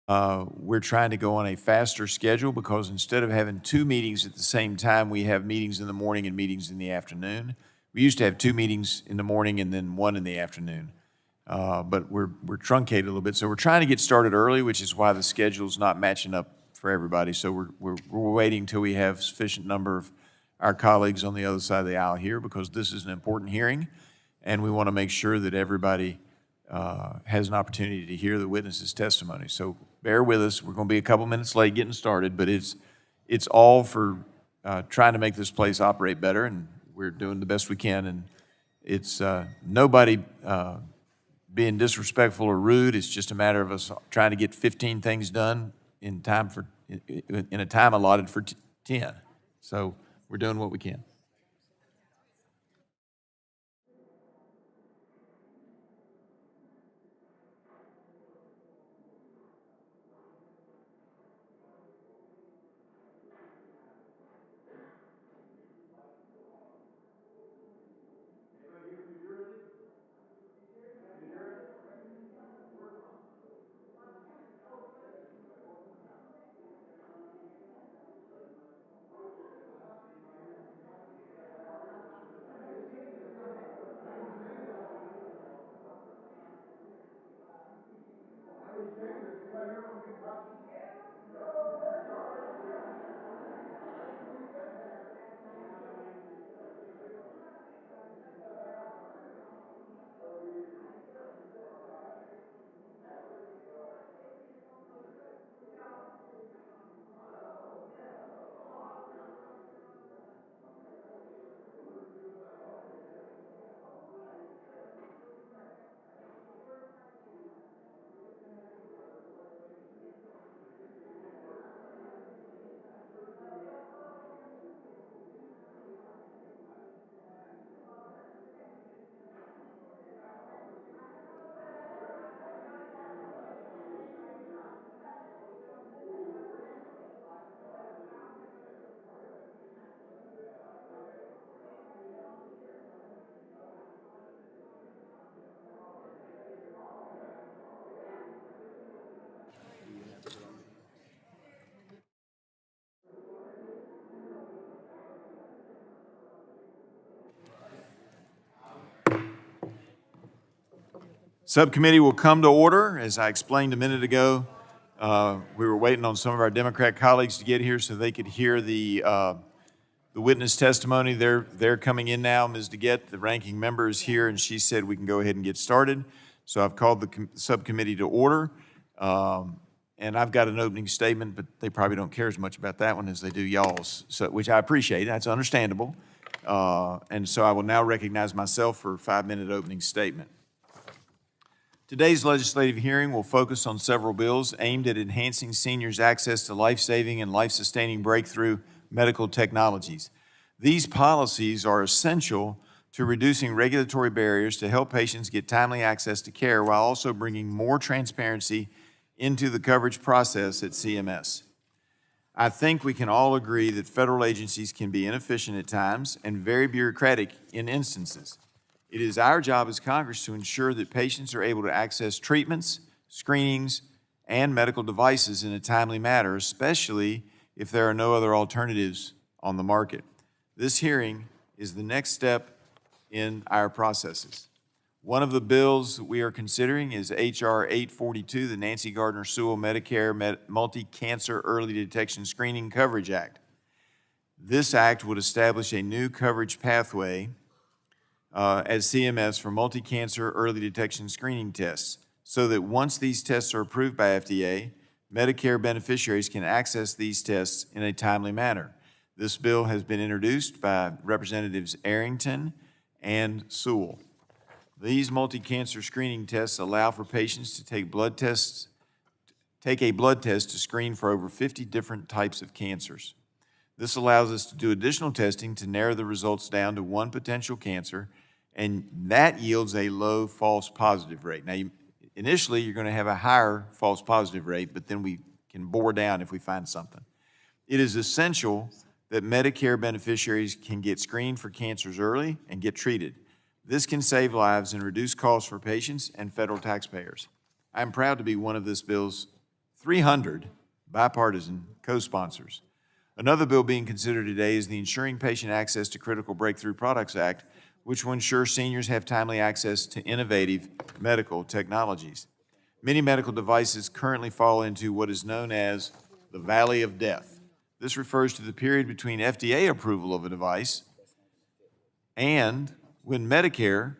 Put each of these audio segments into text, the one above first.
We're trying to go on a faster schedule because instead of having 2 meetings at the same time, we have meetings in the morning and meetings in the afternoon. We used to have 2 meetings in the morning and then 1 in the afternoon. But we're truncated a little bit. So we're trying to get started early, which is why the schedule's not matching up for everybody. So we're waiting till we have sufficient number of our colleagues on the other side of the aisle here, because this is an important hearing, and we want to make sure that everybody has an opportunity to hear the witness's testimony. So bear with us. We're going to be a couple minutes late getting started, but it's all for trying to make this place operate better, and we're doing the best we can. And it's nobody being disrespectful or rude. It's just a matter of us trying to get 15 things done in a time allotted for 10. So we're doing what we can. Subcommittee will come to order. As I explained a minute ago, we were waiting on some of our Democrat colleagues to get here so they could hear the witness testimony. They're coming in now. Ms. DeGette, the ranking member, is here, and she said we can go ahead and get started. So I've called the subcommittee to order, and I've got an opening statement, but they probably don't care as much about that one as they do y'all's, so, which I appreciate. That's understandable. And so I will now recognize myself for a 5-minute opening statement. Today's legislative hearing will focus on several bills aimed at enhancing seniors' access to life-saving and life-sustaining breakthrough medical technologies. These policies are essential to reducing regulatory barriers to help patients get timely access to care while also bringing more transparency into the coverage process at CMS. I think we can all agree that federal agencies can be inefficient at times and very bureaucratic in instances. It is our job as Congress to ensure that patients are able to access treatments, screenings, and medical devices in a timely manner, especially if there are no other alternatives on the market. This hearing is the next step in our processes. One of the bills that we are considering is H.R. 842, the Nancy Gardner Sewell Medicare Multi-Cancer Early Detection Screening Coverage Act. This act would establish a new coverage pathway as CMS for multi-cancer early detection screening tests, so that once these tests are approved by FDA, Medicare beneficiaries can access these tests in a timely manner. This bill has been introduced by Representatives Arrington and Sewell. These multi-cancer screening tests allow for patients to take a blood test to screen for over 50 different types of cancers. This allows us to do additional testing to narrow the results down to one potential cancer, and that yields a low false positive rate. Now, initially, you're going to have a higher false positive rate, but then we can bore down if we find something. It is essential that Medicare beneficiaries can get screened for cancers early and get treated. This can save lives and reduce costs for patients and federal taxpayers. I'm proud to be one of this bill's 300 bipartisan co-sponsors. Another bill being considered today is the Ensuring Patient Access to Critical Breakthrough Products Act, which will ensure seniors have timely access to innovative medical technologies. Many medical devices currently fall into what is known as the valley of death. This refers to the period between FDA approval of a device and when Medicare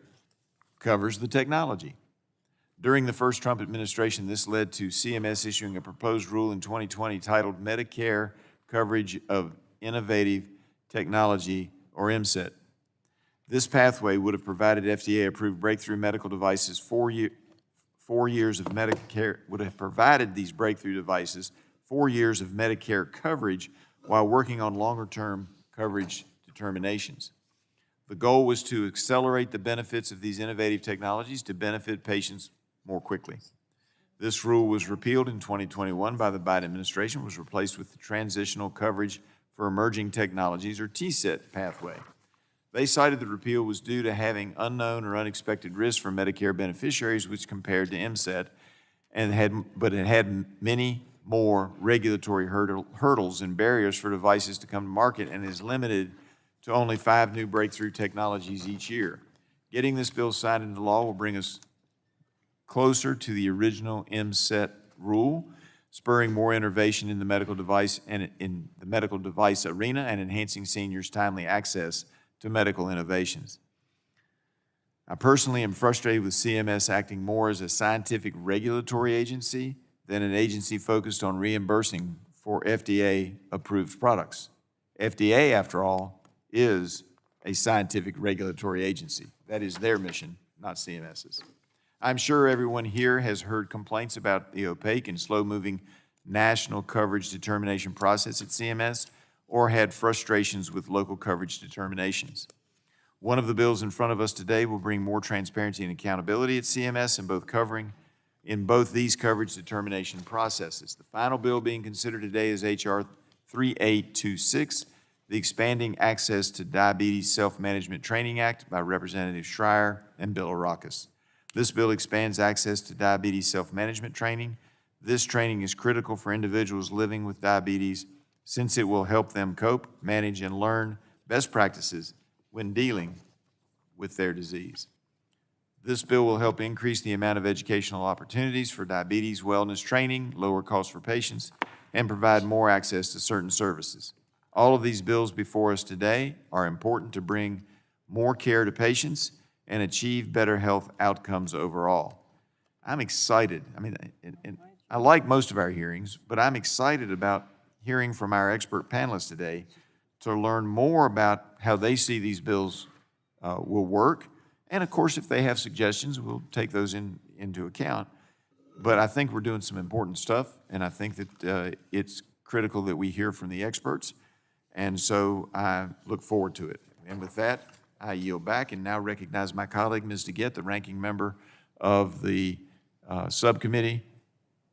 covers the technology. During the first Trump administration, this led to CMS issuing a proposed rule in 2020 titled Medicare Coverage of Innovative Technology, or MCET. This pathway would have provided FDA-approved breakthrough medical devices 4 years of Medicare, would have provided these breakthrough devices 4 years of Medicare coverage while working on longer-term coverage determinations. The goal was to accelerate the benefits of these innovative technologies to benefit patients more quickly. This rule was repealed in 2021 by the Biden administration, was replaced with the Transitional Coverage for Emerging Technologies, or TCET, pathway. They cited the repeal was due to having unknown or unexpected risks for Medicare beneficiaries, which compared to MCET, but it had many more regulatory hurdles and barriers for devices to come to market, and is limited to only 5 new breakthrough technologies each year. Getting this bill signed into law will bring us closer to the original MCET rule, spurring more innovation in the medical device and in the medical device arena, and enhancing seniors' timely access to medical innovations. I personally am frustrated with CMS acting more as a scientific regulatory agency than an agency focused on reimbursing for FDA-approved products. FDA, after all, is a scientific regulatory agency. That is their mission, not CMS's. I'm sure everyone here has heard complaints about the opaque and slow-moving national coverage determination process at CMS, or had frustrations with local coverage determinations. One of the bills in front of us today will bring more transparency and accountability at CMS in both these coverage determination processes. The final bill being considered today is H.R. 3826, the Expanding Access to Diabetes Self-Management Training Act by Representative Schreier and Bill Arrakis. This bill expands access to diabetes self-management training. This training is critical for individuals living with diabetes, since it will help them cope, manage, and learn best practices when dealing with their disease. This bill will help increase the amount of educational opportunities for diabetes wellness training, lower costs for patients, and provide more access to certain services. All of these bills before us today are important to bring more care to patients and achieve better health outcomes overall. I'm excited. And I like most of our hearings, but I'm excited about hearing from our expert panelists today to learn more about how they see these bills will work. And of course, if they have suggestions, we'll take those into account. But I think we're doing some important stuff, and I think that it's critical that we hear from the experts. And so I look forward to it. And with that, I yield back and now recognize my colleague, Ms. DeGette, the ranking member of the subcommittee.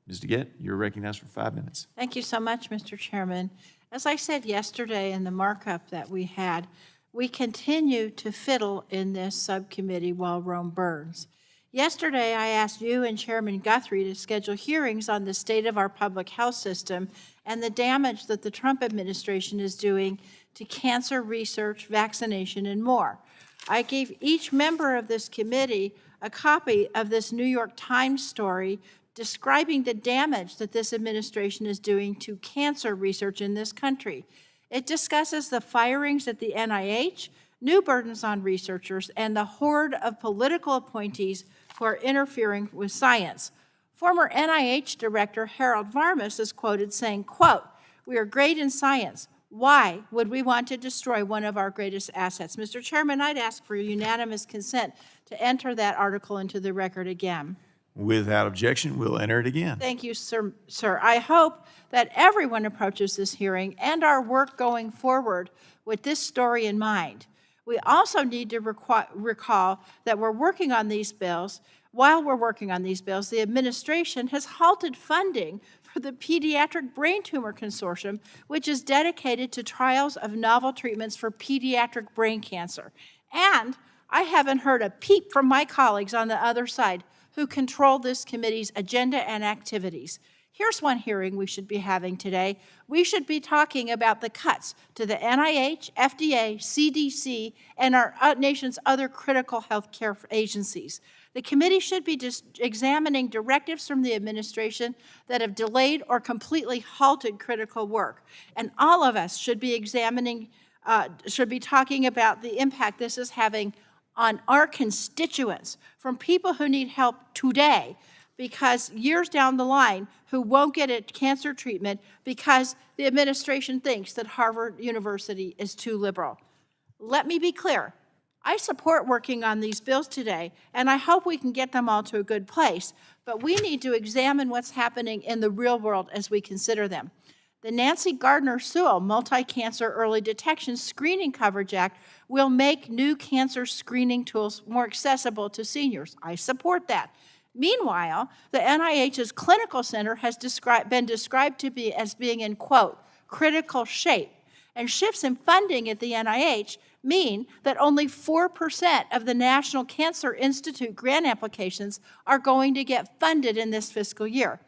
Ms. DeGette, you're recognized for 5 minutes. Thank you so much, Mr. Chairman. As I said yesterday in the markup that we had, we continue to fiddle in this subcommittee while Rome burns. Yesterday, I asked you and Chairman Guthrie to schedule hearings on the state of our public health system and the damage that the Trump administration is doing to cancer research, vaccination, and more. I gave each member of this committee a copy of this New York Times story describing the damage that this administration is doing to cancer research in this country. It discusses the firings at the NIH, new burdens on researchers, and the horde of political appointees who are interfering with science. Former NIH Director Harold Varmus is quoted saying, quote, "We are great in science. Why would we want to destroy one of our greatest assets?" Mr. Chairman, I'd ask for unanimous consent to enter that article into the record again. Without objection, we'll enter it again. Thank you, sir. I hope that everyone approaches this hearing and our work going forward with this story in mind. We also need to recall that we're working on these bills. While we're working on these bills, the administration has halted funding for the Pediatric Brain Tumor Consortium, which is dedicated to trials of novel treatments for pediatric brain cancer. And I haven't heard a peep from my colleagues on the other side who control this committee's agenda and activities. Here's one hearing we should be having today. We should be talking about the cuts to the NIH, FDA, CDC, and our nation's other critical healthcare agencies. The committee should be examining directives from the administration that have delayed or completely halted critical work. And all of us should be talking about the impact this is having on our constituents, from people who need help today, because years down the line, who won't get a cancer treatment because the administration thinks that Harvard University is too liberal. Let me be clear. I support working on these bills today, and I hope we can get them all to a good place, but we need to examine what's happening in the real world as we consider them. The Nancy Gardner-Sewell Multi-Cancer Early Detection Screening Coverage Act will make new cancer screening tools more accessible to seniors. I support that. Meanwhile, the NIH's clinical center has been described to be as being in, quote, critical shape. And shifts in funding at the NIH mean that only 4% of the National Cancer Institute grant applications are going to get funded in this fiscal year.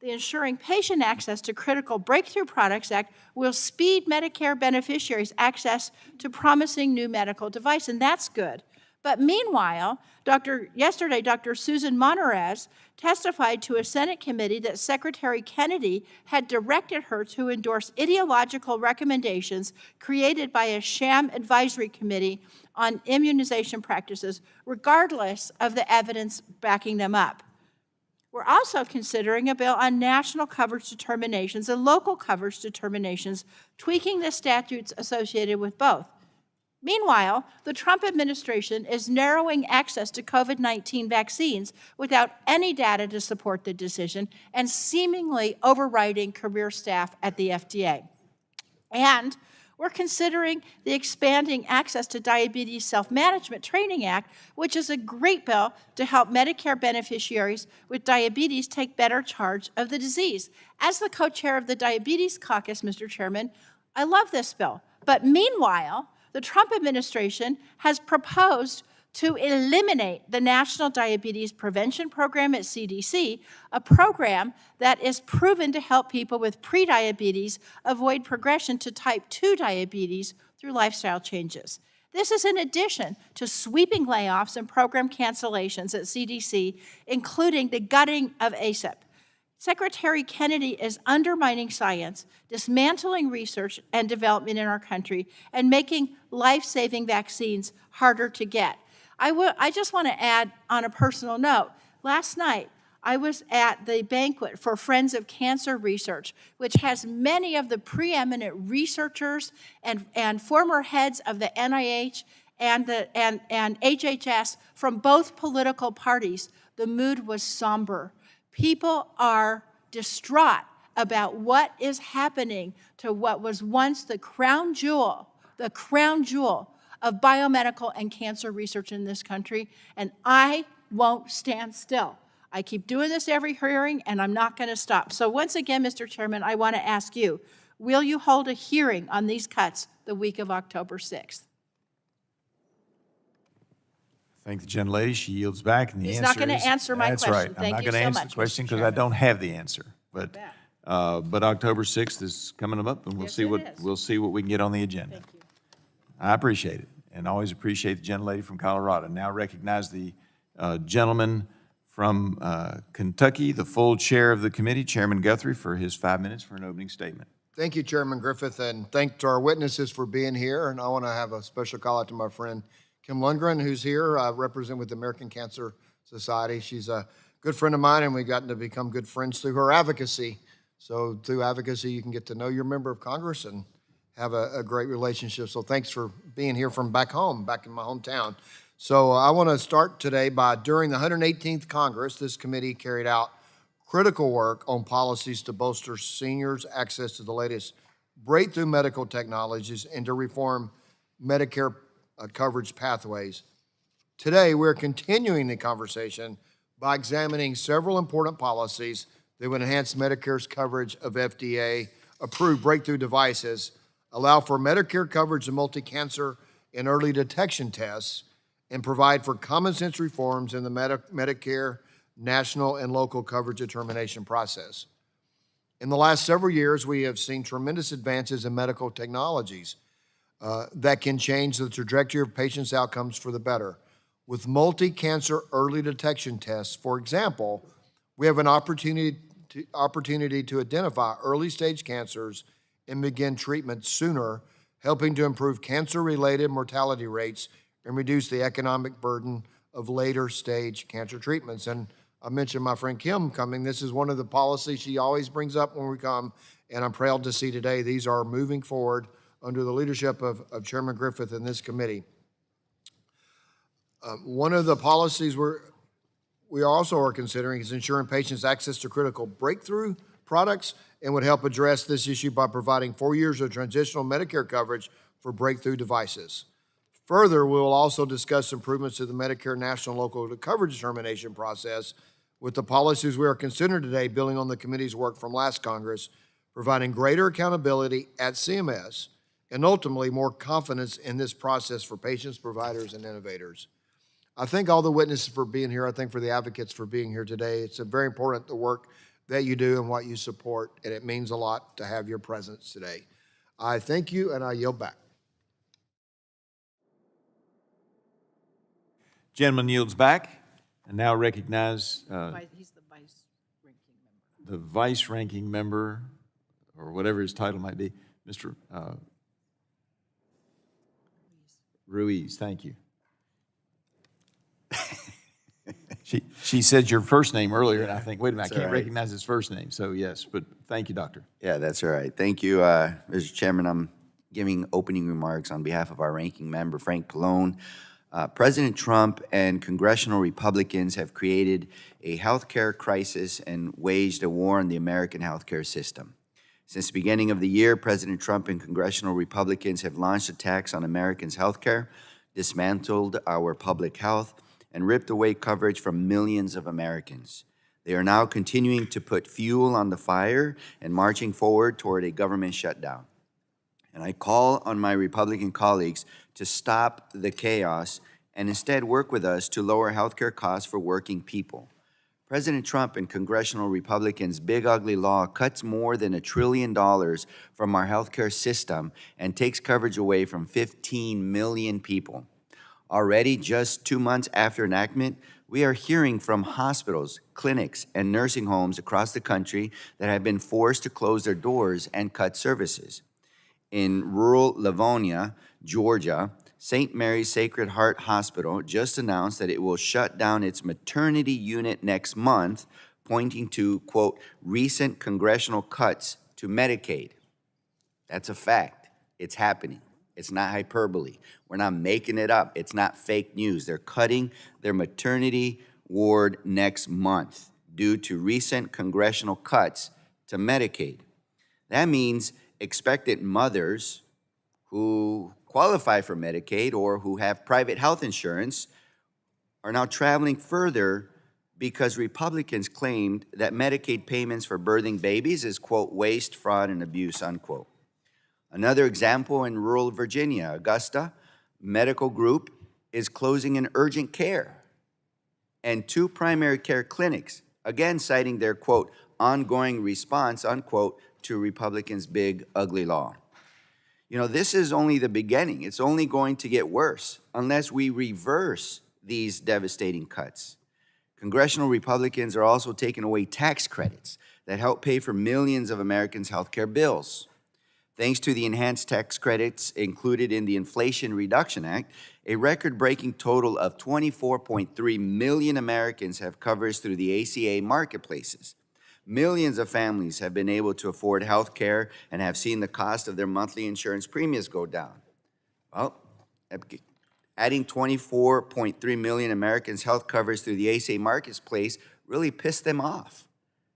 The Ensuring Patient Access to Critical Breakthrough Products Act will speed Medicare beneficiaries' access to promising new medical device, and that's good. But meanwhile, yesterday, Dr. Susan Monterez testified to a Senate committee that Secretary Kennedy had directed her to endorse ideological recommendations created by a sham advisory committee on immunization practices, regardless of the evidence backing them up. We're also considering a bill on national coverage determinations and local coverage determinations, tweaking the statutes associated with both. Meanwhile, the Trump administration is narrowing access to COVID-19 vaccines without any data to support the decision and seemingly overriding career staff at the FDA. And we're considering the Expanding Access to Diabetes Self-Management Training Act, which is a great bill to help Medicare beneficiaries with diabetes take better charge of the disease. As the co-chair of the Diabetes Caucus, Mr. Chairman, I love this bill. But meanwhile, the Trump administration has proposed to eliminate the National Diabetes Prevention Program at CDC, a program that is proven to help people with prediabetes avoid progression to type 2 diabetes through lifestyle changes. This is in addition to sweeping layoffs and program cancellations at CDC, including the gutting of ACIP. Secretary Kennedy is undermining science, dismantling research and development in our country, and making life-saving vaccines harder to get. I just want to add on a personal note, last night I was at the banquet for Friends of Cancer Research, which has many of the preeminent researchers and former heads of the NIH and HHS from both political parties. The mood was somber. People are distraught about what is happening to what was once the crown jewel of biomedical and cancer research in this country, and I won't stand still. I keep doing this every hearing, and I'm not going to stop. So once again, Mr. Chairman, I want to ask you, will you hold a hearing on these cuts the week of October 6th? Thank the gentlelady. She yields back, and the He's answer not going is, to answer my that's question. right. Thank I'm you not going so to answer much, the question Mr. because I Chairman. don't have the answer. But October 6th is coming up, and we'll Yes, see it what is. we'll see what we can get on the agenda. Thank you. I appreciate it, and always appreciate the gentlelady from Colorado. Now recognize the gentleman from Kentucky, the full chair of the committee, Chairman Guthrie, for his 5 minutes for an opening statement. Thank you, Chairman Griffith, and thanks to our witnesses for being here. And I want to have a special call out to my friend Kim Lundgren, who's here, representing with the American Cancer Society. She's a good friend of mine, and we've gotten to become good friends through her advocacy. So through advocacy, you can get to know your member of Congress and have a great relationship. So thanks for being here from back home, back in my hometown. So I want to start today by, during the 118th Congress, this committee carried out critical work on policies to bolster seniors' access to the latest breakthrough medical technologies and to reform Medicare coverage pathways. Today, we're continuing the conversation by examining several important policies that would enhance Medicare's coverage of FDA-approved breakthrough devices, allow for Medicare coverage of multi-cancer and early detection tests, and provide for common sense reforms in the Medicare national and local coverage determination process. In the last several years, we have seen tremendous advances in medical technologies that can change the trajectory of patients' outcomes for the better. With multi-cancer early detection tests, for example, we have an opportunity to identify early-stage cancers and begin treatment sooner, helping to improve cancer-related mortality rates and reduce the economic burden of later-stage cancer treatments. And I mentioned my friend Kim coming. This is one of the policies she always brings up when we come, and I'm proud to see today these are moving forward under the leadership of Chairman Griffith in this committee. One of the policies we also are considering is ensuring patients access to critical breakthrough products, and would help address this issue by providing 4 years of transitional Medicare coverage for breakthrough devices. Further, we will also discuss improvements to the Medicare national and local coverage determination process with the policies we are considering today, building on the committee's work from last Congress, providing greater accountability at CMS, and ultimately more confidence in this process for patients, providers, and innovators. I thank all the witnesses for being here. I thank for the advocates for being here today. It's very important, the work that you do and what you support, and it means a lot to have your presence today. I thank you, and I yield back. Gentleman yields back, and now recognize He's the vice-ranking member. the vice-ranking member, or whatever his title might be, Mr. Ruiz. Thank you. She said your first name earlier, and I think, wait a minute, I can't recognize his first name. So yes, but thank you, Doctor. Yeah, that's all right. Thank you, Mr. Chairman. I'm giving opening remarks on behalf of our ranking member, Frank Pallone. President Trump and congressional Republicans have created a healthcare crisis and waged a war on the American healthcare system. Since the beginning of the year, President Trump and congressional Republicans have launched attacks on Americans' healthcare, dismantled our public health, and ripped away coverage from millions of Americans. They are now continuing to put fuel on the fire and marching forward toward a government shutdown. And I call on my Republican colleagues to stop the chaos and instead work with us to lower healthcare costs for working people. President Trump and congressional Republicans' big ugly law cuts more than $1 trillion from our healthcare system and takes coverage away from 15 million people. Already, just 2 months after enactment, we are hearing from hospitals, clinics, and nursing homes across the country that have been forced to close their doors and cut services. In rural Livonia, Georgia, St. Mary's Sacred Heart Hospital just announced that it will shut down its maternity unit next month, pointing to, quote, recent congressional cuts to Medicaid. That's a fact. It's happening. It's not hyperbole. We're not making it up. It's not fake news. They're cutting their maternity ward next month due to recent congressional cuts to Medicaid. That means expectant mothers who qualify for Medicaid or who have private health insurance are now traveling further because Republicans claimed that Medicaid payments for birthing babies is, quote, waste, fraud, and abuse, unquote. Another example in rural Virginia, Augusta Medical Group is closing an urgent care and 2 primary care clinics, again citing their, quote, ongoing response, unquote, to Republicans' big, ugly law. You know, this is only the beginning. It's only going to get worse unless we reverse these devastating cuts. Congressional Republicans are also taking away tax credits that help pay for millions of Americans' health care bills. Thanks to the enhanced tax credits included in the Inflation Reduction Act, a record-breaking total of 24.3 million Americans have coverage through the ACA marketplaces. Millions of families have been able to afford health care and have seen the cost of their monthly insurance premiums go down. Well, adding 24.3 million Americans' health coverage through the ACA marketplace really pissed them off,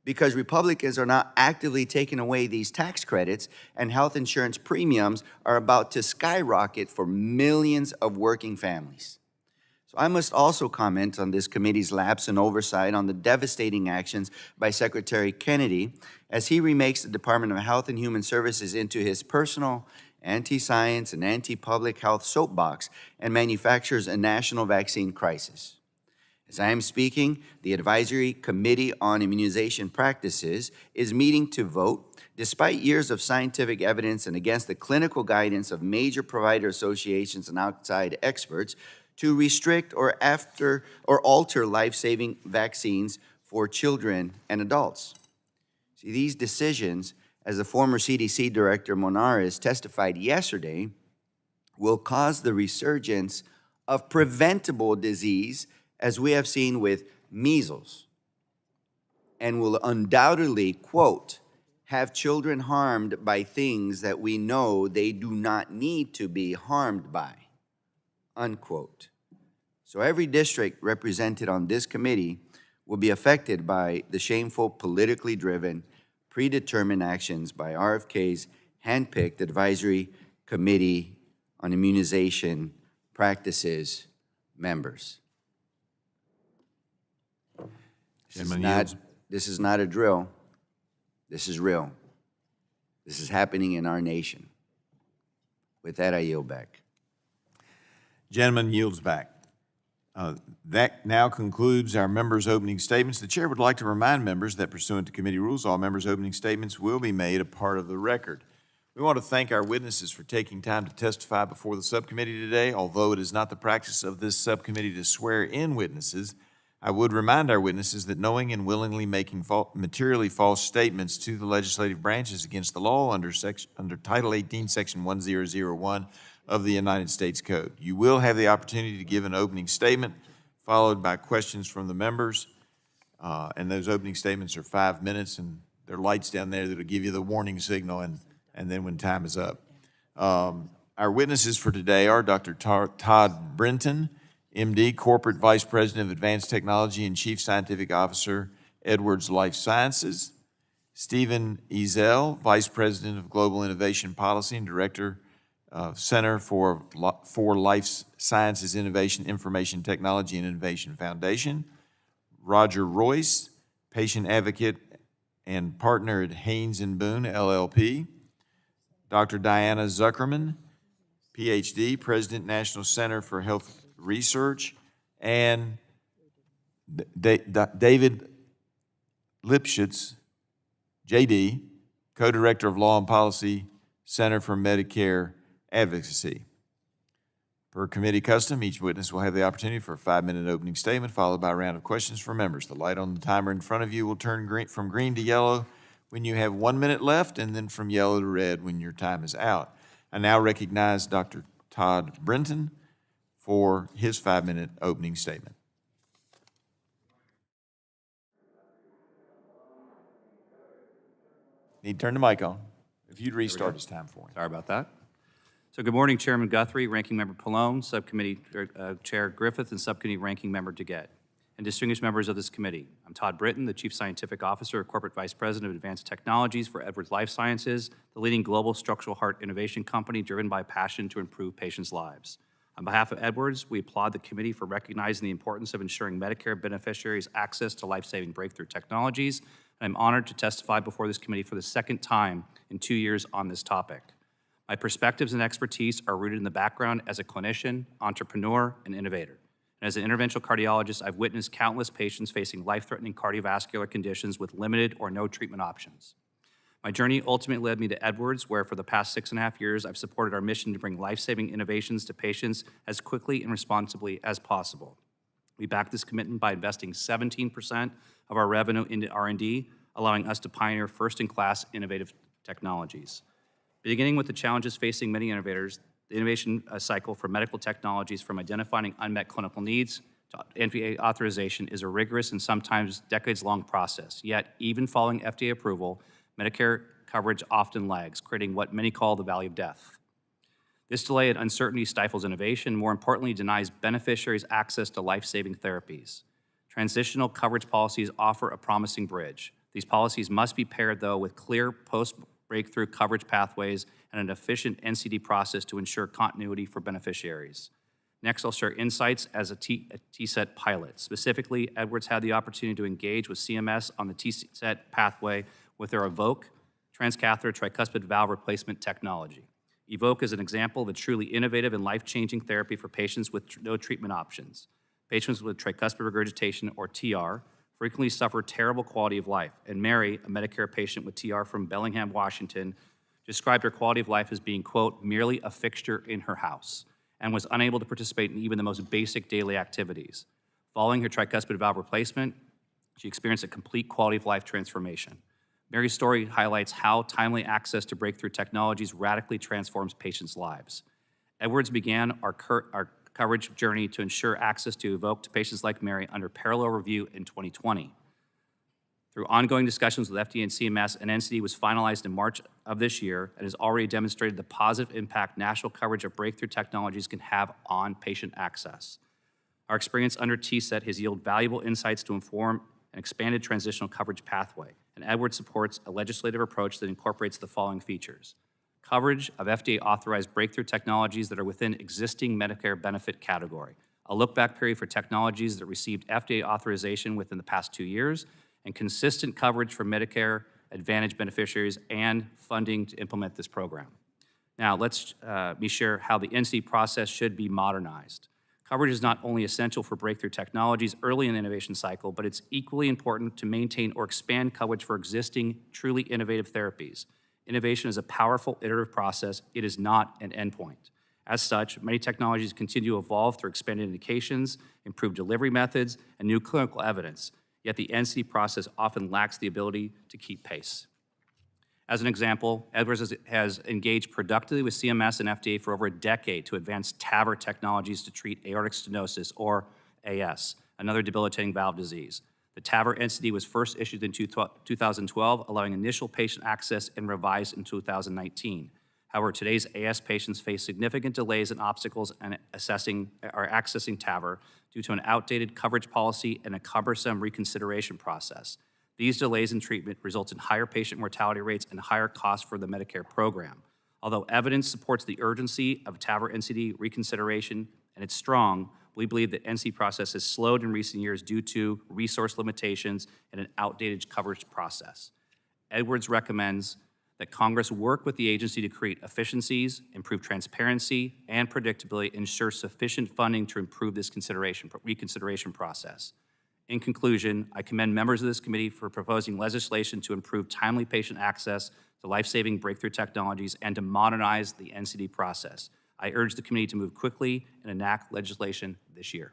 because Republicans are now actively taking away these tax credits, and health insurance premiums are about to skyrocket for millions of working families. So I must also comment on this committee's lapse in oversight on the devastating actions by Secretary Kennedy as he remakes the Department of Health and Human Services into his personal anti-science and anti-public health soapbox and manufactures a national vaccine crisis. As I am speaking, the Advisory Committee on Immunization Practices is meeting to vote, despite years of scientific evidence and against the clinical guidance of major provider associations and outside experts, to restrict or alter life-saving vaccines for children and adults. See, these decisions, as the former CDC Director Monares testified yesterday, will cause the resurgence of preventable disease, as we have seen with measles, and will undoubtedly, quote, have children harmed by things that we know they do not need to be harmed by, unquote. So every district represented on this committee will be affected by the shameful, politically driven, predetermined actions by RFK's handpicked Advisory Committee on Immunization Practices members. This is not a drill. This is real. This is happening in our nation. With that, I yield back. Gentleman yields back. That now concludes our members' opening statements. The chair would like to remind members that pursuant to committee rules, all members' opening statements will be made a part of the record. We want to thank our witnesses for taking time to testify before the subcommittee today. Although it is not the practice of this subcommittee to swear in witnesses, I would remind our witnesses that knowing and willingly making materially false statements to the legislative branch is against the law under Title 18, Section 1001 of the United States Code. You will have the opportunity to give an opening statement followed by questions from the members. And those opening statements are 5 minutes, and there are lights down there that will give you the warning signal and then when time is up. Our witnesses for today are Dr. Todd Brinton, MD, Corporate Vice President of Advanced Technology and Chief Scientific Officer, Edwards Life Sciences; Stephen Ezell, Vice President of Global Innovation Policy and Director of Center for Life Sciences Innovation, Information Technology and Innovation Foundation; Roger Royse, Patient Advocate and Partner at Haynes & Boone, LLP; Dr. Diana Zuckerman, PhD, President, National Center for Health Research; and David Lipshutz, JD, Co-Director of Law and Policy, Center for Medicare Advocacy. Per committee custom, each witness will have the opportunity for a 5-minute opening statement, followed by a round of questions from members. The light on the timer in front of you will turn from green to yellow when you have 1 minute left, and then from yellow to red when your time is out. I now recognize Dr. Todd Brinton for his 5-minute opening statement. Need to turn the mic on. If you'd restart his time for him. Sorry about that. So good morning, Chairman Guthrie, Ranking Member Pallone, Subcommittee Chair Griffith, and Subcommittee Ranking Member DeGette, and distinguished members of this committee. I'm Todd Brinton, the Chief Scientific Officer, Corporate Vice President of Advanced Technologies for Edwards Life Sciences, the leading global structural heart innovation company driven by passion to improve patients' lives. On behalf of Edwards, we applaud the committee for recognizing the importance of ensuring Medicare beneficiaries access to life-saving breakthrough technologies, and I'm honored to testify before this committee for the second time in 2 years on this topic. My perspectives and expertise are rooted in the background as a clinician, entrepreneur, and innovator. And as an interventional cardiologist, I've witnessed countless patients facing life-threatening cardiovascular conditions with limited or no treatment options. My journey ultimately led me to Edwards, where for the past 6.5 years, I've supported our mission to bring life-saving innovations to patients as quickly and responsibly as possible. We back this commitment by investing 17% of our revenue into R&D, allowing us to pioneer first-in-class innovative technologies. Beginning with the challenges facing many innovators, the innovation cycle for medical technologies, from identifying unmet clinical needs to FDA authorization, is a rigorous and sometimes decades-long process. Yet, even following FDA approval, Medicare coverage often lags, creating what many call the valley of death. This delay and uncertainty stifles innovation, more importantly, denies beneficiaries access to life-saving therapies. Transitional coverage policies offer a promising bridge. These policies must be paired, though, with clear post-breakthrough coverage pathways and an efficient NCD process to ensure continuity for beneficiaries. Next, I'll share insights as a TSET pilot. Specifically, Edwards had the opportunity to engage with CMS on the TSET pathway with their EVOQUE transcatheter tricuspid valve replacement technology. EVOQUE is an example of a truly innovative and life-changing therapy for patients with no treatment options. Patients with tricuspid regurgitation, or TR, frequently suffer terrible quality of life, and Mary, a Medicare patient with TR from Bellingham, Washington, described her quality of life as being, quote, merely a fixture in her house, and was unable to participate in even the most basic daily activities. Following her tricuspid valve replacement, she experienced a complete quality of life transformation. Mary's story highlights how timely access to breakthrough technologies radically transforms patients' lives. Edwards began our coverage journey to ensure access to Evoke to patients like Mary under parallel review in 2020. Through ongoing discussions with FDA and CMS, an NCD was finalized in March of this year and has already demonstrated the positive impact national coverage of breakthrough technologies can have on patient access. Our experience under TCET has yielded valuable insights to inform an expanded transitional coverage pathway, and Edwards supports a legislative approach that incorporates the following features: coverage of FDA-authorized breakthrough technologies that are within existing Medicare benefit category, a look-back period for technologies that received FDA authorization within the past 2 years, and consistent coverage for Medicare Advantage beneficiaries and funding to implement this program. Now, let's me share how the NCD process should be modernized. Coverage is not only essential for breakthrough technologies early in the innovation cycle, but it's equally important to maintain or expand coverage for existing, truly innovative therapies. Innovation is a powerful iterative process. It is not an endpoint. As such, many technologies continue to evolve through expanded indications, improved delivery methods, and new clinical evidence. Yet the NCD process often lacks the ability to keep pace. As an example, Edwards has engaged productively with CMS and FDA for over a decade to advance TAVR technologies to treat aortic stenosis, or AS, another debilitating valve disease. The TAVR NCD was first issued in 2012, allowing initial patient access, and revised in 2019. However, today's AS patients face significant delays and obstacles in accessing TAVR due to an outdated coverage policy and a cumbersome reconsideration process. These delays in treatment result in higher patient mortality rates and higher costs for the Medicare program. Although evidence supports the urgency of TAVR NCD reconsideration, and it's strong, we believe the NCD process has slowed in recent years due to resource limitations and an outdated coverage process. Edwards recommends that Congress work with the agency to create efficiencies, improve transparency, and predictability, and ensure sufficient funding to improve this reconsideration process. In conclusion, I commend members of this committee for proposing legislation to improve timely patient access to life-saving breakthrough technologies and to modernize the NCD process. I urge the committee to move quickly and enact legislation this year.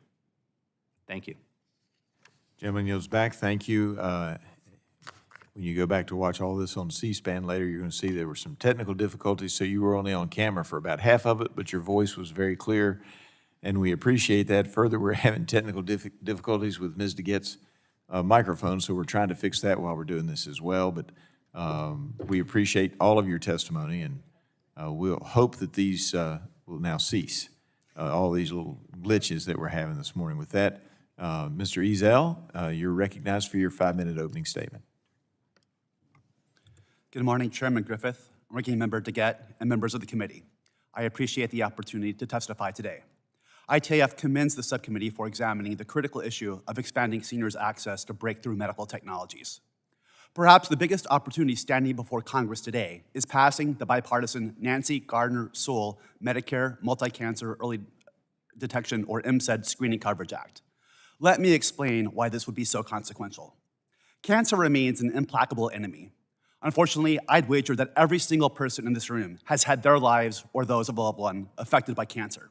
Thank you. Gentleman yields back. Thank you. When you go back to watch all this on C-SPAN later, you're going to see there were some technical difficulties, so you were only on camera for about half of it, but your voice was very clear, and we appreciate that. Further, we're having technical difficulties with Ms. DeGette's microphone, so we're trying to fix that while we're doing this as well. But we appreciate all of your testimony, and we'll hope that these will now cease, all these little glitches that we're having this morning. With that, Mr. Ezell, you're recognized for your 5-minute opening statement. Good morning, Chairman Griffith, Ranking Member DeGette, and members of the committee. I appreciate the opportunity to testify today. ITAF commends the subcommittee for examining the critical issue of expanding seniors' access to breakthrough medical technologies. Perhaps the biggest opportunity standing before Congress today is passing the bipartisan Nancy Gardner-Sewell Medicare Multi-Cancer Early Detection, or MCED, Screening Coverage Act. Let me explain why this would be so consequential. Cancer remains an implacable enemy. Unfortunately, I'd wager that every single person in this room has had their lives or those of a loved one affected by cancer.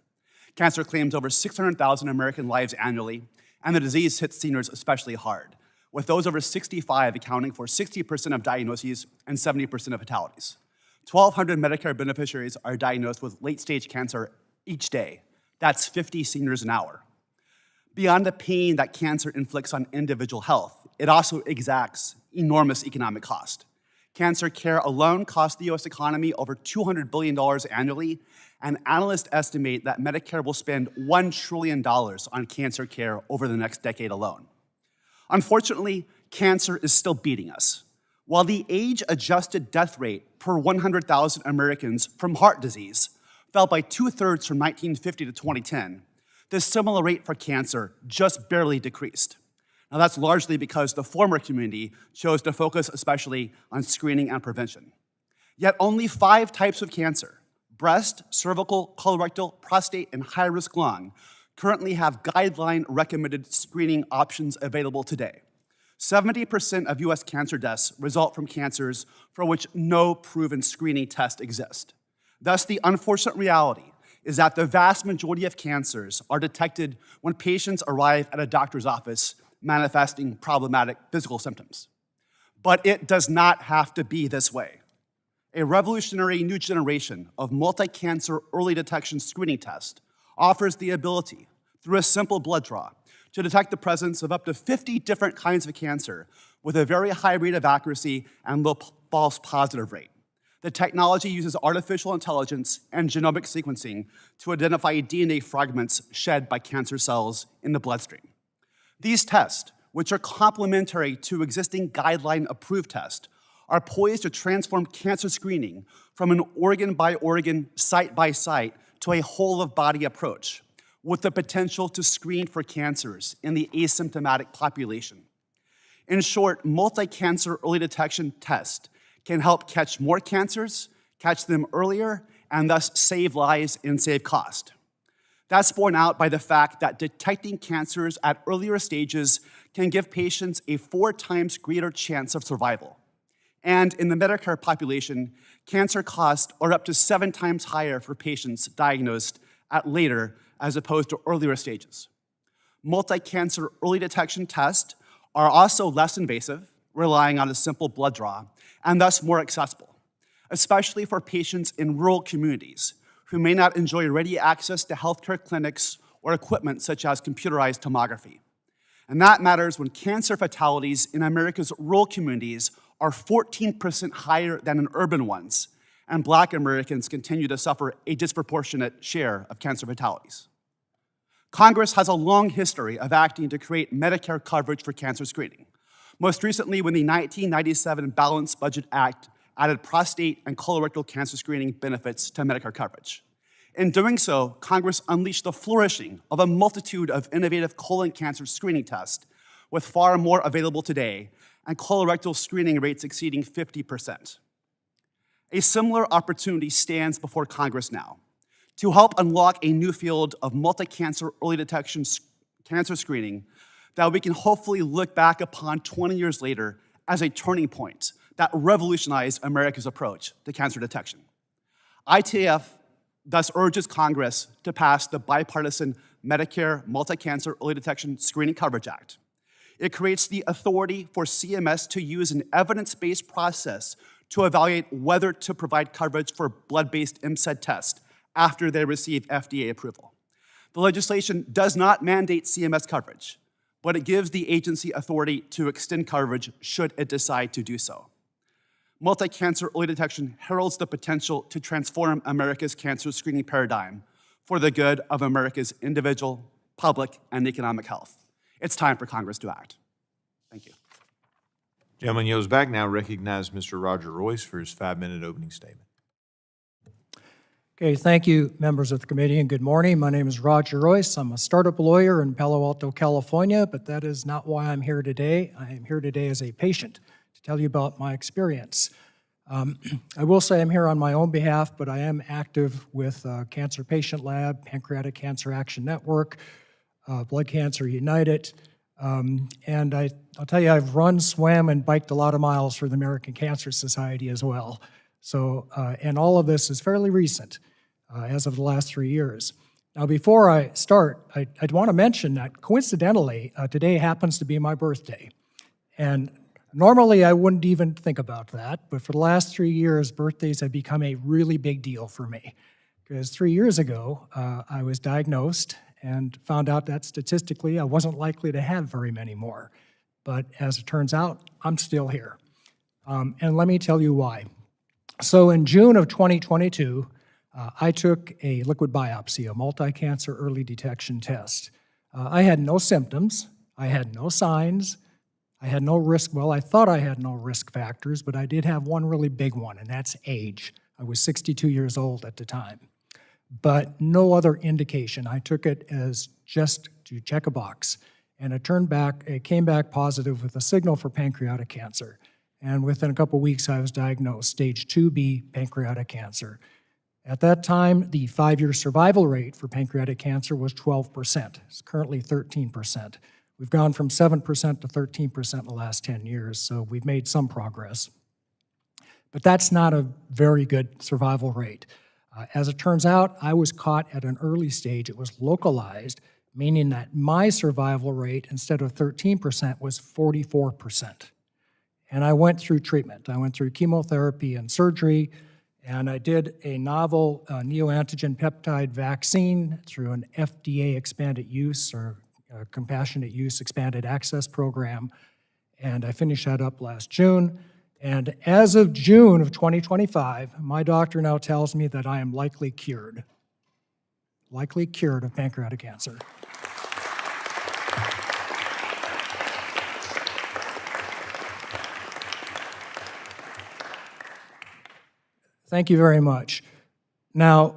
Cancer claims over 600,000 American lives annually, and the disease hits seniors especially hard, with those over 65 accounting for 60% of diagnoses and 70% of fatalities. 1,200 Medicare beneficiaries are diagnosed with late-stage cancer each day. That's 50 seniors an hour. Beyond the pain that cancer inflicts on individual health, it also exacts enormous economic cost. Cancer care alone costs the U.S. economy over $200 billion annually, and analysts estimate that Medicare will spend $1 trillion on cancer care over the next decade alone. Unfortunately, cancer is still beating us. While the age-adjusted death rate per 100,000 Americans from heart disease fell by 2/3 from 1950 to 2010, the similar rate for cancer just barely decreased. Now, that's largely because the former community chose to focus especially on screening and prevention. Yet only 5 types of cancer, breast, cervical, colorectal, prostate, and high-risk lung, currently have guideline-recommended screening options available today. 70% of U.S. cancer deaths result from cancers for which no proven screening test exists. Thus, the unfortunate reality is that the vast majority of cancers are detected when patients arrive at a doctor's office manifesting problematic physical symptoms. But it does not have to be this way. A revolutionary new generation of multi-cancer early detection screening test offers the ability, through a simple blood draw, to detect the presence of up to 50 different kinds of cancer with a very high rate of accuracy and low false positive rate. The technology uses artificial intelligence and genomic sequencing to identify DNA fragments shed by cancer cells in the bloodstream. These tests, which are complementary to existing guideline-approved tests, are poised to transform cancer screening from an organ-by-organ, site-by-site to a whole-of-body approach, with the potential to screen for cancers in the asymptomatic population. In short, multi-cancer early detection tests can help catch more cancers, catch them earlier, and thus save lives and save cost. That's borne out by the fact that detecting cancers at earlier stages can give patients a 4 times greater chance of survival. And in the Medicare population, cancer costs are up to 7 times higher for patients diagnosed at later as opposed to earlier stages. Multi-cancer early detection tests are also less invasive, relying on a simple blood draw, and thus more accessible, especially for patients in rural communities who may not enjoy ready access to healthcare clinics or equipment such as computerized tomography. And that matters when cancer fatalities in America's rural communities are 14% higher than in urban ones, and Black Americans continue to suffer a disproportionate share of cancer fatalities. Congress has a long history of acting to create Medicare coverage for cancer screening, most recently when the 1997 Balanced Budget Act added prostate and colorectal cancer screening benefits to Medicare coverage. In doing so, Congress unleashed the flourishing of a multitude of innovative colon cancer screening tests, with far more available today, and colorectal screening rates exceeding 50%. A similar opportunity stands before Congress now to help unlock a new field of multi-cancer early detection cancer screening that we can hopefully look back upon 20 years later as a turning point that revolutionized America's approach to cancer detection. ITF thus urges Congress to pass the bipartisan Medicare Multi-Cancer Early Detection Screening Coverage Act. It creates the authority for CMS to use an evidence-based process to evaluate whether to provide coverage for blood-based MCED tests after they receive FDA approval. The legislation does not mandate CMS coverage, but it gives the agency authority to extend coverage should it decide to do so. Multi-cancer early detection heralds the potential to transform America's cancer screening paradigm for the good of America's individual, public, and economic health. It's time for Congress to act. Thank you. Gentleman yields back. Now recognize Mr. Roger Royce for his 5-minute opening statement. Okay, thank you, members of the committee, and good morning. My name is Roger Royce. I'm a startup lawyer in Palo Alto, California, but that is not why I'm here today. I am here today as a patient to tell you about my experience. I will say I'm here on my own behalf, but I am active with Cancer Patient Lab, Pancreatic Cancer Action Network, Blood Cancer United, and I'll tell you, I've run, swam, and biked a lot of miles for the American Cancer Society as well. So, and all of this is fairly recent, as of the last 3 years. Now, before I start, I'd want to mention that coincidentally, today happens to be my birthday. And normally I wouldn't even think about that, but for the last 3 years, birthdays have become a really big deal for me. Because 3 years ago, I was diagnosed and found out that statistically I wasn't likely to have very many more. But as it turns out, I'm still here. And let me tell you why. So in June of 2022, I took a liquid biopsy, a multi-cancer early detection test. I had no symptoms, I had no signs, I had no risk, well, I thought I had no risk factors, but I did have one really big one, and that's age. I was 62 years old at the time. But no other indication. I took it as just to check a box. And it came back positive with a signal for pancreatic cancer. And within a couple weeks, I was diagnosed stage 2B pancreatic cancer. At that time, the 5-year survival rate for pancreatic cancer was 12%. It's currently 13%. We've gone from 7% to 13% in the last 10 years, so we've made some progress. But that's not a very good survival rate. As it turns out, I was caught at an early stage. It was localized, meaning that my survival rate, instead of 13%, was 44%. And I went through treatment. I went through chemotherapy and surgery, and I did a novel neoantigen peptide vaccine through an FDA expanded use or compassionate use expanded access program, and I finished that up last June. And as of June of 2025, my doctor now tells me that I am likely cured of pancreatic cancer. Thank you very much. Now,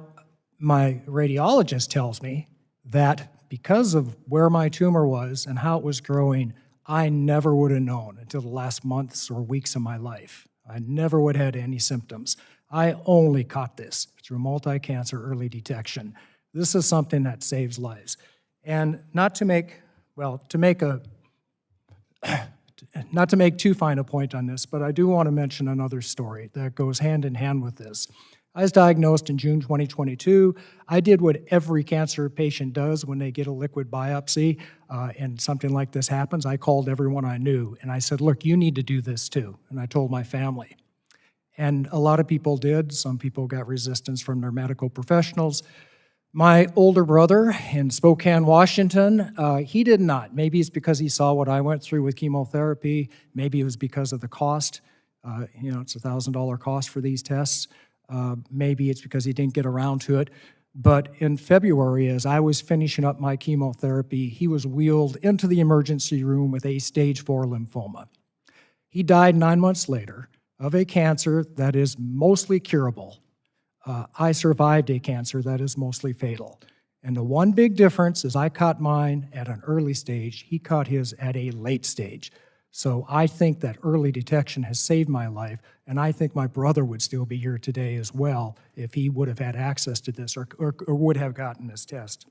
my radiologist tells me that because of where my tumor was and how it was growing, I never would have known until the last months or weeks of my life. I never would have had any symptoms. I only caught this through multi-cancer early detection. This is something that saves lives. And not to make too fine a point on this, but I do want to mention another story that goes hand in hand with this. I was diagnosed in June 2022. I did what every cancer patient does when they get a liquid biopsy and something like this happens. I called everyone I knew and I said, look, you need to do this too. And I told my family. And a lot of people did. Some people got resistance from their medical professionals. My older brother in Spokane, Washington, he did not. Maybe it's because he saw what I went through with chemotherapy. Maybe it was because of the cost. It's a $1,000 cost for these tests. Maybe it's because he didn't get around to it. But in February, as I was finishing up my chemotherapy, he was wheeled into the emergency room with a stage 4 lymphoma. He died 9 months later of a cancer that is mostly curable. I survived a cancer that is mostly fatal. And the one big difference is I caught mine at an early stage. He caught his at a late stage. So I think that early detection has saved my life, and I think my brother would still be here today as well if he would have had access to this or would have gotten this test.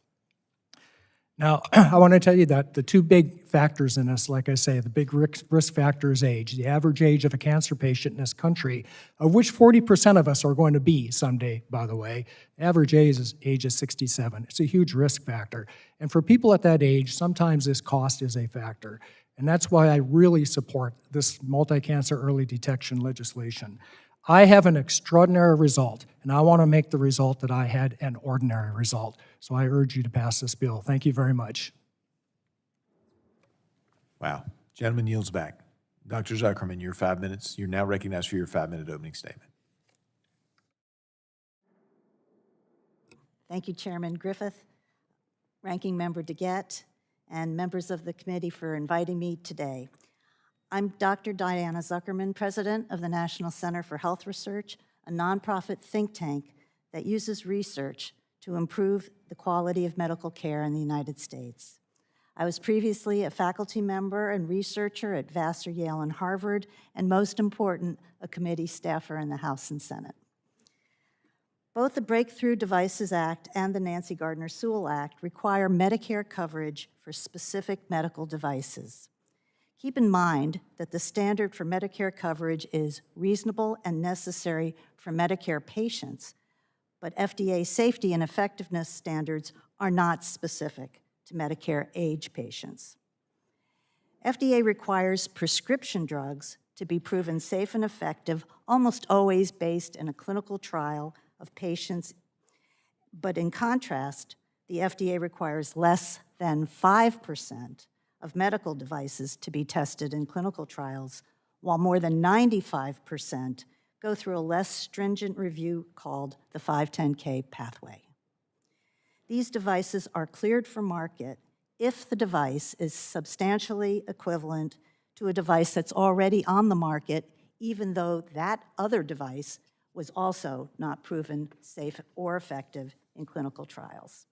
Now, I want to tell you that the two big factors in this, like I say, the big risk factor is age. The average age of a cancer patient in this country, of which 40% of us are going to be someday, by the way, average age is 67. It's a huge risk factor. And for people at that age, sometimes this cost is a factor. And that's why I really support this multi-cancer early detection legislation. I have an extraordinary result, and I want to make the result that I had an ordinary result. So I urge you to pass this bill. Thank you very much. Wow. Gentleman yields back. Dr. Zuckerman, your 5 minutes. You're now recognized for your 5-minute opening statement. Thank you, Chairman Griffith, Ranking Member DeGette, and members of the committee for inviting me today. I'm Dr. Diana Zuckerman, president of the National Center for Health Research, a nonprofit think tank that uses research to improve the quality of medical care in the United States. I was previously a faculty member and researcher at Vassar, Yale, and Harvard, and most important, a committee staffer in the House and Senate. Both the Breakthrough Devices Act and the Nancy Gardner-Sewell Act require Medicare coverage for specific medical devices. Keep in mind that the standard for Medicare coverage is reasonable and necessary for Medicare patients, but FDA safety and effectiveness standards are not specific to Medicare age patients. FDA requires prescription drugs to be proven safe and effective, almost always based in a clinical trial of patients, but in contrast, the FDA requires less than 5% of medical devices to be tested in clinical trials, while more than 95% go through a less stringent review called the 510(k) pathway. These devices are cleared for market if the device is substantially equivalent to a device that's already on the market, even though that other device was also not proven safe or effective in clinical trials.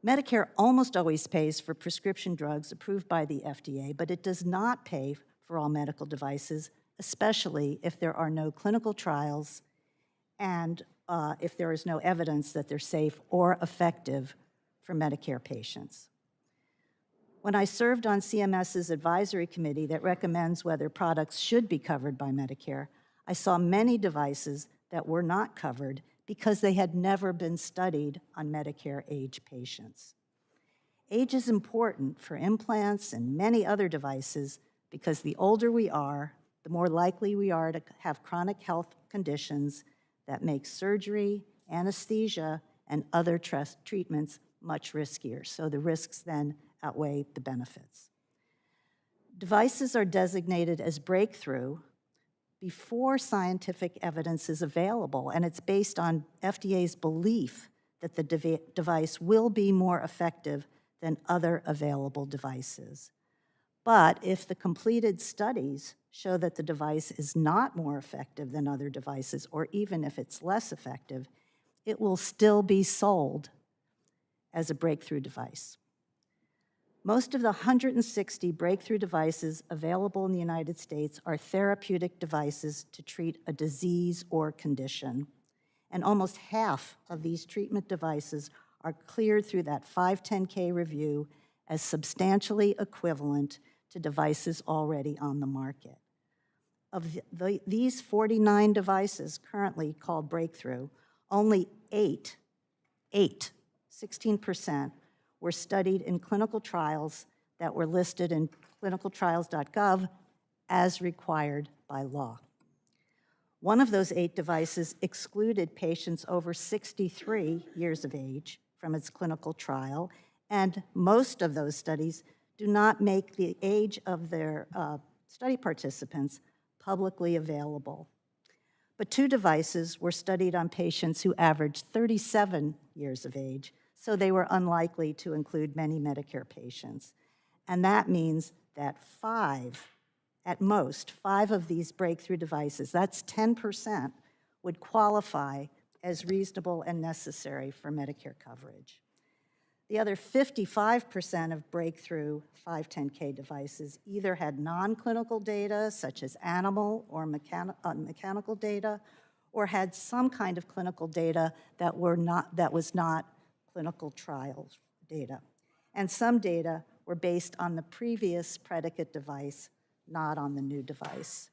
Medicare almost always pays for prescription drugs approved by the FDA, but it does not pay for all medical devices, especially if there are no clinical trials and if there is no evidence that they're safe or effective for Medicare patients. When I served on CMS's advisory committee that recommends whether products should be covered by Medicare, I saw many devices that were not covered because they had never been studied on Medicare age patients. Age is important for implants and many other devices because the older we are, the more likely we are to have chronic health conditions that make surgery, anesthesia, and other treatments much riskier. So the risks then outweigh the benefits. Devices are designated as breakthrough before scientific evidence is available, and it's based on FDA's belief that the device will be more effective than other available devices. But if the completed studies show that the device is not more effective than other devices, or even if it's less effective, it will still be sold as a breakthrough device. Most of the 160 breakthrough devices available in the United States are therapeutic devices to treat a disease or condition. And almost half of these treatment devices are cleared through that 510K review as substantially equivalent to devices already on the market. Of these 49 devices currently called breakthrough, only 16%, were studied in clinical trials that were listed in clinicaltrials.gov as required by law. One of those 8 devices excluded patients over 63 years of age from its clinical trial, and most of those studies do not make the age of their study participants publicly available. But 2 devices were studied on patients who averaged 37 years of age, so they were unlikely to include many Medicare patients. And that means that 5, at most, 5 of these breakthrough devices, that's 10%, would qualify as reasonable and necessary for Medicare coverage. The other 55% of breakthrough 510K devices either had non-clinical data, such as animal or mechanical data, or had some kind of clinical data that was not clinical trial data. And some data were based on the previous predicate device, not on the new device.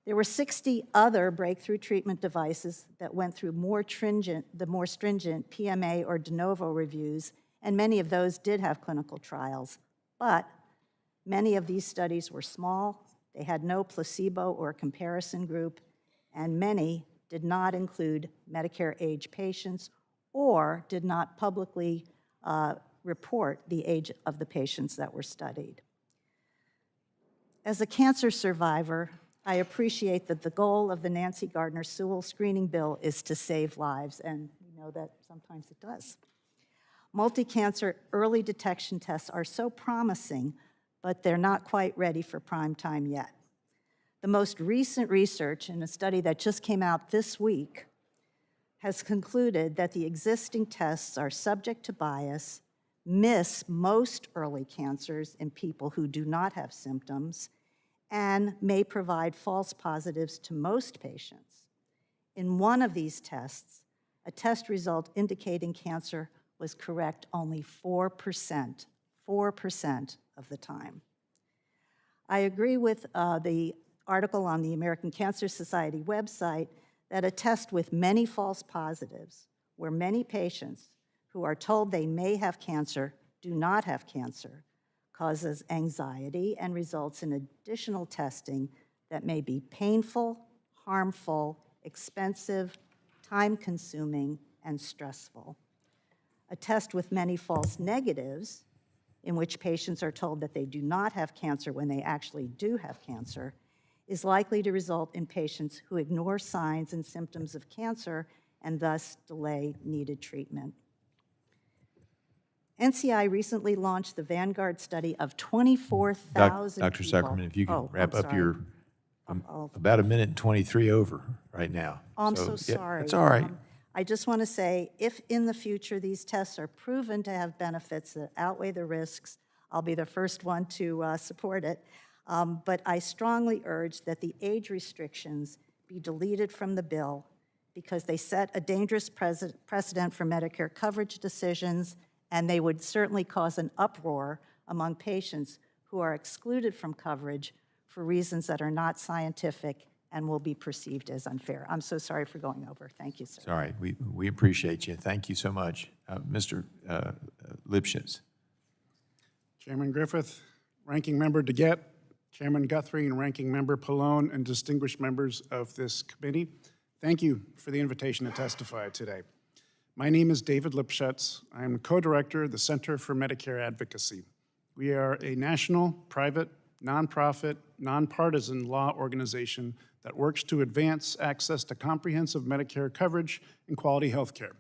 There were 60 other breakthrough treatment devices that went through the more stringent PMA or de novo reviews, and many of those did have clinical trials. But many of these studies were small, they had no placebo or comparison group, and many did not include Medicare age patients or did not publicly report the age of the patients that were studied. As a cancer survivor, I appreciate that the goal of the Nancy Gardner Sewell screening bill is to save lives, and we know that sometimes it does. Multi-cancer early detection tests are so promising, but they're not quite ready for prime time yet. The most recent research in a study that just came out this week has concluded that the existing tests are subject to bias, miss most early cancers in people who do not have symptoms, and may provide false positives to most patients. In one of these tests, a test result indicating cancer was correct only 4% of the time. I agree with the article on the American Cancer Society website that a test with many false positives, where many patients who are told they may have cancer do not have cancer, causes anxiety and results in additional testing that may be painful, harmful, expensive, time-consuming, and stressful. A test with many false negatives, in which patients are told that they do not have cancer when they actually do have cancer, is likely to result in patients who ignore signs and symptoms of cancer and thus delay needed treatment. NCI recently launched the Vanguard study of 24,000 Dr. people. Zuckerman, if you could Oh, wrap I'm up sorry. your, about 1:23 over right now. Oh, I'm so yeah, sorry. That's all right. I just want to say, if in the future these tests are proven to have benefits that outweigh the risks, I'll be the first one to support it. But I strongly urge that the age restrictions be deleted from the bill because they set a dangerous precedent for Medicare coverage decisions, and they would certainly cause an uproar among patients who are excluded from coverage for reasons that are not scientific and will be perceived as unfair. I'm so sorry for going over. Thank you, sir. Sorry, we appreciate you. Thank you so much. Mr. Lipshutz. Chairman Griffith, Ranking Member DeGette, Chairman Guthrie, and Ranking Member Pallone, and distinguished members of this committee, thank you for the invitation to testify today. My name is David Lipshutz. I am the co-director of the Center for Medicare Advocacy. We are a national, private, nonprofit, nonpartisan law organization that works to advance access to comprehensive Medicare coverage and quality health care.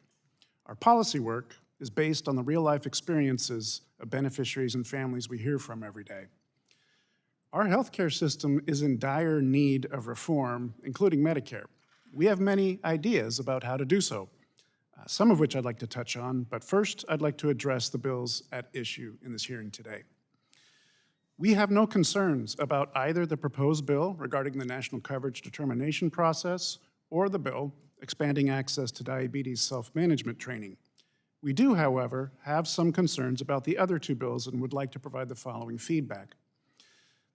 Our policy work is based on the real-life experiences of beneficiaries and families we hear from every day. Our healthcare system is in dire need of reform, including Medicare. We have many ideas about how to do so, some of which I'd like to touch on, but first I'd like to address the bills at issue in this hearing today. We have no concerns about either the proposed bill regarding the national coverage determination process or the bill expanding access to diabetes self-management training. We do, however, have some concerns about the other two bills and would like to provide the following feedback.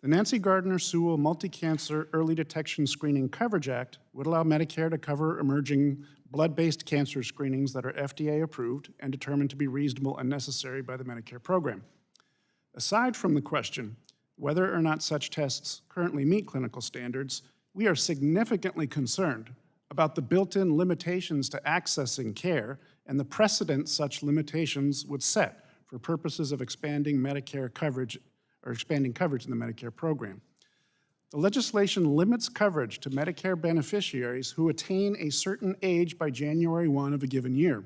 The Nancy Gardner Sewell Multi-Cancer Early Detection Screening Coverage Act would allow Medicare to cover emerging blood-based cancer screenings that are FDA approved and determined to be reasonable and necessary by the Medicare program. Aside from the question whether or not such tests currently meet clinical standards, we are significantly concerned about the built-in limitations to accessing care and the precedent such limitations would set for purposes of expanding Medicare coverage or expanding coverage in the Medicare program. The legislation limits coverage to Medicare beneficiaries who attain a certain age by January 1 of a given year.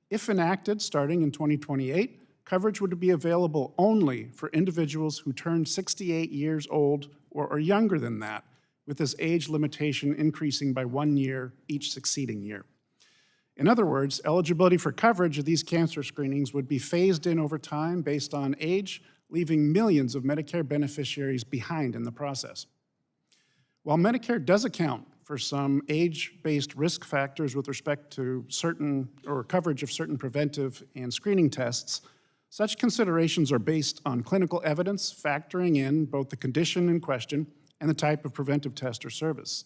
If enacted starting in 2028, coverage would be available only for individuals who turn 68 years old or are younger than that, with this age limitation increasing by 1 year each succeeding year. In other words, eligibility for coverage of these cancer screenings would be phased in over time based on age, leaving millions of Medicare beneficiaries behind in the process. While Medicare does account for some age-based risk factors with respect to certain or coverage of certain preventive and screening tests, such considerations are based on clinical evidence factoring in both the condition in question and the type of preventive test or service.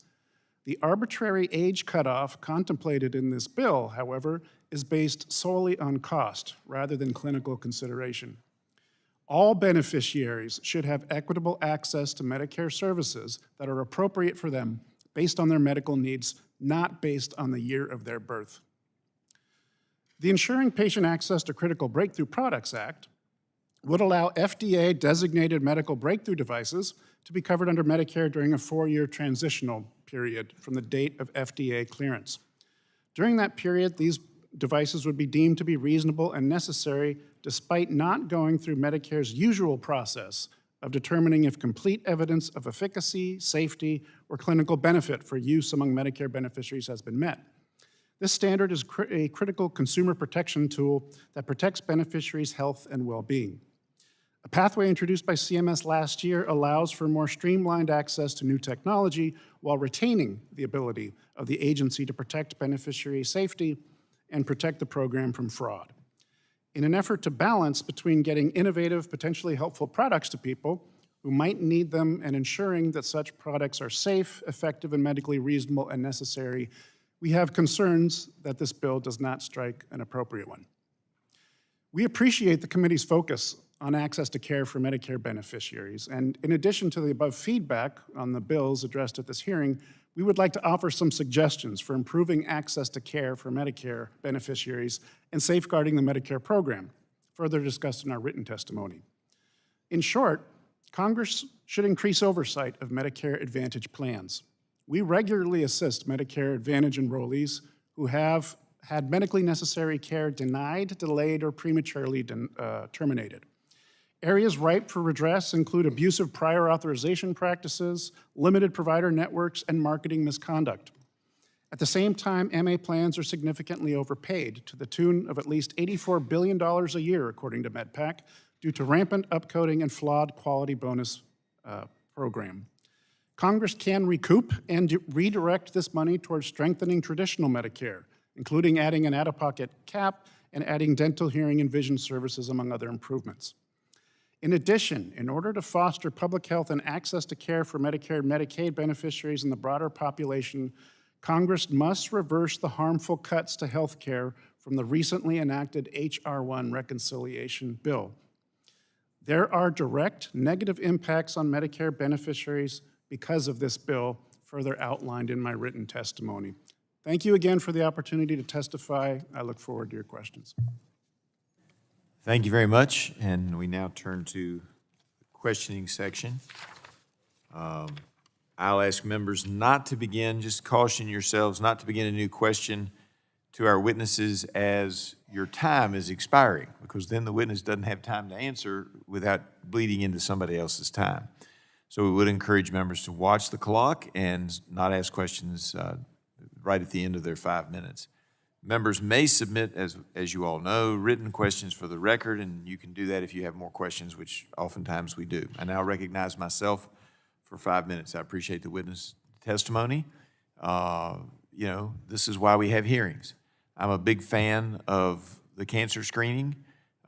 The arbitrary age cutoff contemplated in this bill, however, is based solely on cost rather than clinical consideration. All beneficiaries should have equitable access to Medicare services that are appropriate for them based on their medical needs, not based on the year of their birth. The Ensuring Patient Access to Critical Breakthrough Products Act would allow FDA-designated medical breakthrough devices to be covered under Medicare during a 4-year transitional period from the date of FDA clearance. During that period, these devices would be deemed to be reasonable and necessary despite not going through Medicare's usual process of determining if complete evidence of efficacy, safety, or clinical benefit for use among Medicare beneficiaries has been met. This standard is a critical consumer protection tool that protects beneficiaries' health and well-being. A pathway introduced by CMS last year allows for more streamlined access to new technology while retaining the ability of the agency to protect beneficiary safety and protect the program from fraud. In an effort to balance between getting innovative, potentially helpful products to people who might need them and ensuring that such products are safe, effective, and medically reasonable and necessary, we have concerns that this bill does not strike an appropriate one. We appreciate the committee's focus on access to care for Medicare beneficiaries, and in addition to the above feedback on the bills addressed at this hearing, we would like to offer some suggestions for improving access to care for Medicare beneficiaries and safeguarding the Medicare program, further discussed in our written testimony. In short, Congress should increase oversight of Medicare Advantage plans. We regularly assist Medicare Advantage enrollees who have had medically necessary care denied, delayed, or prematurely terminated. Areas ripe for redress include abusive prior authorization practices, limited provider networks, and marketing misconduct. At the same time, MA plans are significantly overpaid to the tune of at least $84 billion a year, according to MedPAC, due to rampant upcoding and flawed quality bonus program. Congress can recoup and redirect this money towards strengthening traditional Medicare, including adding an out-of-pocket cap and adding dental, hearing, and vision services, among other improvements. In addition, in order to foster public health and access to care for Medicare and Medicaid beneficiaries and the broader population, Congress must reverse the harmful cuts to health care from the recently enacted H.R. 1 reconciliation bill. There are direct negative impacts on Medicare beneficiaries because of this bill, further outlined in my written testimony. Thank you again for the opportunity to testify. I look forward to your questions. Thank you very much, and we now turn to the questioning section. I'll ask members not to begin, just caution yourselves not to begin a new question to our witnesses as your time is expiring, because then the witness doesn't have time to answer without bleeding into somebody else's time. So we would encourage members to watch the clock and not ask questions right at the end of their 5 minutes. Members may submit, as you all know, written questions for the record, and you can do that if you have more questions, which oftentimes we do. I now recognize myself for 5 minutes. I appreciate the witness testimony. You know, this is why we have hearings. I'm a big fan of the cancer screening,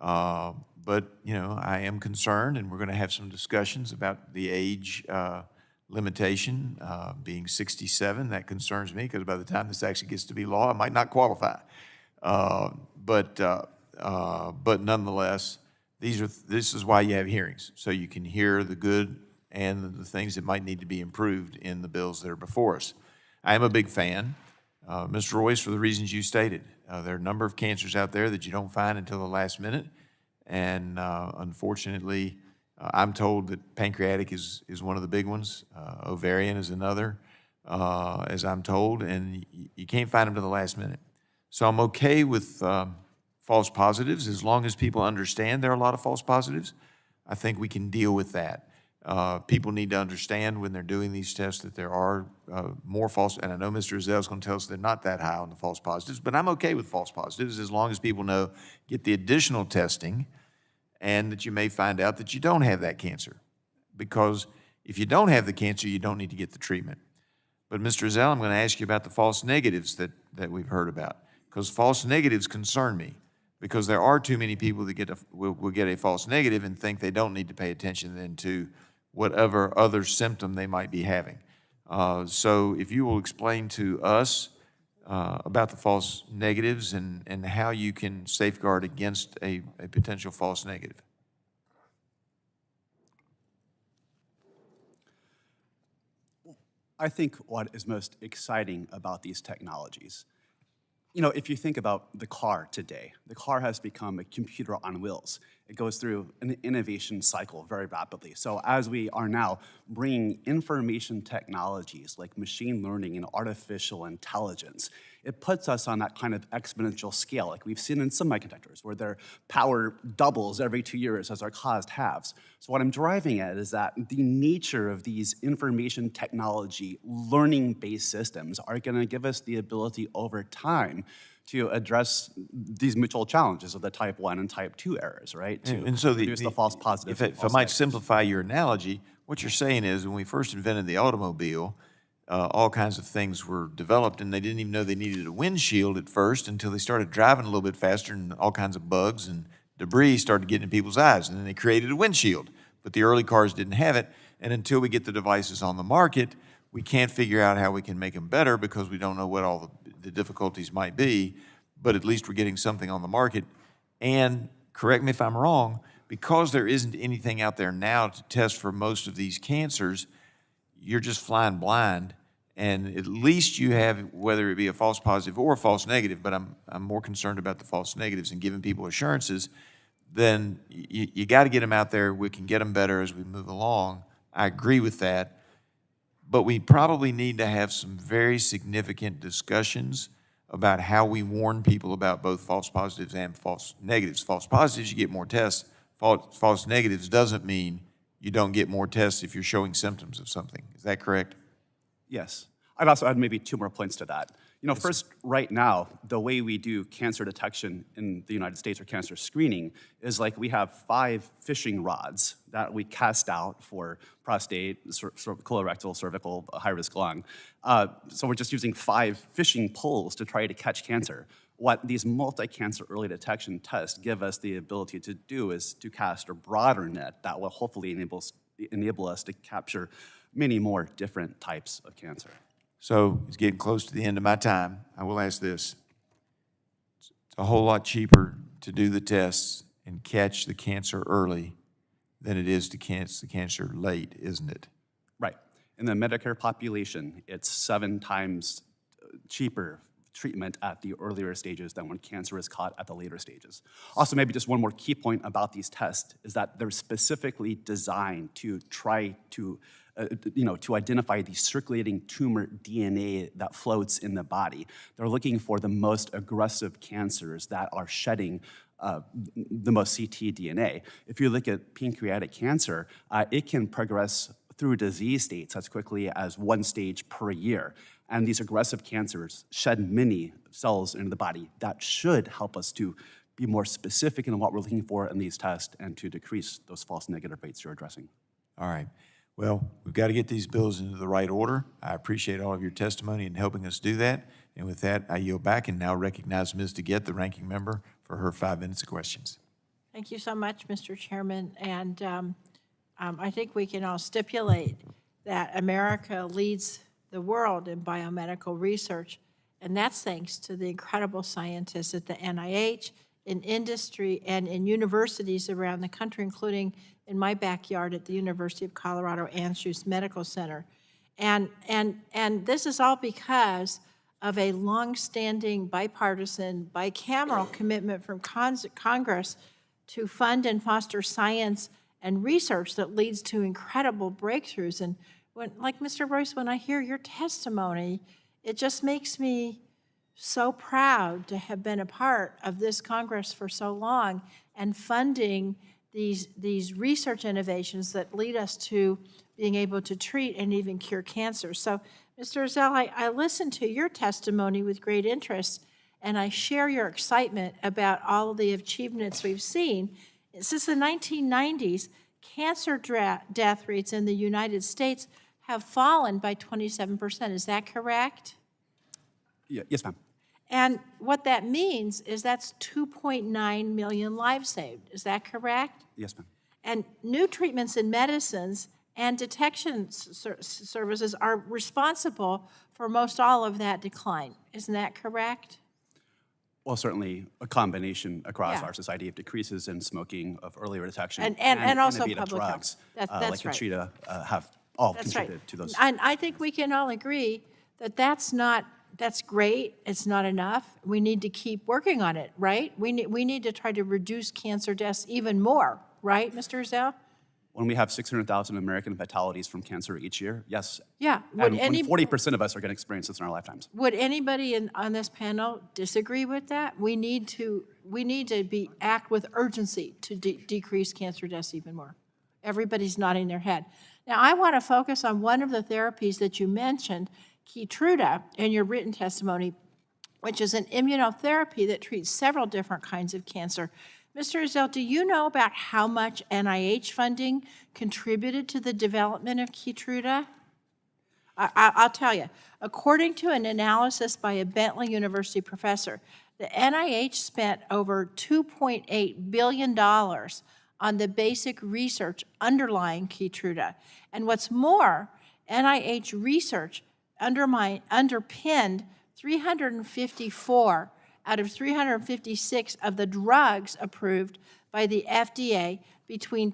but, you know, I am concerned, and we're going to have some discussions about the age limitation being 67. That concerns me, because by the time this actually gets to be law, I might not qualify. But nonetheless, this is why you have hearings, so you can hear the good and the things that might need to be improved in the bills that are before us. I am a big fan, Mr. Royse, for the reasons you stated. There are a number of cancers out there that you don't find until the last minute, and unfortunately, I'm told that pancreatic is one of the big ones. Ovarian is another, as I'm told, and you can't find them to the last minute. So I'm okay with false positives as long as people understand there are a lot of false positives. I think we can deal with that. People need to understand when they're doing these tests that there are more false, and I know Mr. Ezell is going to tell us they're not that high on the false positives, but I'm okay with false positives as long as people know, get the additional testing, and that you may find out that you don't have that cancer. Because if you don't have the cancer, you don't need to get the treatment. But Mr. Ezell, I'm going to ask you about the false negatives that we've heard about, because false negatives concern me, because there are too many people that will get a false negative and think they don't need to pay attention then to whatever other symptom they might be having. So if you will explain to us about the false negatives and how you can safeguard against a potential false negative. I think what is most exciting about these technologies, you know, if you think about the car today, the car has become a computer on wheels. It goes through an innovation cycle very rapidly. So as we are now bringing information technologies like machine learning and artificial intelligence, it puts us on that kind of exponential scale, like we've seen in semiconductors, where their power doubles every 2 years as our cost halves. So what I'm driving at is that the nature of these information technology learning-based systems are going to give us the ability over time to address these mutual challenges of the type 1 and type 2 errors, right? To reduce the false positives. If I might simplify your analogy, what you're saying is when we first invented the automobile, all kinds of things were developed, and they didn't even know they needed a windshield at first until they started driving a little bit faster, and all kinds of bugs and debris started getting in people's eyes, and then they created a windshield. But the early cars didn't have it, and until we get the devices on the market, we can't figure out how we can make them better because we don't know what all the difficulties might be, but at least we're getting something on the market. And correct me if I'm wrong, because there isn't anything out there now to test for most of these cancers, you're just flying blind, and at least you have, whether it be a false positive or a false negative, but I'm more concerned about the false negatives and giving people assurances, then you got to get them out there. We can get them better as we move along. I agree with that, but we probably need to have some very significant discussions about how we warn people about both false positives and false negatives. False positives, you get more tests. False negatives doesn't mean you don't get more tests if you're showing symptoms of something. Is that correct? Yes. I'd also add maybe 2 more points to that. You know, first, right now, the way we do cancer detection in the United States or cancer screening is like we have 5 fishing rods that we cast out for prostate, colorectal, cervical, high-risk lung. So we're just using 5 fishing poles to try to catch cancer. What these multi-cancer early detection tests give us the ability to do is to cast a broader net that will hopefully enable us to capture many more different types of cancer. So it's getting close to the end of my time. I will ask this. It's a whole lot cheaper to do the tests and catch the cancer early than it is to catch the cancer late, isn't it? Right. In the Medicare population, it's 7 times cheaper treatment at the earlier stages than when cancer is caught at the later stages. Also, maybe just one more key point about these tests is that they're specifically designed to try to to identify the circulating tumor DNA that floats in the body. They're looking for the most aggressive cancers that are shedding the most ctDNA. If you look at pancreatic cancer, it can progress through disease states as quickly as 1 stage per year. And these aggressive cancers shed many cells into the body that should help us to be more specific in what we're looking for in these tests and to decrease those false negative rates you're addressing. All right. Well, we've got to get these bills into the right order. I appreciate all of your testimony in helping us do that. And with that, I yield back and now recognize Ms. DeGette, the ranking member, for her 5 minutes of questions. Thank you so much, Mr. Chairman. And I think we can all stipulate that America leads the world in biomedical research, and that's thanks to the incredible scientists at the NIH, in industry, and in universities around the country, including in my backyard at the University of Colorado Anschutz Medical Center. And this is all because of a longstanding bipartisan, bicameral commitment from Congress to fund and foster science and research that leads to incredible breakthroughs. And when, like Mr. Royse, when I hear your testimony, it just makes me so proud to have been a part of this Congress for so long and funding these research innovations that lead us to being able to treat and even cure cancer. So, Mr. Ezell, I listened to your testimony with great interest, and I share your excitement about all of the achievements we've seen. Since the 1990s, cancer death rates in the United States have fallen by 27%. Is that correct? Yeah, yes, ma'am. And what that means is that's 2.9 million lives saved. Is that correct? Yes, ma'am. And new treatments and medicines and detection services are responsible for most all of that decline. Isn't that correct? Well, certainly a combination across Yeah. our society of decreases in smoking, of earlier detection, And also innovative public health. drugs That's like right. Keytruda have all That's right. contributed to those. And I think we can all agree that that's great, it's not enough. We need to keep working on it, right? We need to try to reduce cancer deaths even more, right, Mr. Ezell? When we have 600,000 American fatalities from cancer each year, yes. Yeah. And when 40% of us are going to experience this in our lifetimes. Would anybody on this panel disagree with that? We need to act with urgency to decrease cancer deaths even more. Everybody's nodding their head. Now, I want to focus on one of the therapies that you mentioned, Keytruda, in your written testimony, which is an immunotherapy that treats several different kinds of cancer. Mr. Ezell, do you know about how much NIH funding contributed to the development of Keytruda? I'll tell you. According to an analysis by a Bentley University professor, the NIH spent over $2.8 billion on the basic research underlying Keytruda. And what's more, NIH research underpinned 354 out of 356 of the drugs approved by the FDA between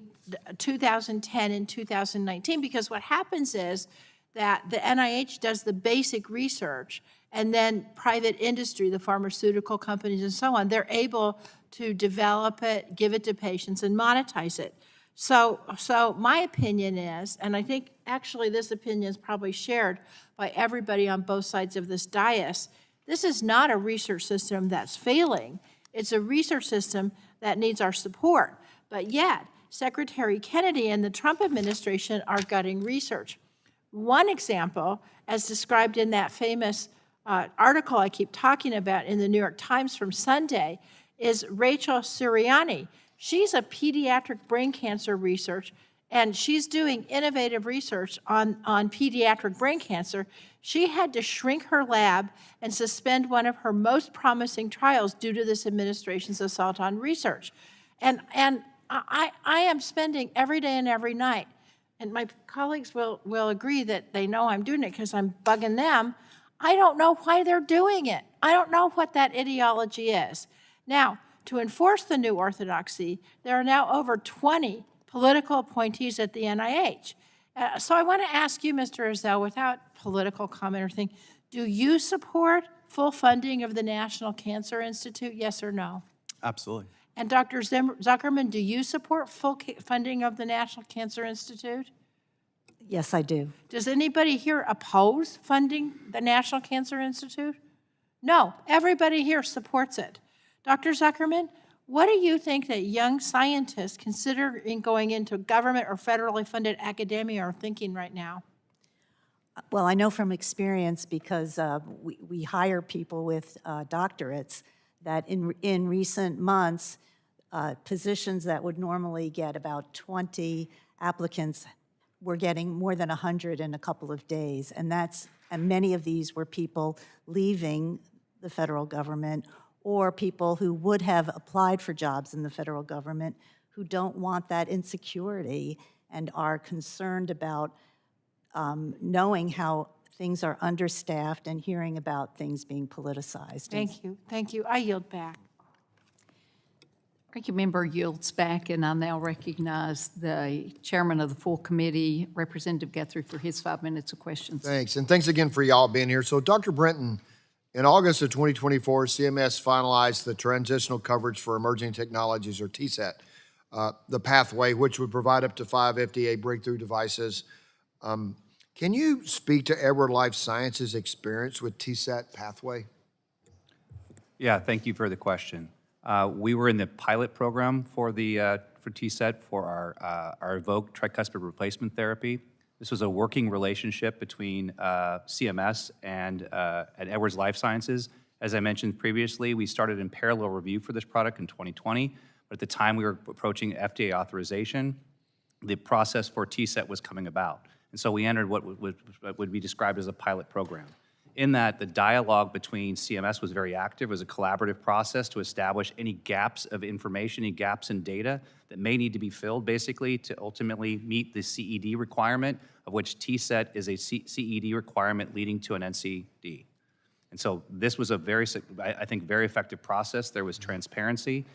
2010 and 2019, because what happens is that the NIH does the basic research, and then private industry, the pharmaceutical companies and so on, they're able to develop it, give it to patients, and monetize it. So my opinion is, and I think actually this opinion is probably shared by everybody on both sides of this dais, this is not a research system that's failing. It's a research system that needs our support. But yet, Secretary Kennedy and the Trump administration are gutting research. One example, as described in that famous article I keep talking about in the New York Times from Sunday, is Rachel Sirianni. She's a pediatric brain cancer researcher and she's doing innovative research on pediatric brain cancer. She had to shrink her lab and suspend one of her most promising trials due to this administration's assault on research. And I am spending every day and every night, and my colleagues will agree that they know I'm doing it because I'm bugging them. I don't know why they're doing it. I don't know what that ideology is. Now, to enforce the new orthodoxy, there are now over 20 political appointees at the NIH. So I want to ask you, Mr. Ezell, without political comment or thing, do you support full funding of the National Cancer Institute, yes or no? Absolutely. And Dr. Zuckerman, do you support full funding of the National Cancer Institute? Yes, I do. Does anybody here oppose funding the National Cancer Institute? No, everybody here supports it. Dr. Zuckerman, what do you think that young scientists considering going into government or federally funded academia are thinking right now? Well, I know from experience, because we hire people with doctorates, that in recent months, positions that would normally get about 20 applicants were getting more than 100 in a couple of days. And many of these were people leaving the federal government, or people who would have applied for jobs in the federal government who don't want that insecurity and are concerned about knowing how things are understaffed and hearing about things being politicized. Thank you. Thank you. I yield back. Ranking Member yields back, and I now recognize the Chairman of the full committee, Representative Guthrie, for his 5 minutes of questions. Thanks, and thanks again for y'all being here. So Dr. Brinton, in August of 2024, CMS finalized the Transitional Coverage for Emerging Technologies, or TCET, the pathway, which would provide up to 5 FDA breakthrough devices. Can you speak to Edward Life Sciences' experience with TCET pathway? Yeah, thank you for the question. We were in the pilot program for TCET for our Evoke tricuspid replacement therapy. This was a working relationship between CMS and Edwards Life Sciences. As I mentioned previously, we started in parallel review for this product in 2020, but at the time we were approaching FDA authorization, the process for TCET was coming about. And so we entered what would be described as a pilot program. In that, the dialogue between CMS was very active. It was a collaborative process to establish any gaps of information, any gaps in data that may need to be filled, basically, to ultimately meet the CED requirement, of which TCET is a CED requirement leading to an NCD. And so this was a very, I think, very effective process. There was transparency.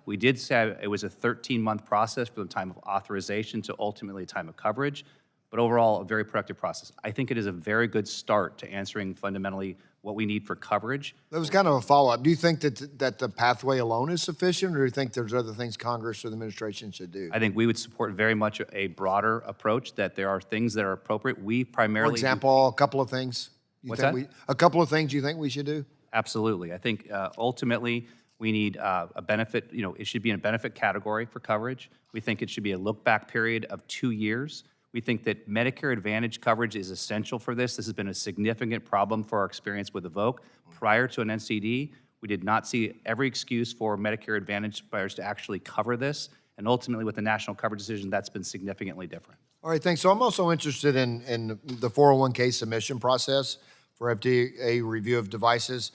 We did say it was a 13-month process from the time of authorization to ultimately time of coverage. But overall, a very productive process. I think it is a very good start to answering fundamentally what we need for coverage. That was kind of a follow-up. Do you think that the pathway alone is sufficient, or do you think there's other things Congress or the administration should do? I think we would support very much a broader approach, that there are things that are appropriate. We primarily— For example, a couple of things. What's that? A couple of things you think we should do? Absolutely. I think ultimately we need a benefit, it should be in a benefit category for coverage. We think it should be a look-back period of 2 years. We think that Medicare Advantage coverage is essential for this. This has been a significant problem for our experience with Evoke. Prior to an NCD, we did not see every excuse for Medicare Advantage buyers to actually cover this. And ultimately, with the national coverage decision, that's been significantly different. All right, thanks. So I'm also interested in the 401k submission process for FDA review of devices.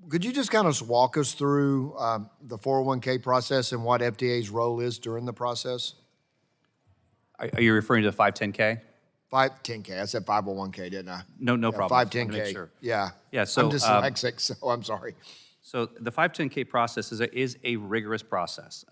Could you just kind of walk us through the 401k process and what FDA's role is during the process? Are you referring to the 510K? 510K. I said 501K, didn't I? No Yeah, problem. 510K. Sure. Yeah. Yeah, so, I'm dyslexic, so I'm sorry. So the 510K process is a rigorous process.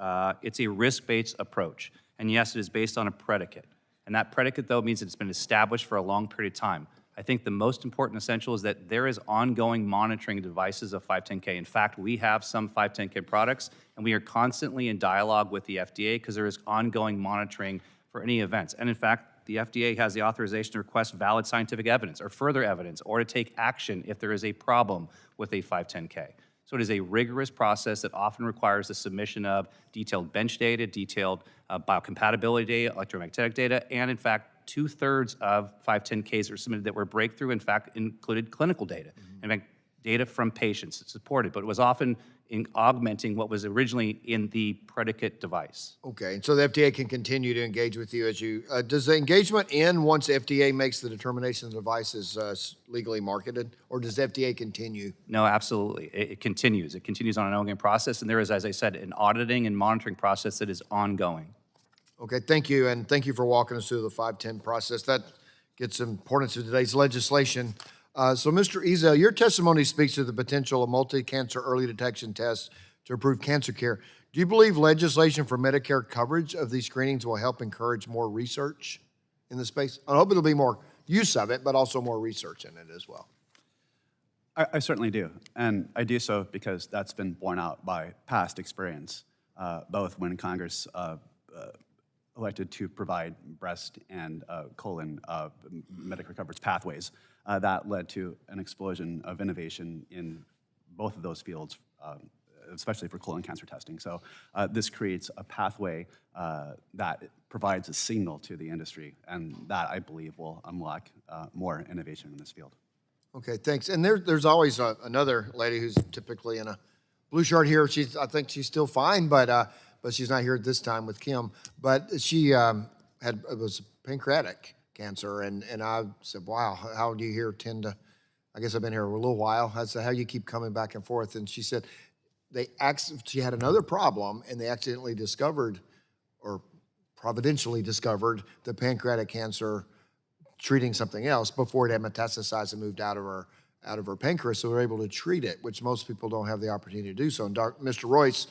It's a risk-based approach. And yes, it is based on a predicate. And that predicate, though, means it's been established for a long period of time. I think the most important essential is that there is ongoing monitoring of devices of 510K. In fact, we have some 510K products, and we are constantly in dialogue with the FDA because there is ongoing monitoring for any events. And in fact, the FDA has the authorization to request valid scientific evidence or further evidence, or to take action if there is a problem with a 510K. So it is a rigorous process that often requires the submission of detailed bench data, detailed biocompatibility data, electromagnetic data, and in fact, 2/3 of 510Ks are submitted that were breakthrough, in fact, included clinical data. In fact, data from patients supported, but it was often in augmenting what was originally in the predicate device. Okay, and so the FDA can continue to engage with you as you, does the engagement end once the FDA makes the determination the device is legally marketed, or does the FDA continue? No, absolutely. It continues. It continues on an ongoing process, and there is, as I said, an auditing and monitoring process that is ongoing. Okay, thank you, and thank you for walking us through the 510 process. That gets importance to today's legislation. So, Mr. Ezell, your testimony speaks to the potential of multi-cancer early detection tests to improve cancer care. Do you believe legislation for Medicare coverage of these screenings will help encourage more research in the space? I hope there'll be more use of it, but also more research in it as well. I certainly do, and I do so because that's been borne out by past experience, both when Congress elected to provide breast and colon Medicare coverage pathways. That led to an explosion of innovation in both of those fields, especially for colon cancer testing. So this creates a pathway that provides a signal to the industry, and that, I believe, will unlock more innovation in this field. Okay, thanks. And there's always another lady who's typically in a blue shirt here. I think she's still fine, but she's not here at this time with Kim. But she it was pancreatic cancer, and I said, wow, how do you tend to, I guess I've been here a little while. I said, how do you keep coming back and forth? And she said, she had another problem, and they accidentally discovered, or providentially discovered, the pancreatic cancer treating something else before it had metastasized and moved out of her pancreas, so they're able to treat it, which most people don't have the opportunity to do so. And Mr. Royse,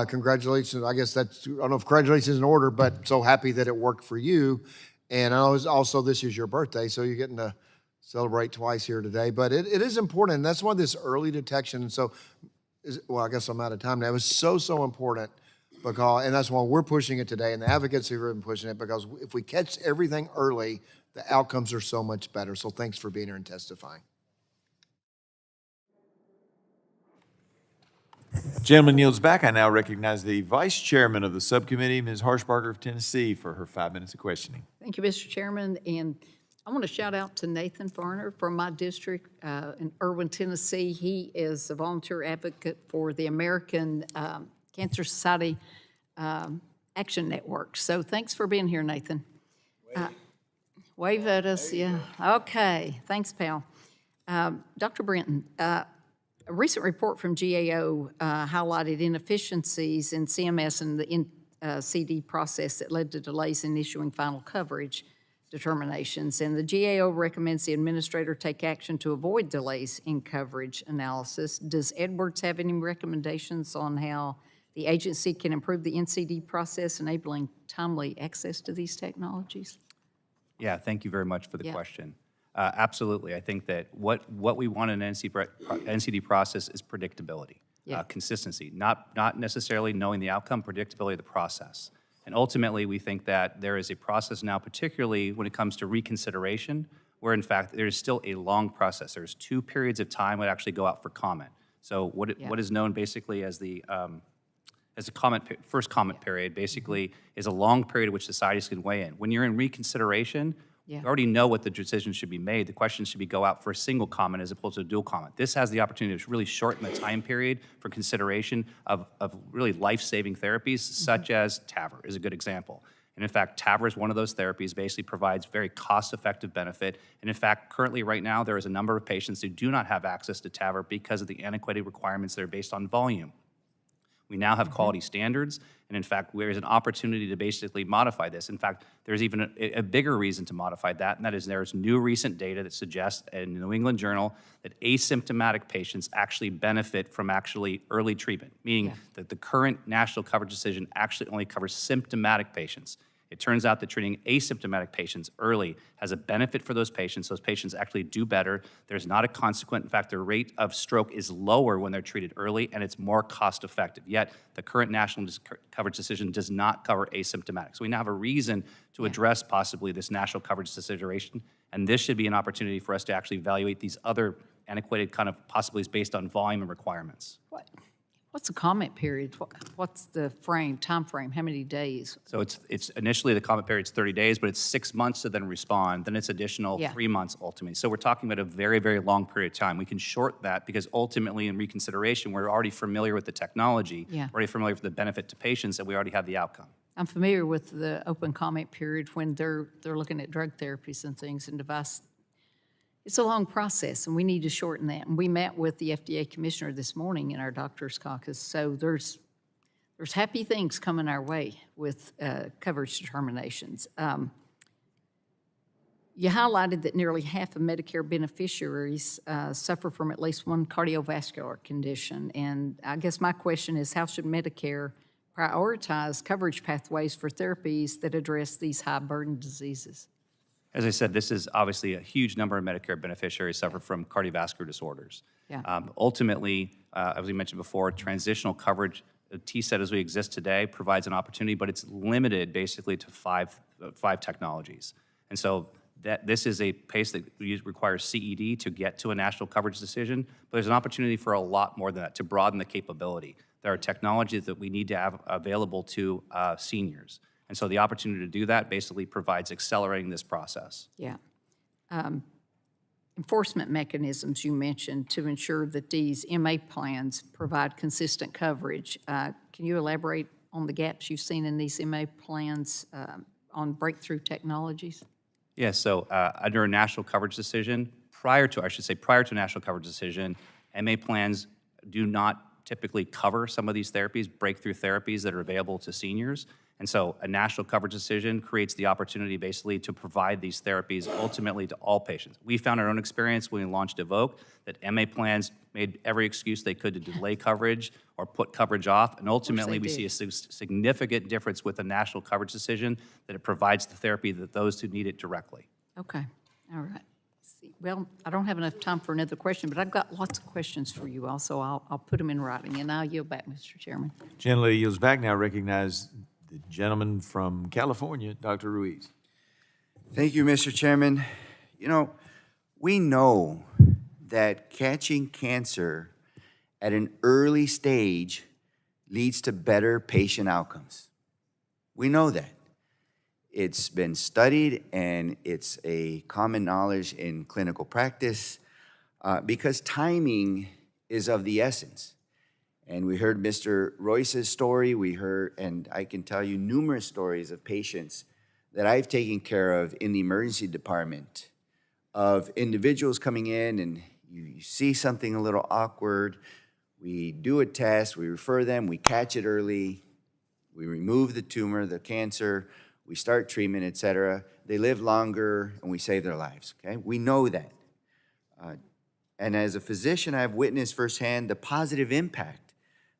congratulations. I guess I don't know if congratulations is in order, but so happy that it worked for you. And I know also this is your birthday, so you're getting to celebrate twice here today. But it is important, and that's why this early detection, and so, well, I guess I'm out of time now. It was so important, and that's why we're pushing it today, and the advocates have been pushing it, because if we catch everything early, the outcomes are so much better. So thanks for being here and testifying. Gentleman yields back. I now recognize the Vice Chairman of the Subcommittee, Ms. Harshbarger of Tennessee, for her 5 minutes of questioning. Thank you, Mr. Chairman, and I want to shout out to Nathan Farner from my district in Irwin, Tennessee. He is a volunteer advocate for the American Cancer Society Action Network. So thanks for being here, Nathan. Wave at us, yeah. Okay, thanks, pal. Dr. Brinton, a recent report from GAO highlighted inefficiencies in CMS and the NCD process that led to delays in issuing final coverage determinations. And the GAO recommends the administrator take action to avoid delays in coverage analysis. Does Edwards have any recommendations on how the agency can improve the NCD process, enabling timely access to these technologies? Yeah, thank you very much for the question. Absolutely. I think that what we want in an NCD process is predictability, consistency, not necessarily knowing the outcome, predictability of the process. And ultimately, we think that there is a process now, particularly when it comes to reconsideration, where in fact there's still a long process. There's 2 periods of time that actually go out for comment. So what is known basically as the first comment period basically is a long period in which societies can weigh in. When you're in reconsideration, you already know what the decision should be made. The question should be go out for a single comment as opposed to a dual comment. This has the opportunity to really shorten the time period for consideration of really life-saving therapies, such as TAVR is a good example. And in fact, TAVR is one of those therapies, basically provides very cost-effective benefit. And in fact, currently right now, there is a number of patients who do not have access to TAVR because of the antiquated requirements that are based on volume. We now have quality standards, and in fact, there is an opportunity to basically modify this. In fact, there's even a bigger reason to modify that, and that is there's new recent data that suggests in the New England Journal that asymptomatic patients actually benefit from early treatment, meaning that the current national coverage decision actually only covers symptomatic patients. It turns out that treating asymptomatic patients early has a benefit for those patients. Those patients actually do better. There's not a consequent. In fact, their rate of stroke is lower when they're treated early, and it's more cost-effective. Yet, the current national coverage decision does not cover asymptomatic. So we now have a reason to address possibly this national coverage consideration, and this should be an opportunity for us to actually evaluate these other antiquated kind of possibilities based on volume and requirements. What What's the comment period? What's the time frame? How many days? So it's initially the comment period's 30 days, but it's 6 months to then respond, then it's additional Yeah. 3 months ultimately. So we're talking about a very, very long period of time. We can short that because ultimately in reconsideration, we're already familiar with the technology. Yeah. We're already familiar with the benefit to patients, and we already have the outcome. I'm familiar with the open comment period when they're looking at drug therapies and things and device. It's a long process, and we need to shorten that. And we met with the FDA commissioner this morning in our doctor's caucus, so there's happy things coming our way with coverage determinations. You highlighted that nearly half of Medicare beneficiaries suffer from at least one cardiovascular condition, and I guess my question is, how should Medicare prioritize coverage pathways for therapies that address these high-burden diseases? As I said, this is obviously a huge number of Medicare beneficiaries suffer from cardiovascular disorders. Yeah. Ultimately, as we mentioned before, transitional coverage, TSET as we exist today, provides an opportunity, but it's limited basically to five technologies. And so this is a pace that requires CED to get to a national coverage decision, but there's an opportunity for a lot more than that, to broaden the capability. There are technologies that we need to have available to seniors. And so the opportunity to do that basically provides accelerating this process. Yeah. Enforcement mechanisms you mentioned to ensure that these MA plans provide consistent coverage. Can you elaborate on the gaps you've seen in these MA plans on breakthrough technologies? Yes, so under a national coverage decision, prior to a national coverage decision, MA plans do not typically cover some of these therapies, breakthrough therapies that are available to seniors. And so a national coverage decision creates the opportunity basically to provide these therapies ultimately to all patients. We found our own experience when we launched Evoke that MA plans made every excuse they could to delay coverage or put coverage off. And ultimately we see a significant difference with a national coverage decision that it provides the therapy that those who need it directly. Okay, all right. Well, I don't have enough time for another question, but I've got lots of questions for you all, so I'll put them in writing, and I'll yield back, Mr. Chairman. Gentlelady yields back. Now recognize the gentleman from California, Dr. Ruiz. Thank you, Mr. Chairman. You know, we know that catching cancer at an early stage leads to better patient outcomes. We know that. It's been studied, and it's a common knowledge in clinical practice because timing is of the essence. And we heard Mr. Royce's story. We heard, and I can tell you numerous stories of patients that I've taken care of in the emergency department, of individuals coming in and you see something a little awkward. We do a test, we refer them, we catch it early, we remove the tumor, the cancer, we start treatment, et cetera. They live longer, and we save their lives, okay? We know that. And as a physician, I've witnessed firsthand the positive impact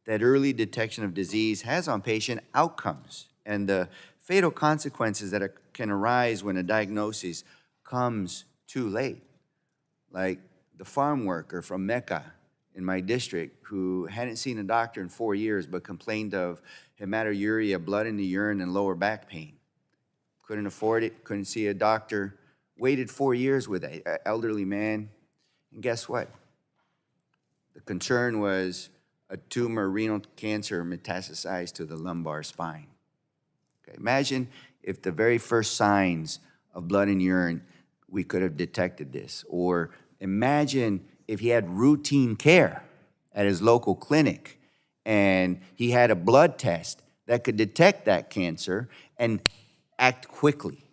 that early detection of disease has on patient outcomes and the fatal consequences that can arise when a diagnosis comes too late. Like the farm worker from Mecca in my district who hadn't seen a doctor in 4 years but complained of hematuria, blood in the urine, and lower back pain. Couldn't afford it, couldn't see a doctor, waited 4 years with an elderly man, and guess what? The concern was a tumor, renal cancer, metastasized to the lumbar spine. Okay, imagine if the very first signs of blood in urine, we could have detected this. Or imagine if he had routine care at his local clinic and he had a blood test that could detect that cancer and act quickly.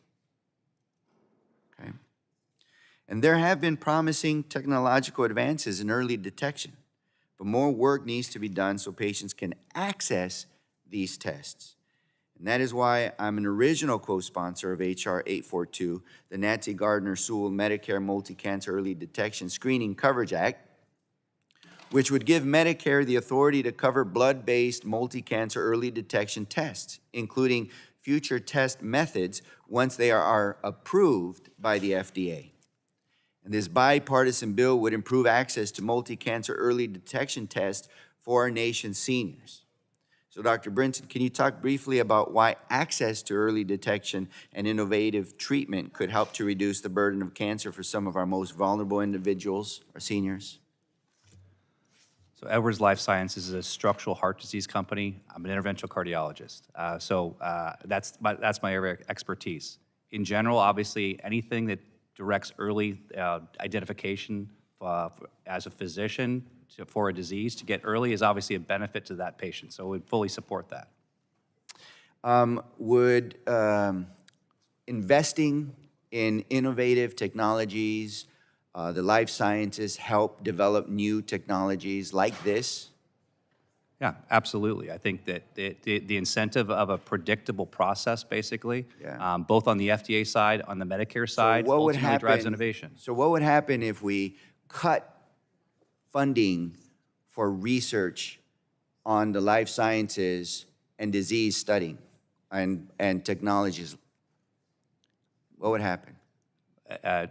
Okay? And there have been promising technological advances in early detection, but more work needs to be done so patients can access these tests. And that is why I'm an original co-sponsor of H.R. 842, the Nancy Gardner Sewell Medicare Multi-Cancer Early Detection Screening Coverage Act, which would give Medicare the authority to cover blood-based multi-cancer early detection tests, including future test methods once they are approved by the FDA. And this bipartisan bill would improve access to multi-cancer early detection tests for our nation's seniors. So Dr. Brinton, can you talk briefly about why access to early detection and innovative treatment could help to reduce the burden of cancer for some of our most vulnerable individuals, our seniors? So Edwards Life Sciences is a structural heart disease company. I'm an interventional cardiologist. That's my area of expertise. In general, obviously, anything that directs early identification as a physician for a disease to get early is obviously a benefit to that patient. So we fully support that. Would investing in innovative technologies, the life sciences help develop new technologies like this? Yeah, absolutely. I think that the incentive of a predictable process, basically, Yeah. both on the FDA side, on the Medicare side, What would ultimately drives happen- innovation. So what would happen if we cut funding for research on the life sciences and disease studying and technologies? What would happen?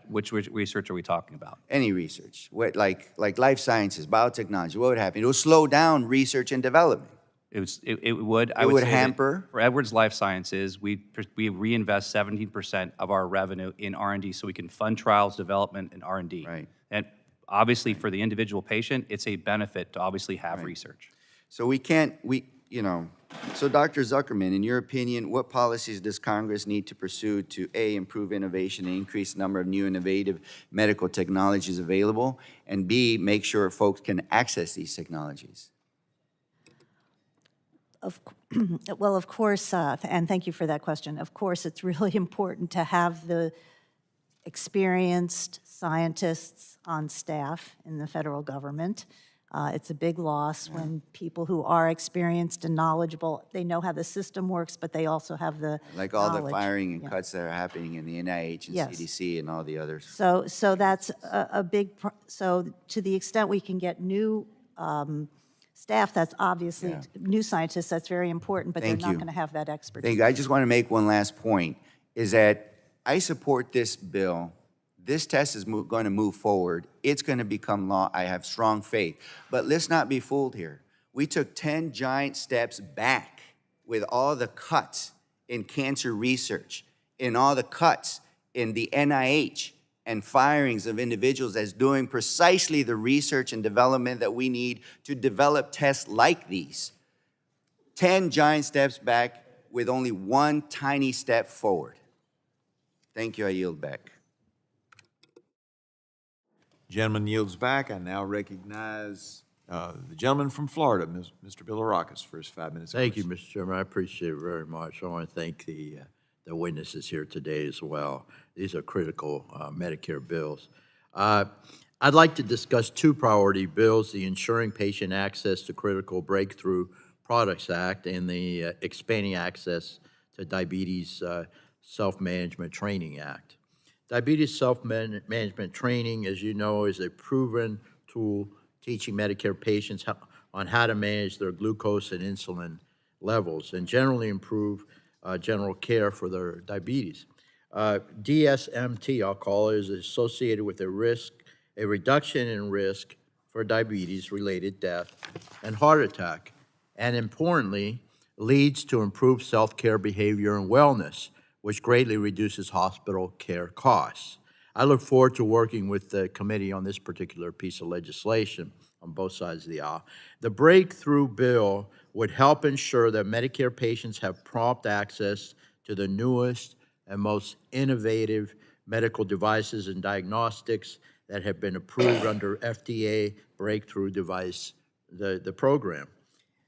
Which research are we talking about? Any research, like life sciences, biotechnology, what would happen? It will slow down research and development. It would. It would say that hamper? for Edwards Life Sciences. We reinvest 17% of our revenue in R&D, so we can fund trials, development, and R&D. Right. And obviously, for the individual patient, it's a benefit to obviously have research. So so Dr. Zuckerman, in your opinion, what policies does Congress need to pursue to A, improve innovation and increase the number of new innovative medical technologies available, and B, make sure folks can access these technologies? Well, of course, and thank you for that question. Of course, it's really important to have the experienced scientists on staff in the federal government. It's a big loss when people who are experienced and knowledgeable, they know how the system works, but they also have the Like all the knowledge. firing and cuts that are happening in the NIH and Yes. CDC and all the others. So that's a big, so to the extent we can get new staff, that's obviously, new scientists, that's very important, but they're Thank not you. going to have that expertise. Thank you. I just want to make one last point, is that I support this bill. This test is going to move forward. It's going to become law. I have strong faith. But let's not be fooled here. We took 10 giant steps back with all the cuts in cancer research, in all the cuts in the NIH, and firings of individuals that's doing precisely the research and development that we need to develop tests like these. 10 giant steps back with only one tiny step forward. Thank you. I yield back. Gentleman yields back. I now recognize the gentleman from Florida, Mr. Bilirakis, for his 5 minutes. Thank you, Mr. Chairman. I appreciate it very much. I want to thank the witnesses here today as well. These are critical Medicare bills. I'd like to discuss two priority bills, the Ensuring Patient Access to Critical Breakthrough Products Act and the Expanding Access to Diabetes Self-Management Training Act. Diabetes self-management training, as you know, is a proven tool teaching Medicare patients on how to manage their glucose and insulin levels and generally improve general care for their diabetes. DSMT, I'll call it, is associated with a reduction in risk for diabetes-related death and heart attack, and importantly, leads to improved self-care behavior and wellness, which greatly reduces hospital care costs. I look forward to working with the committee on this particular piece of legislation on both sides of the aisle. The breakthrough bill would help ensure that Medicare patients have prompt access to the newest and most innovative medical devices and diagnostics that have been approved under FDA Breakthrough Device, the program.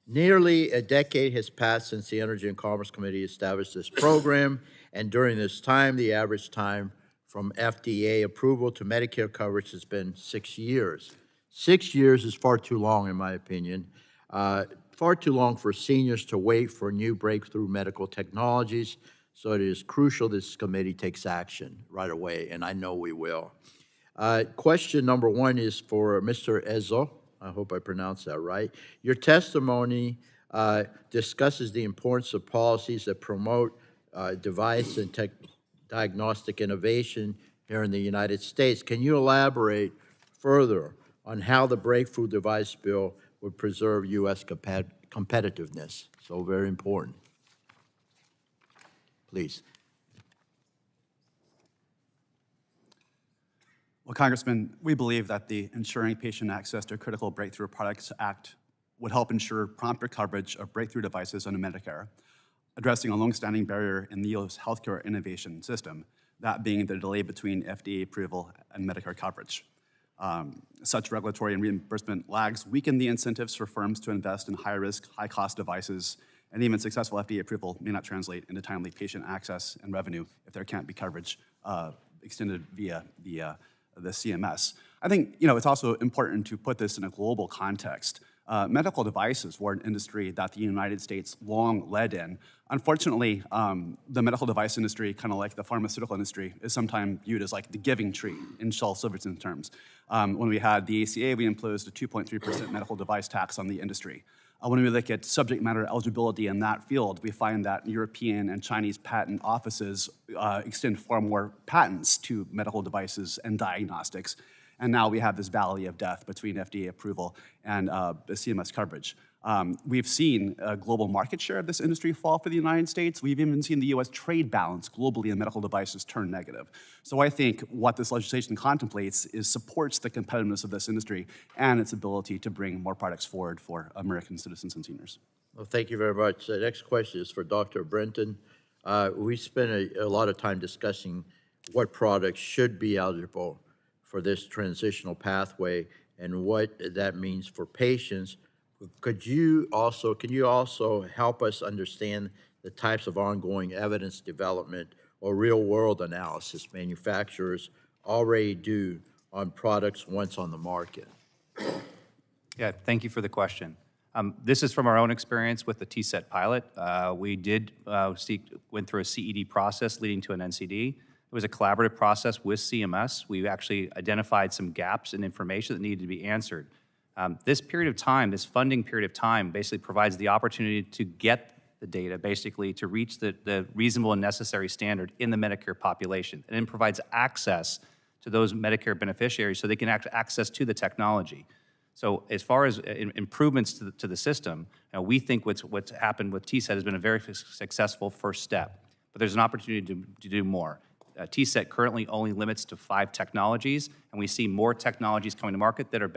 Nearly a decade has passed since the Energy and Commerce Committee established this program, and during this time, the average time from FDA approval to Medicare coverage has been 6 years. 6 years is far too long, in my opinion. Far too long for seniors to wait for new breakthrough medical technologies, so it is crucial this committee takes action right away, and I know we will. Question number one is for Mr. Ezell. I hope I pronounced that right. Your testimony discusses the importance of policies that promote device and diagnostic innovation here in the United States. Can you elaborate further on how the Breakthrough Device Bill would preserve U.S. competitiveness? So very important. Please. Well, Congressman, we believe that the Ensuring Patient Access to Critical Breakthrough Products Act would help ensure prompter coverage of breakthrough devices under Medicare, addressing a longstanding barrier in the U.S. healthcare innovation system, that being the delay between FDA approval and Medicare coverage. Such regulatory and reimbursement lags weaken the incentives for firms to invest in high-risk, high-cost devices, and even successful FDA approval may not translate into timely patient access and revenue if there can't be coverage extended via the CMS. I think it's also important to put this in a global context. Medical devices were an industry that the United States long led in. Unfortunately, the medical device industry, kind of like the pharmaceutical industry, is sometimes viewed as like the giving tree in Shel Silverstein terms. When we had the ACA, we imposed a 2.3% medical device tax on the industry. When we look at subject matter eligibility in that field, we find that European and Chinese patent offices extend far more patents to medical devices and diagnostics. And now we have this valley of death between FDA approval and the CMS coverage. We've seen global market share of this industry fall for the United States. We've even seen the U.S. trade balance globally in medical devices turn negative. So I think what this legislation contemplates is supports the competitiveness of this industry and its ability to bring more products forward for American citizens and seniors. Well, thank you very much. The next question is for Dr. Brinton. We spent a lot of time discussing what products should be eligible for this transitional pathway and what that means for patients. Can you also help us understand the types of ongoing evidence development or real-world analysis manufacturers already do on products once on the market? Yeah, thank you for the question. This is from our own experience with the TSET pilot. We went through a CED process leading to an NCD. It was a collaborative process with CMS. We actually identified some gaps in information that needed to be answered. This period of time, this funding period of time, basically provides the opportunity to get the data, basically to reach the reasonable and necessary standard in the Medicare population, and then provides access to those Medicare beneficiaries so they can have access to the technology. So as far as improvements to the system, we think what's happened with TSET has been a very successful first step, but there's an opportunity to do more. TSET currently only limits to 5 technologies, and we see more technologies coming to market that are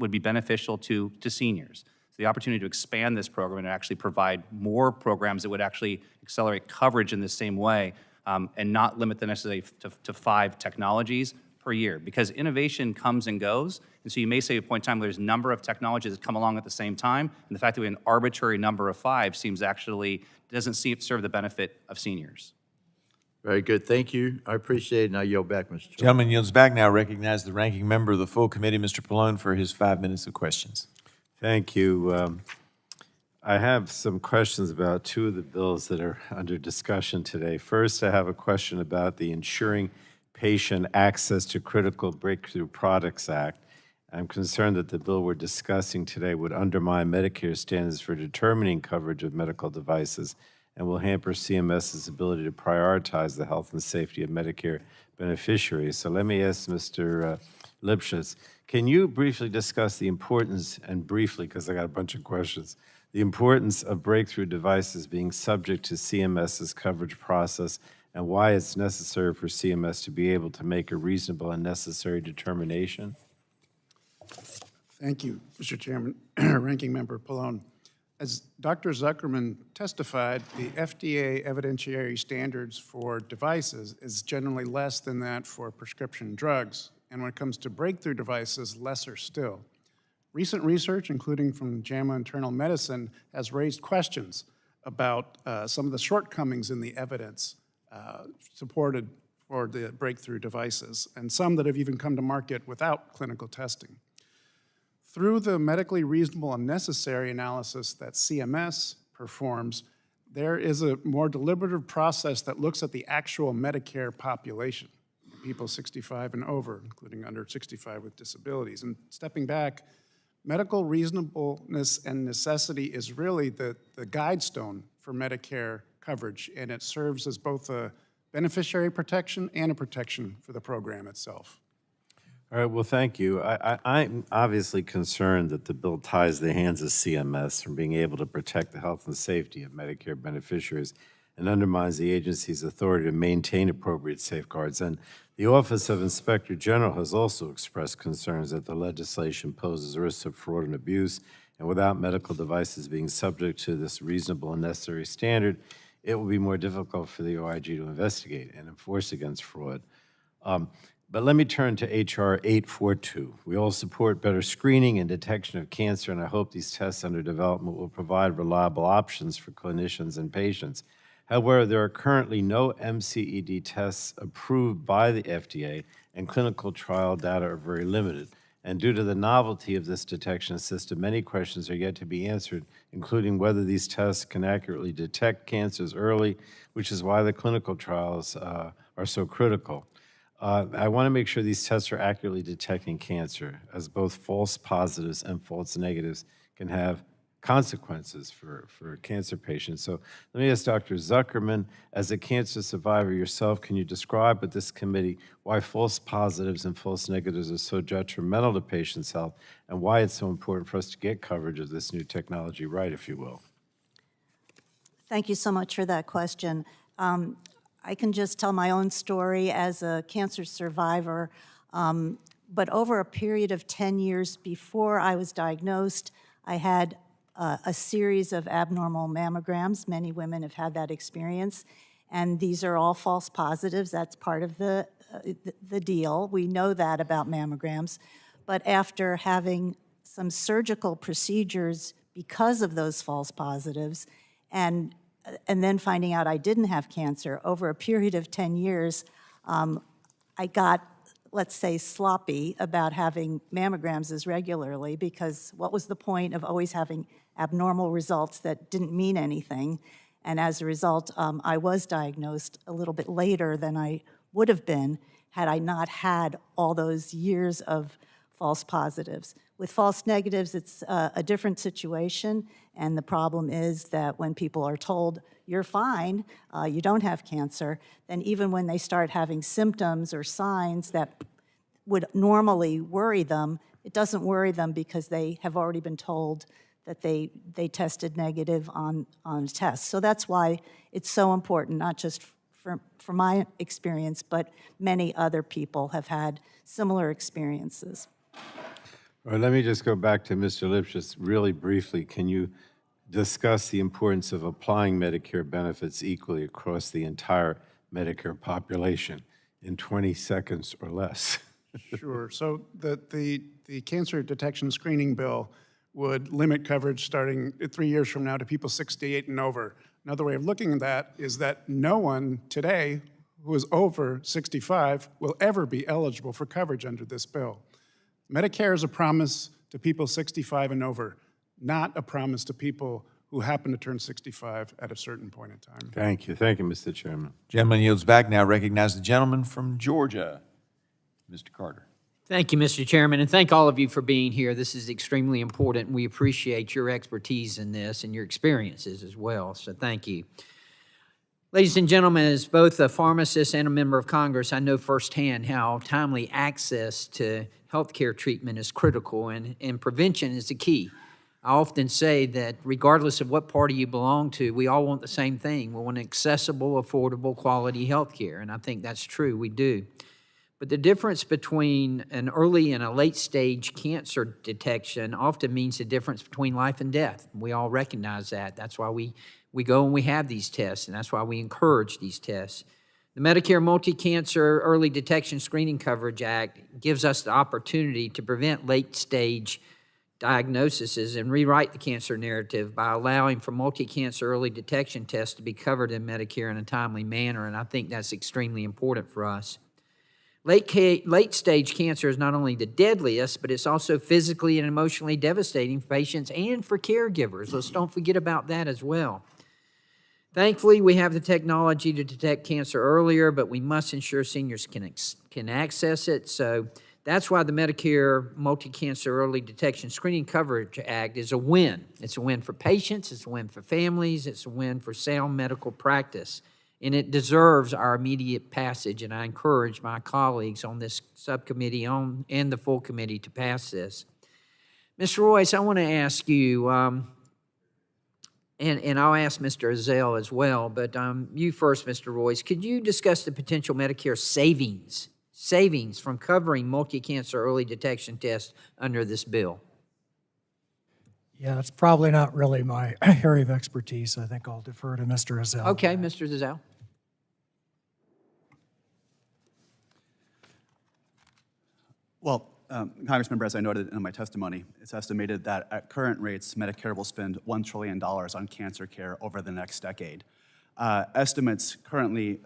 would be beneficial to seniors. So the opportunity to expand this program and actually provide more programs that would actually accelerate coverage in the same way and not limit the necessary to 5 technologies per year, because innovation comes and goes, and so you may say at a point in time there's a number of technologies that come along at the same time, and the fact that we have an arbitrary number of 5 doesn't serve the benefit of seniors. Very good. Thank you. I appreciate it. Now yield back, Mr. Chairman. Gentleman yields back now. Recognize the ranking member of the full committee, Mr. Pallone, for his 5 minutes of questions. Thank you. I have some questions about 2 of the bills that are under discussion today. First, I have a question about the Ensuring Patient Access to Critical Breakthrough Products Act. I'm concerned that the bill we're discussing today would undermine Medicare standards for determining coverage of medical devices and will hamper CMS's ability to prioritize the health and safety of Medicare beneficiaries. So let me ask Mr. Lipshutz, can you briefly discuss the importance, and briefly because I got a bunch of questions, the importance of breakthrough devices being subject to CMS's coverage process and why it's necessary for CMS to be able to make a reasonable and necessary determination? Thank you, Mr. Chairman. Ranking Member Pallone. As Dr. Zuckerman testified, the FDA evidentiary standards for devices is generally less than that for prescription drugs. And when it comes to breakthrough devices, lesser still. Recent research, including from JAMA Internal Medicine, has raised questions about some of the shortcomings in the evidence supported for the breakthrough devices, and some that have even come to market without clinical testing. Through the medically reasonable and necessary analysis that CMS performs, there is a more deliberative process that looks at the actual Medicare population, people 65 and over, including under 65 with disabilities. And stepping back, medical reasonableness and necessity is really the guide stone for Medicare coverage, and it serves as both a beneficiary protection and a protection for the program itself. All right, well, thank you. I'm obviously concerned that the bill ties the hands of CMS from being able to protect the health and safety of Medicare beneficiaries. and undermines the agency's authority to maintain appropriate safeguards. And the Office of Inspector General has also expressed concerns that the legislation poses risks of fraud and abuse, and without medical devices being subject to this reasonable and necessary standard, it will be more difficult for the OIG to investigate and enforce against fraud. But let me turn to H.R. 842. We all support better screening and detection of cancer, and I hope these tests under development will provide reliable options for clinicians and patients. However, there are currently no MCED tests approved by the FDA, and clinical trial data are very limited. And due to the novelty of this detection system, many questions are yet to be answered, including whether these tests can accurately detect cancers early, which is why the clinical trials are so critical. I want to make sure these tests are accurately detecting cancer, as both false positives and false negatives can have consequences for cancer patients. So let me ask Dr. Zuckerman, as a cancer survivor yourself, can you describe with this committee why false positives and false negatives are so detrimental to patients' health, and why it's so important for us to get coverage of this new technology right, if you will? Thank you so much for that question. I can just tell my own story as a cancer survivor, but over a period of 10 years before I was diagnosed, I had a series of abnormal mammograms. Many women have had that experience, and these are all false positives. That's part of the deal. We know that about mammograms. But after having some surgical procedures because of those false positives, and then finding out I didn't have cancer, over a period of 10 years, I got, let's say, sloppy about having mammograms as regularly, because what was the point of always having abnormal results that didn't mean anything? And as a result, I was diagnosed a little bit later than I would have been had I not had all those years of false positives. With false negatives, it's a different situation, and the problem is that when people are told, you're fine, you don't have cancer, then even when they start having symptoms or signs that would normally worry them, it doesn't worry them because they have already been told that they tested negative on a test. So that's why it's so important, not just from my experience, but many other people have had similar experiences. All right, let me just go back to Mr. Lipshutz really briefly. Can you discuss the importance of applying Medicare benefits equally across the entire Medicare population in 20 seconds or less? Sure. So the cancer detection screening bill would limit coverage starting 3 years from now to people 68 and over. Another way of looking at that is that no one today who is over 65 will ever be eligible for coverage under this bill. Medicare is a promise to people 65 and over, not a promise to people who happen to turn 65 at a certain point in time. Thank you. Thank you, Mr. Chairman. Gentleman yields back. Now recognize the gentleman from Georgia, Mr. Carter. Thank you, Mr. Chairman, and thank all of you for being here. This is extremely important, and we appreciate your expertise in this and your experiences as well, so thank you. Ladies and gentlemen, as both a pharmacist and a member of Congress, I know firsthand how timely access to healthcare treatment is critical, and prevention is the key. I often say that regardless of what party you belong to, we all want the same thing. We want accessible, affordable, quality healthcare, and I think that's true, we do. But the difference between an early and a late stage cancer detection often means the difference between life and death. We all recognize that. That's why we go and we have these tests, and that's why we encourage these tests. The Medicare Multi-Cancer Early Detection Screening Coverage Act gives us the opportunity to prevent late-stage diagnoses and rewrite the cancer narrative by allowing for multi-cancer early detection tests to be covered in Medicare in a timely manner, and I think that's extremely important for us. Late-stage cancer is not only the deadliest, but it's also physically and emotionally devastating for patients and for caregivers. Let's don't forget about that as well. Thankfully, we have the technology to detect cancer earlier, but we must ensure seniors can access it. So that's why the Medicare Multi-Cancer Early Detection Screening Coverage Act is a win. It's a win for patients, it's a win for families, it's a win for sound medical practice. And it deserves our immediate passage, and I encourage my colleagues on this subcommittee and the full committee to pass this. Mr. Royse, I want to ask you, And I'll ask Mr. Ezell as well, but you first, Mr. Royse. Could you discuss the potential Medicare savings from covering multi-cancer early detection tests under this bill? Yeah, it's probably not really my area of expertise. I think I'll defer to Mr. Ezell. Okay, Mr. Ezell. Well, Congressmember, as I noted in my testimony, it's estimated that at current rates, Medicare will spend $1 trillion on cancer care over the next decade. Estimates currently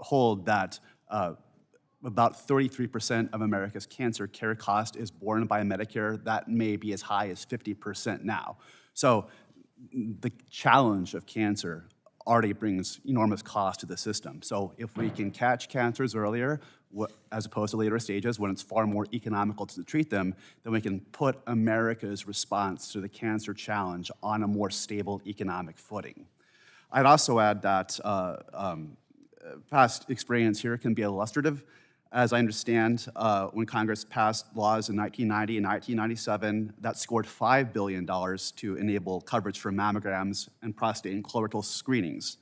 hold that about 33% of America's cancer care cost is borne by Medicare. That may be as high as 50% now. So the challenge of cancer already brings enormous cost to the system. So if we can catch cancers earlier, as opposed to later stages when it's far more economical to treat them, then we can put America's response to the cancer challenge on a more stable economic footing. I'd also add that past experience here can be illustrative. As I understand, when Congress passed laws in 1990 and 1997 that scored $5 billion to enable coverage for mammograms and prostate and colorectal screenings.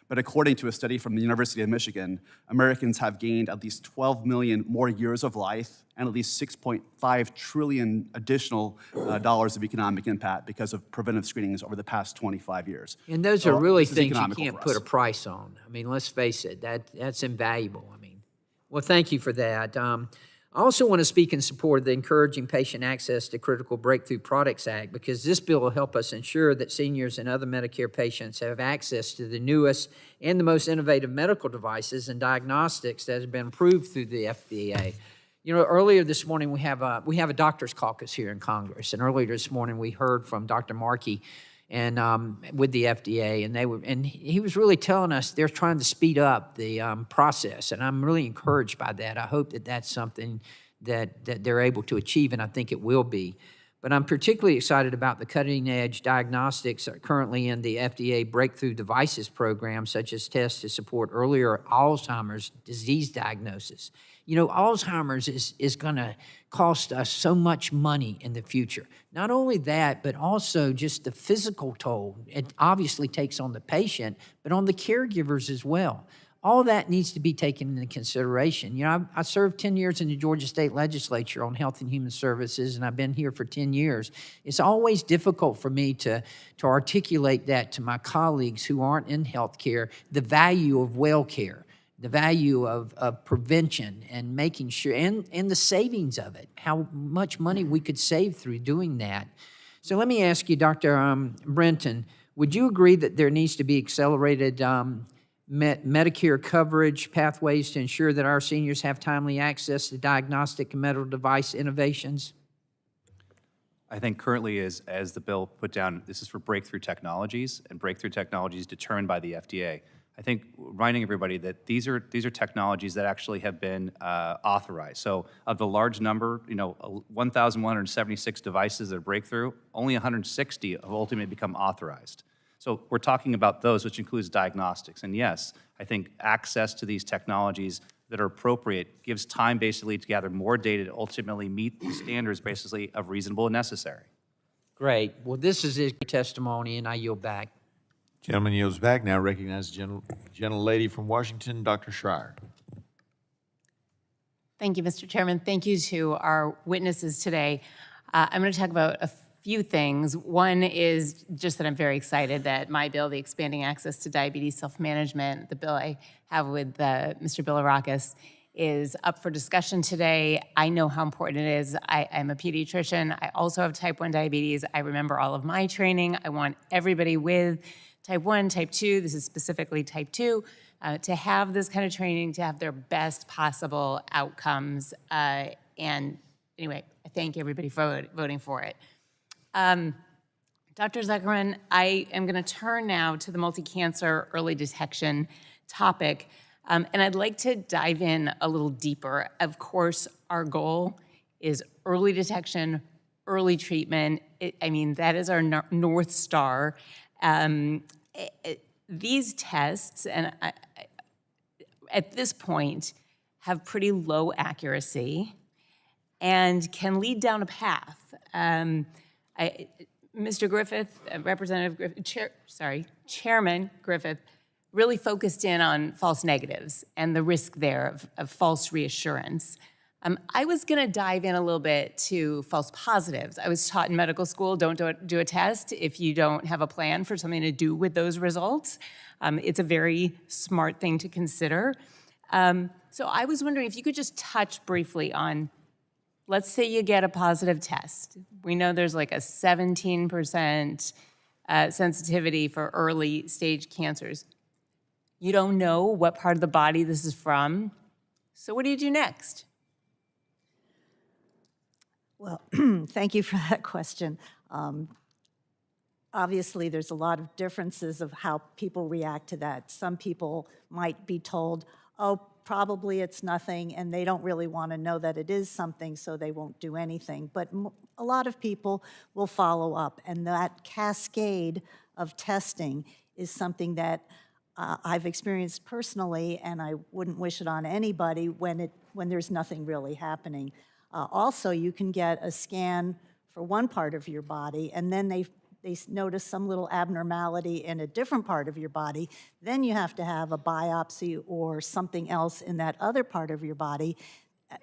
But according to a study from the University of Michigan, Americans have gained at least 12 million more years of life and at least 6.5 trillion additional dollars of economic impact because of preventive screenings over the past 25 years. And those are really this is things you economical can't for put us. a price on. I mean, let's face it, that's invaluable. I mean, well, thank you for that. I also want to speak in support of the Encouraging Patient Access to Critical Breakthrough Products Act, because this bill will help us ensure that seniors and other Medicare patients have access to the newest and the most innovative medical devices and diagnostics that have been approved through the FDA. You know, earlier this morning we have a doctor's caucus here in Congress, and earlier this morning we heard from Dr. Markey and with the FDA, and he was really telling us they're trying to speed up the process, and I'm really encouraged by that. I hope that that's something that they're able to achieve, and I think it will be. But I'm particularly excited about the cutting-edge diagnostics that are currently in the FDA Breakthrough Devices program, such as tests to support earlier Alzheimer's disease diagnosis. You know, Alzheimer's is going to cost us so much money in the future. Not only that, but also just the physical toll it obviously takes on the patient, but on the caregivers as well. All that needs to be taken into consideration. You know, I served 10 years in the Georgia State Legislature on Health and Human Services, and I've been here for 10 years. It's always difficult for me to articulate that to my colleagues who aren't in healthcare, the value of well care, the value of prevention and making sure, and the savings of it, how much money we could save through doing that. So let me ask you, Dr. Brinton, would you agree that there needs to be accelerated Medicare coverage pathways to ensure that our seniors have timely access to diagnostic and medical device innovations? I think currently, as the bill put down, this is for breakthrough technologies, and breakthrough technologies determined by the FDA. I think reminding everybody that these are technologies that actually have been authorized. So of the large number, 1,176 devices that are breakthrough, only 160 have ultimately become authorized. So we're talking about those, which includes diagnostics. And yes, I think access to these technologies that are appropriate gives time basically to gather more data to ultimately meet the standards basically of reasonable and necessary. Great. Well, this is his testimony, and I yield back. Gentleman yields back. Now recognize the gentlelady from Washington, Dr. Schreier. Thank you, Mr. Chairman. Thank you to our witnesses today. I'm going to talk about a few things. One is just that I'm very excited that my bill, the Expanding Access to Diabetes Self-Management, the bill I have with Mr. Bilirakis, is up for discussion today. I know how important it is. I'm a pediatrician. I also have type 1 diabetes. I remember all of my training. I want everybody with type 1, type 2, this is specifically type 2, to have this kind of training, to have their best possible outcomes. And anyway, I thank everybody for voting for it. Dr. Zuckerman, I am going to turn now to the multi-cancer early detection topic, and I'd like to dive in a little deeper. Of course, our goal is early detection, early treatment. That is our North Star. These tests, and at this point, have pretty low accuracy and can lead down a path. Mr. Griffith, Representative Griffith, Chairman Griffith, really focused in on false negatives and the risk there of false reassurance. I was going to dive in a little bit to false positives. I was taught in medical school, don't do a test if you don't have a plan for something to do with those results. It's a very smart thing to consider. So I was wondering if you could just touch briefly on, let's say you get a positive test. We know there's like a 17% sensitivity for early stage cancers. You don't know what part of the body this is from. So what do you do next? Well, thank you for that question. Obviously, there's a lot of differences of how people react to that. Some people might be told, oh, probably it's nothing, and they don't really want to know that it is something, so they won't do anything. But a lot of people will follow up, and that cascade of testing is something that I've experienced personally, and I wouldn't wish it on anybody when there's nothing really happening. Also, you can get a scan for one part of your body, and then they notice some little abnormality in a different part of your body. Then you have to have a biopsy or something else in that other part of your body.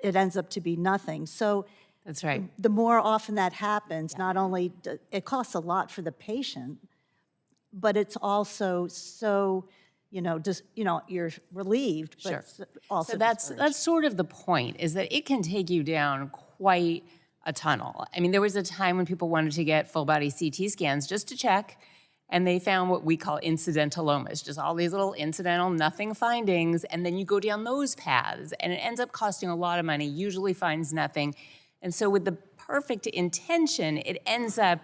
It ends up to be nothing. So That's right. the more often that happens, not only it costs a lot for the patient, but it's also so, you're relieved, but Sure. also So that's discouraged. sort of the point, is that it can take you down quite a tunnel. I mean, there was a time when people wanted to get full body CT scans just to check, and they found what we call incidentalomas, just all these little incidental, nothing findings, and then you go down those paths, and it ends up costing a lot of money, usually finds nothing. And so with the perfect intention, it ends up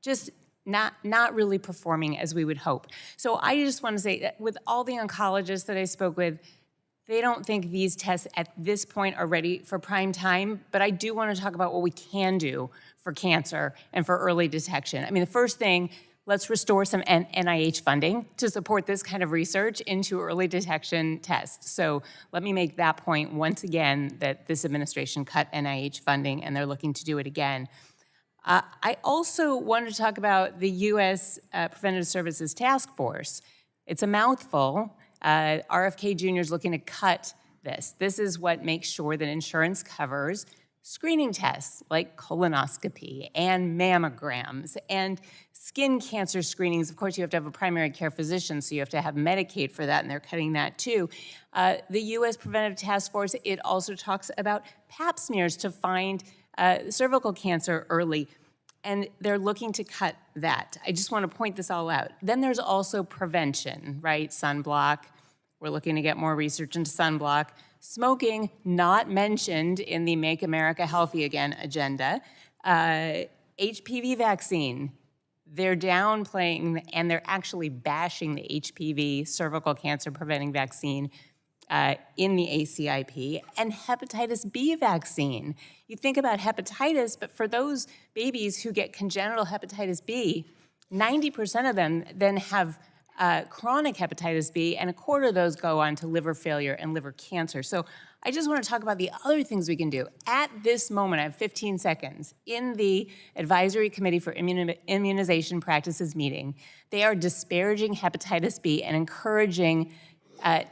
just not really performing as we would hope. So I just want to say that with all the oncologists that I spoke with, they don't think these tests at this point are ready for prime time, but I do want to talk about what we can do for cancer and for early detection. I mean, the first thing, let's restore some NIH funding to support this kind of research into early detection tests. So let me make that point once again, that this administration cut NIH funding and they're looking to do it again. I also wanted to talk about the U.S. Preventative Services Task Force. It's a mouthful. RFK Jr. is looking to cut this. This is what makes sure that insurance covers screening tests like colonoscopy and mammograms and skin cancer screenings. Of course, you have to have a primary care physician, so you have to have Medicaid for that, and they're cutting that too. The U.S. Preventative Task Force, it also talks about Pap smears to find cervical cancer early, and they're looking to cut that. I just want to point this all out. Then there's also prevention, right? Sunblock. We're looking to get more research into sunblock. Smoking, not mentioned in the Make America Healthy Again agenda. HPV vaccine, they're downplaying and they're actually bashing the HPV cervical cancer preventing vaccine in the ACIP, and hepatitis B vaccine. You think about hepatitis, but for those babies who get congenital hepatitis B, 90% of them then have chronic hepatitis B, and a quarter of those go on to liver failure and liver cancer. So I just want to talk about the other things we can do. At this moment, I have 15 seconds, in the Advisory Committee for Immunization Practices meeting, they are disparaging hepatitis B and encouraging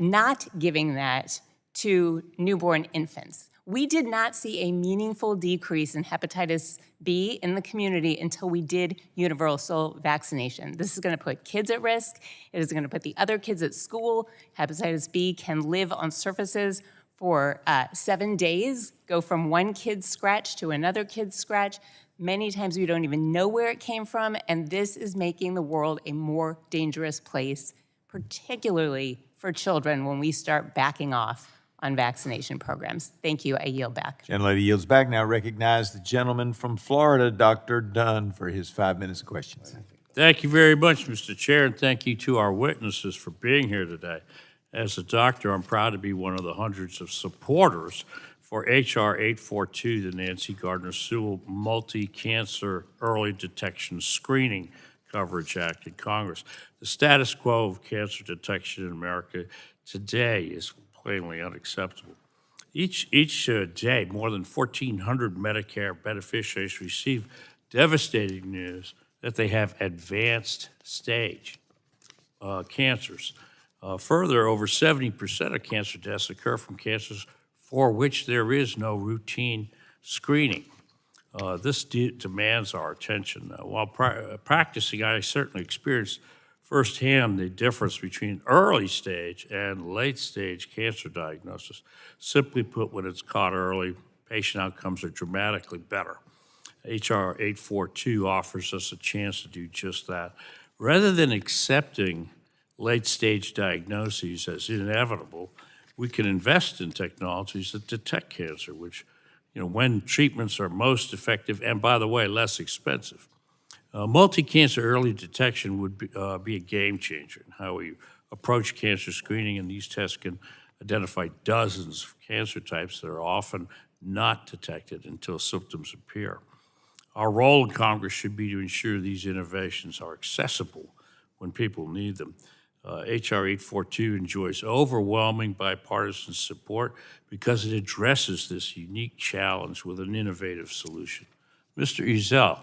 not giving that to newborn infants. We did not see a meaningful decrease in hepatitis B in the community until we did universal vaccination. This is going to put kids at risk. It is going to put the other kids at school. Hepatitis B can live on surfaces for 7 days, go from one kid's scratch to another kid's scratch. Many times we don't even know where it came from, and this is making the world a more dangerous place, particularly for children when we start backing off on vaccination programs. Thank you. I yield back. Gentlelady yields back. Now recognize the gentleman from Florida, Dr. Dunn, for his 5 minutes of questions. Thank you very much, Mr. Chair, and thank you to our witnesses for being here today. As a doctor, I'm proud to be one of the hundreds of supporters for H.R. 842, the Nancy Gardner Sewell Multi-Cancer Early Detection Screening Coverage Act in Congress. The status quo of cancer detection in America today is plainly unacceptable. Each day, more than 1,400 Medicare beneficiaries receive devastating news that they have advanced stage cancers. Further, over 70% of cancer deaths occur from cancers for which there is no routine screening. This demands our attention. While practicing, I certainly experienced firsthand the difference between early stage and late stage cancer diagnosis. Simply put, when it's caught early, patient outcomes are dramatically better. HR 842 offers us a chance to do just that. Rather than accepting late-stage diagnoses as inevitable, we can invest in technologies that detect cancer, which, when treatments are most effective and, by the way, less expensive. Multi-cancer early detection would be a game changer in how we approach cancer screening, and these tests can identify dozens of cancer types that are often not detected until symptoms appear. Our role in Congress should be to ensure these innovations are accessible when people need them. HR 842 enjoys overwhelming bipartisan support because it addresses this unique challenge with an innovative solution. Mr. Ezell,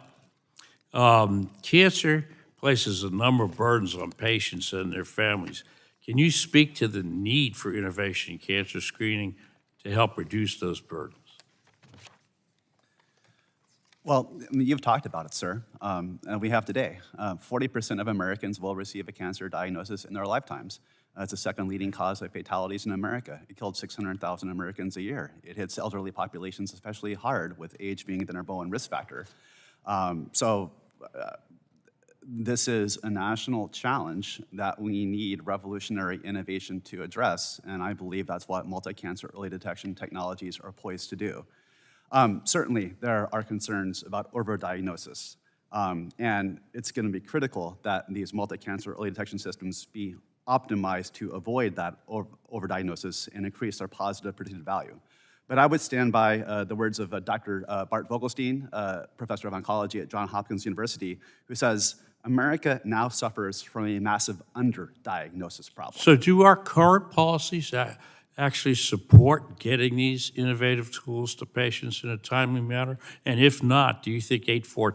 cancer places a number of burdens on patients and their families. Can you speak to the need for innovation in cancer screening to help reduce those burdens? Well, you've talked about it, sir. And we have today. 40% of Americans will receive a cancer diagnosis in their lifetimes. It's the second leading cause of fatalities in America. It killed 600,000 Americans a year. It hits elderly populations especially hard, with age being the #1 risk factor. This is a national challenge that we need revolutionary innovation to address, and I believe that's what multi-cancer early detection technologies are poised to do. Certainly, there are concerns about overdiagnosis, and it's going to be critical that these multi-cancer early detection systems be optimized to avoid that overdiagnosis and increase their positive predictive value. But I would stand by the words of Dr. Bart Vogelstein, professor of oncology at Johns Hopkins University, who says, America now suffers from a massive underdiagnosis problem. So do our current policies actually support getting these innovative tools to patients in a timely manner? And if not, do you think HR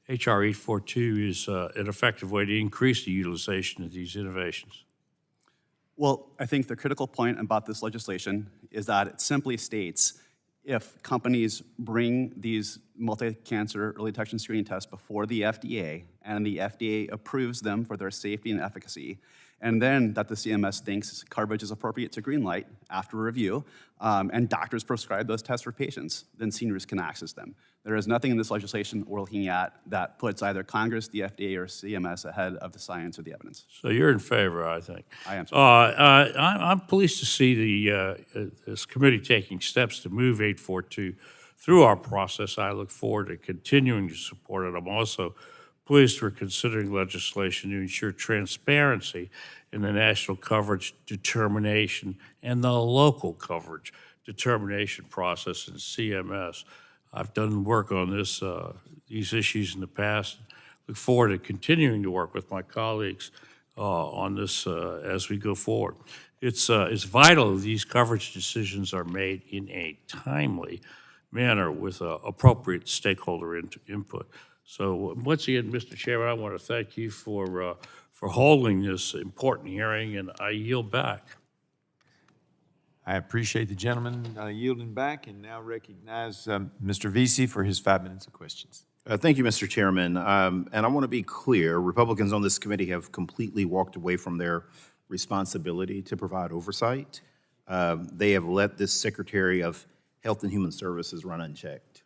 842 is an effective way to increase the utilization of these innovations? Well, I think the critical point about this legislation is that it simply states if companies bring these multi-cancer early detection screening tests before the FDA and the FDA approves them for their safety and efficacy, and then that the CMS thinks coverage is appropriate to greenlight after review, and doctors prescribe those tests for patients, then seniors can access them. There is nothing in this legislation we're looking at that puts either Congress, the FDA, or CMS ahead of the science or the evidence. So you're in favor, I think. I am. I'm pleased to see this committee taking steps to move 842 through our process. I look forward to continuing to support it. I'm also pleased we're considering legislation to ensure transparency in the national coverage determination and the local coverage determination process in CMS. I've done work on these issues in the past. Look forward to continuing to work with my colleagues on this as we go forward. It's vital these coverage decisions are made in a timely manner with appropriate stakeholder input. So once again, Mr. Chairman, I want to thank you for holding this important hearing, and I yield back. I appreciate the gentleman yielding back, and now recognize Mr. Vesey for his 5 minutes of questions. Thank you, Mr. Chairman. And I want to be clear, Republicans on this committee have completely walked away from their responsibility to provide oversight. They have let this Secretary of Health and Human Services run unchecked.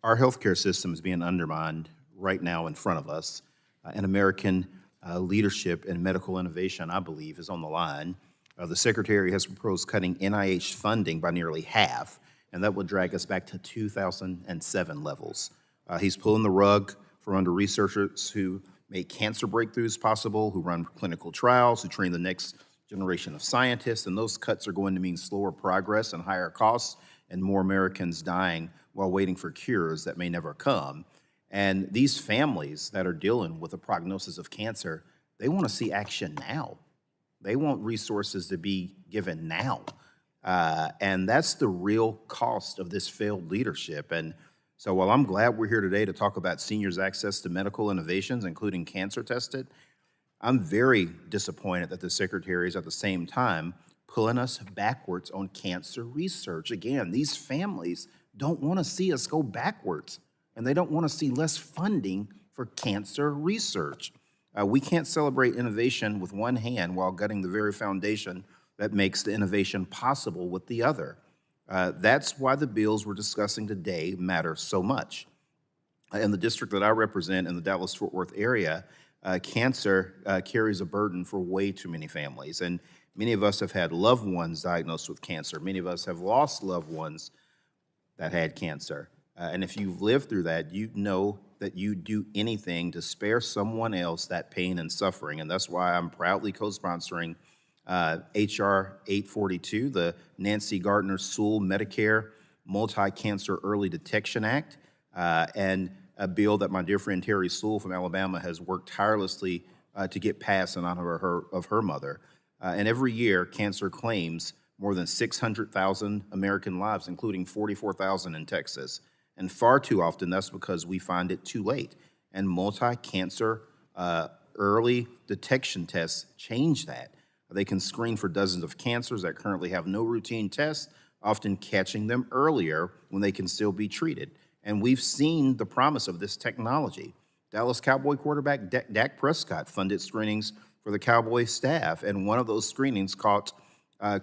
Our healthcare system is being undermined right now in front of us, and American leadership and medical innovation, I believe, is on the line. The Secretary has proposed cutting NIH funding by nearly half, and that would drag us back to 2007 levels. He's pulling the rug from under researchers who make cancer breakthroughs possible, who run clinical trials, who train the next generation of scientists, and those cuts are going to mean slower progress and higher costs and more Americans dying while waiting for cures that may never come. And these families that are dealing with a prognosis of cancer, they want to see action now. They want resources to be given now. And that's the real cost of this failed leadership. And So while I'm glad we're here today to talk about seniors' access to medical innovations, including cancer tested, I'm very disappointed that the Secretary is at the same time pulling us backwards on cancer research. Again, these families don't want to see us go backwards, and they don't want to see less funding for cancer research. We can't celebrate innovation with one hand while gutting the very foundation that makes the innovation possible with the other. That's why the bills we're discussing today matter so much. In the district that I represent in the Dallas-Fort Worth area, cancer carries a burden for way too many families. And many of us have had loved ones diagnosed with cancer. Many of us have lost loved ones that had cancer. And if you've lived through that, you know that you do anything to spare someone else that pain and suffering. And that's why I'm proudly co-sponsoring H.R. 842, the Nancy Gardner-Sewell Medicare Multi-Cancer Early Detection Act, and a bill that my dear friend Terry Sewell from Alabama has worked tirelessly to get passed in honor of her mother. And every year, cancer claims more than 600,000 American lives, including 44,000 in Texas. And far too often, that's because we find it too late. And multi-cancer early detection tests change that. They can screen for dozens of cancers that currently have no routine tests, often catching them earlier when they can still be treated. And we've seen the promise of this technology. Dallas Cowboy quarterback Dak Prescott funded screenings for the Cowboy staff, and one of those screenings caught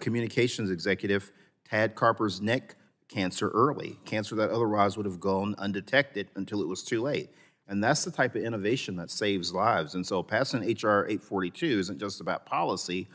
communications executive Tad Carper's neck cancer early, cancer that otherwise would have gone undetected until it was too late. And that's the type of innovation that saves lives. And so passing H.R. 842 isn't just about policy,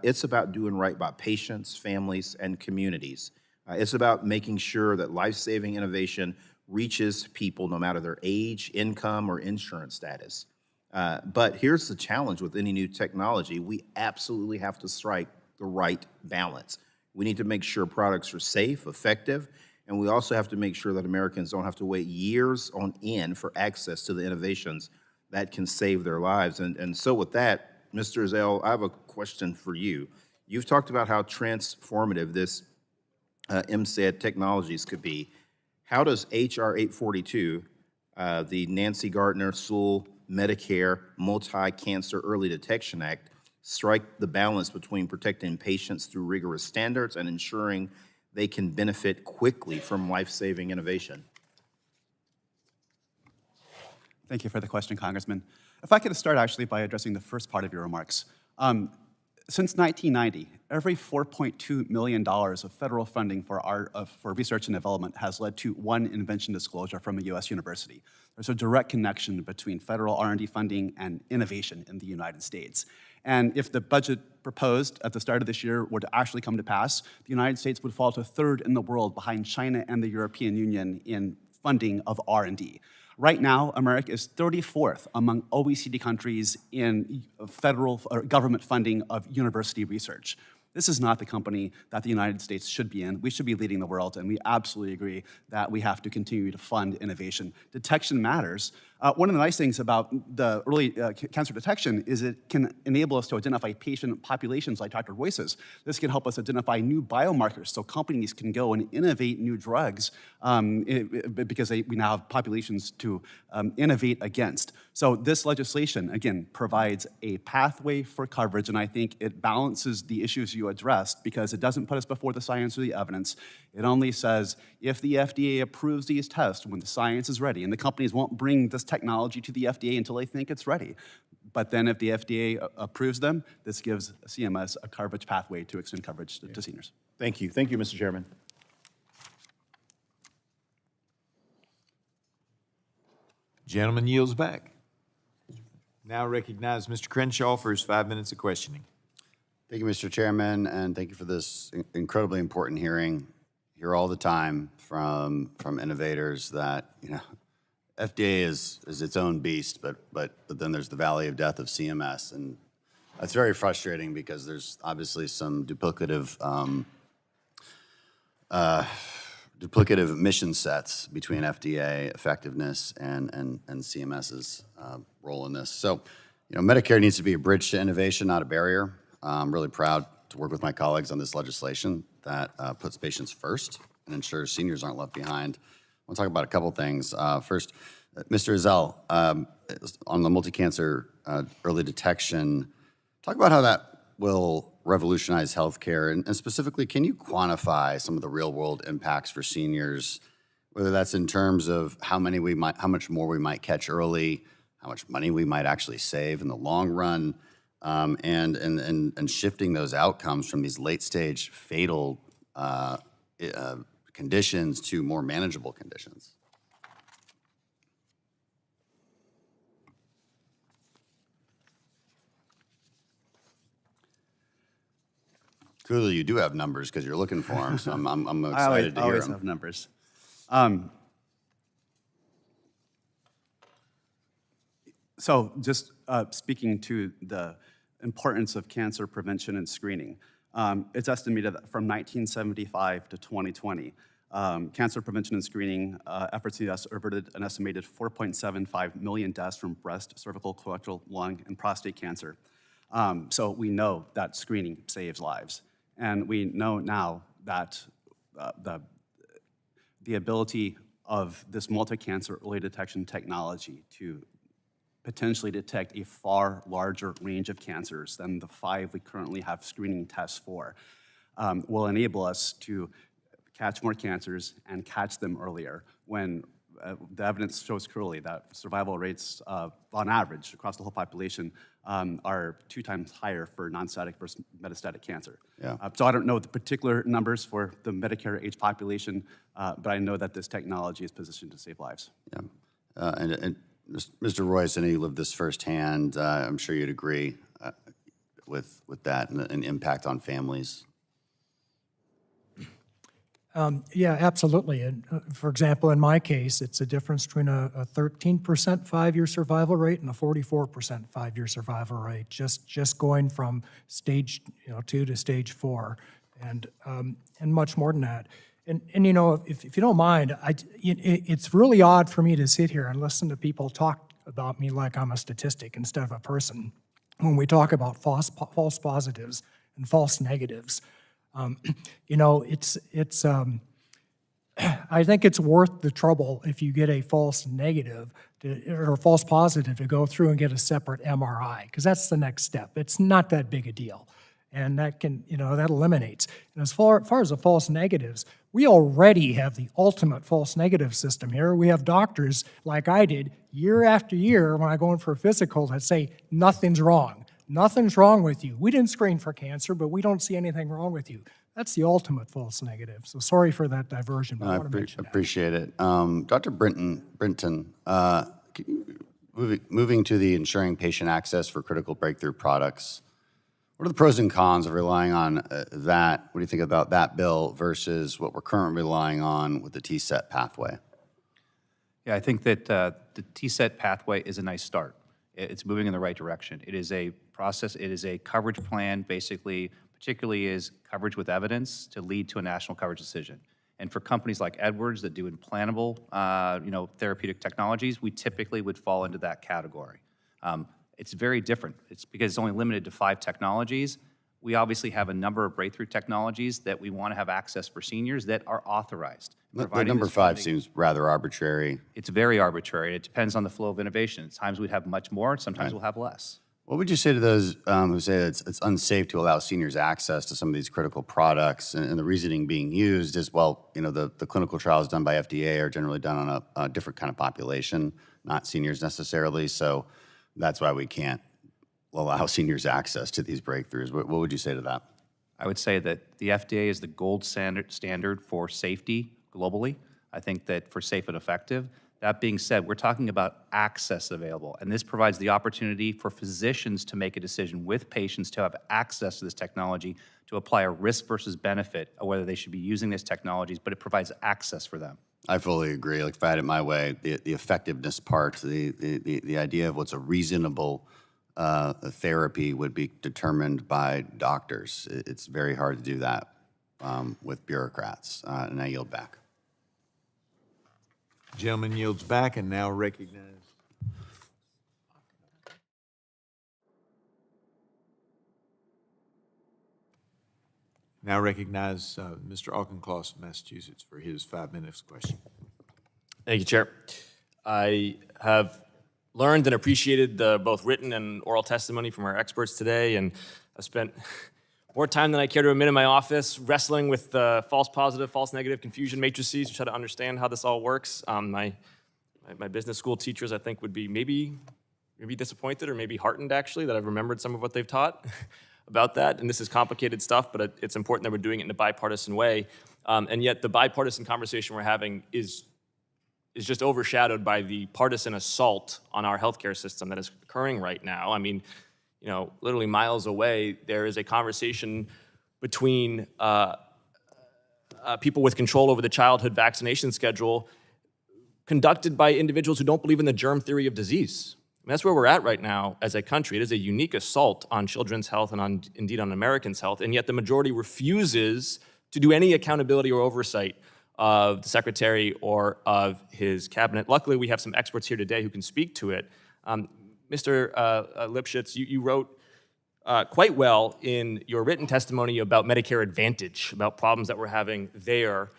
it's about doing right by patients, families, and communities. It's about making sure that life-saving innovation reaches people no matter their age, income, or insurance status. But here's the challenge with any new technology. We absolutely have to strike the right balance. We need to make sure products are safe, effective, and we also have to make sure that Americans don't have to wait years on end for access to the innovations that can save their lives. And so with that, Mr. Ezell, I have a question for you. You've talked about how transformative this MCED technologies could be. How does H.R. 842, the Nancy Gardner-Sewell Medicare Multi-Cancer Early Detection Act, strike the balance between protecting patients through rigorous standards and ensuring they can benefit quickly from life-saving innovation? Thank you for the question, Congressman. If I could start actually by addressing the first part of your remarks. Since 1990, every $4.2 million of federal funding for research and development has led to one invention disclosure from a U.S. university. There's a direct connection between federal R&D funding and innovation in the United States. And if the budget proposed at the start of this year were to actually come to pass, the United States would fall to third in the world behind China and the European Union in funding of R&D. Right now, America is 34th among OECD countries in federal or government funding of university research. This is not the company that the United States should be in. We should be leading the world, and we absolutely agree that we have to continue to fund innovation. Detection matters. One of the nice things about the early cancer detection is it can enable us to identify patient populations like Dr. Royce's. This can help us identify new biomarkers so companies can go and innovate new drugs because we now have populations to innovate against. So this legislation, again, provides a pathway for coverage, and I think it balances the issues you addressed because it doesn't put us before the science or the evidence. It only says if the FDA approves these tests when the science is ready, and the companies won't bring this technology to the FDA until they think it's ready. But then if the FDA approves them, this gives CMS a coverage pathway to extend coverage to seniors. Thank you. Thank you, Mr. Chairman. Gentleman yields back. Now recognize Mr. Crenshaw for his 5 minutes of questioning. Thank you, Mr. Chairman, and thank you for this incredibly important hearing. Hear all the time from innovators that, FDA is its own beast, but then there's the valley of death of CMS, and that's very frustrating because there's obviously some duplicative mission sets between FDA effectiveness and CMS's role in this. So, Medicare needs to be a bridge to innovation, not a barrier. I'm really proud to work with my colleagues on this legislation that puts patients first and ensures seniors aren't left behind want to talk about a couple things. First, Mr. Ezell, on the multi-cancer early detection, talk about how that will revolutionize healthcare, and specifically, can you quantify some of the real-world impacts for seniors, whether that's in terms of how much more we might catch early, how much money we might actually save in the long run, and shifting those outcomes from these late-stage fatal conditions to more manageable conditions? Clearly, you do have numbers because you're looking for them, so I'm excited to I hear always them. have numbers. So just speaking to the importance of cancer prevention and screening, it's estimated that from 1975 to 2020, cancer prevention and screening efforts in the U.S. averted an estimated 4.75 million deaths from breast, cervical, colorectal, lung, and prostate cancer. So we know that screening saves lives. And we know now that the ability of this multi-cancer early detection technology to potentially detect a far larger range of cancers than the 5 we currently have screening tests for will enable us to catch more cancers and catch them earlier when the evidence shows clearly that survival rates on average across the whole population are 2 times higher for non-static versus metastatic cancer. Yeah. So I don't know the particular numbers for the Medicare age population, but I know that this technology is positioned to save lives. Yeah. And Mr. Royse, I know you lived this firsthand. I'm sure you'd agree with that and the impact on families. Yeah, absolutely. And for example, in my case, it's a difference between a 13% 5-year survival rate and a 44% 5-year survival rate, just going from stage 2 to stage 4, and much more than that. And if you don't mind, it's really odd for me to sit here and listen to people talk about me like I'm a statistic instead of a person when we talk about false positives and false negatives. I think it's worth the trouble if you get a false negative or a false positive to go through and get a separate MRI, because that's the next step. It's not that big a deal. And that that eliminates. And as far as the false negatives, we already have the ultimate false negative system here. We have doctors, like I did, year after year when I go in for a physical that say, nothing's wrong. Nothing's wrong with you. We didn't screen for cancer, but we don't see anything wrong with you. That's the ultimate false negative. So sorry for that diversion, but I want to mention that. Appreciate it. Dr. Brinton, moving to the ensuring patient access for critical breakthrough products, what are the pros and cons of relying on that? What do you think about that bill versus what we're currently relying on with the TSET pathway? Yeah, I think that the TSET pathway is a nice start. It's moving in the right direction. It is a process, it is a coverage plan, basically, particularly is coverage with evidence to lead to a national coverage decision. And for companies like Edwards that do implantable, therapeutic technologies, we typically would fall into that category. It's very different. It's because it's only limited to 5 technologies. We obviously have a number of breakthrough technologies that we want to have access for seniors that are authorized. The number 5 seems rather arbitrary. It's very arbitrary. It depends on the flow of innovation. At times we'd have much more, sometimes we'll have less. What would you say to those who say that it's unsafe to allow seniors access to some of these critical products? And the reasoning being used is, well, the clinical trials done by FDA are generally done on a different kind of population, not seniors necessarily. So that's why we can't allow seniors access to these breakthroughs. What would you say to that? I would say that the FDA is the gold standard for safety globally. I think that for safe and effective. That being said, we're talking about access available, and this provides the opportunity for physicians to make a decision with patients to have access to this technology, to apply a risk versus benefit of whether they should be using these technologies, but it provides access for them. I fully agree. Like, if I had it my way, the effectiveness part, the idea of what's a reasonable therapy would be determined by doctors. It's very hard to do that with bureaucrats, and I yield back. Gentleman yields back and now recognize. Now recognize Mr. Auchincloss of Massachusetts for his 5 minutes question. Thank you, Chair. I have learned and appreciated the both written and oral testimony from our experts today, and I've spent more time than I care to admit in my office wrestling with false positive, false negative confusion matrices to try to understand how this all works. My business school teachers, I think, would be maybe disappointed or maybe heartened, actually, that I've remembered some of what they've taught about that. And this is complicated stuff, but it's important that we're doing it in a bipartisan way. And yet the bipartisan conversation we're having is just overshadowed by the partisan assault on our healthcare system that is occurring right now. I mean, literally miles away, there is a conversation between people with control over the childhood vaccination schedule conducted by individuals who don't believe in the germ theory of disease. I mean, that's where we're at right now as a country. It is a unique assault on children's health and indeed on Americans' health, and yet the majority refuses to do any accountability or oversight of the secretary or of his cabinet. Luckily, we have some experts here today who can speak to it. Mr. Lipshutz, you wrote quite well in your written testimony about Medicare Advantage, about problems that we're having there.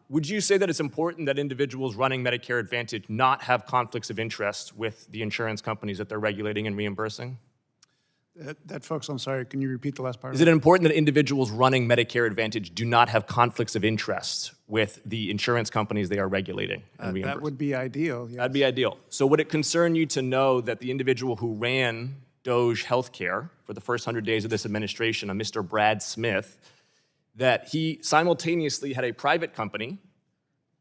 Would you say that it's important that individuals running Medicare Advantage not have conflicts of interest with the insurance companies that they're regulating and reimbursing? Folks, I'm sorry, can you repeat the last part? Is it important that individuals running Medicare Advantage do not have conflicts of interest with the insurance companies they are regulating and reimbursing? That would be ideal, yes. That'd be ideal. So would it concern you to know that the individual who ran Doge Healthcare for the first 100 days of this administration, a Mr. Brad Smith, that he simultaneously had a private company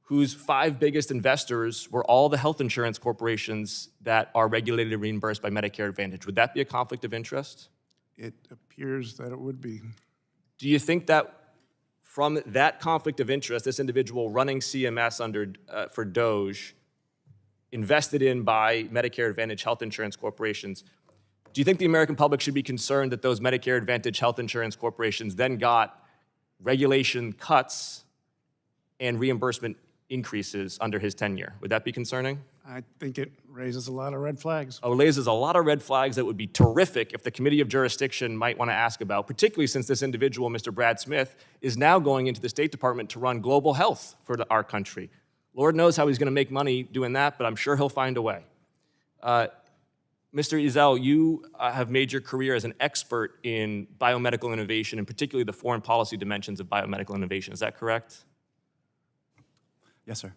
whose 5 biggest investors were all the health insurance corporations that are regulated and reimbursed by Medicare Advantage? Would that be a conflict of interest? It appears that it would be. Do you think that from that conflict of interest, this individual running CMS for Doge, invested in by Medicare Advantage health insurance corporations, do you think the American public should be concerned that those Medicare Advantage health insurance corporations then got regulation cuts and reimbursement increases under his tenure? Would that be concerning? I think it raises a lot of red flags. Oh, it raises a lot of red flags that would be terrific if the Committee of Jurisdiction might want to ask about, particularly since this individual, Mr. Brad Smith, is now going into the State Department to run global health for our country. Lord knows how he's going to make money doing that, but I'm sure he'll find a way. Mr. Ezell, you have made your career as an expert in biomedical innovation, and particularly the foreign policy dimensions of biomedical innovation. Is that correct? Yes, sir.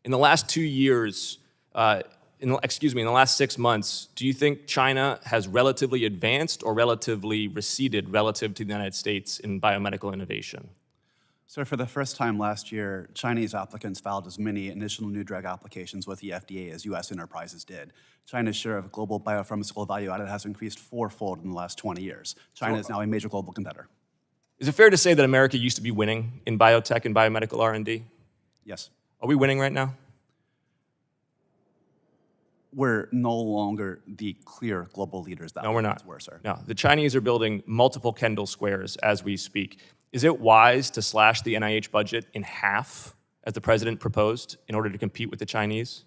In the last 2 years, in the last 6 months, do you think China has relatively advanced or relatively receded relative to the United States in biomedical innovation? Sir, for the first time last year, Chinese applicants filed as many initial new drug applications with the FDA as U.S. enterprises did. China's share of global biopharmaceutical value added has increased 4-fold in the last 20 years. China is now a major global competitor. Is it fair to say that America used to be winning in biotech and biomedical R&D? Yes. Are we winning right now? We're no longer the clear global leaders that No, we're not. were, sir. No, the Chinese are building multiple Kendall Squares as we speak. Is it wise to slash the NIH budget in half, as the president proposed, in order to compete with the Chinese?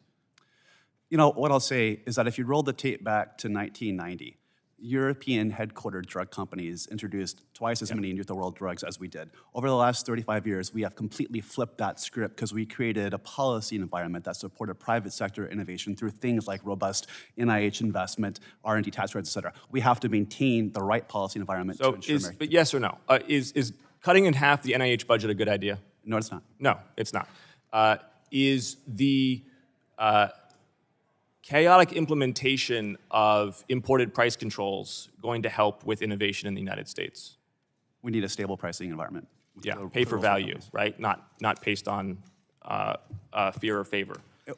You know, what I'll say is that if you roll the tape back to 1990, European headquartered drug companies introduced twice as many new-to-the-world drugs as we did. Over the last 35 years, we have completely flipped that script because we created a policy environment that supported private sector innovation through things like robust NIH investment, R&D tax credits, et cetera. We have to maintain the right policy environment to ensure but yes or no, is cutting in half the NIH budget a good idea? No, it's not. No, it's not. Is the chaotic implementation of imported price controls going to help with innovation in the United States? We need a stable pricing environment. Yeah, pay for value, right? Not based on fear or favor.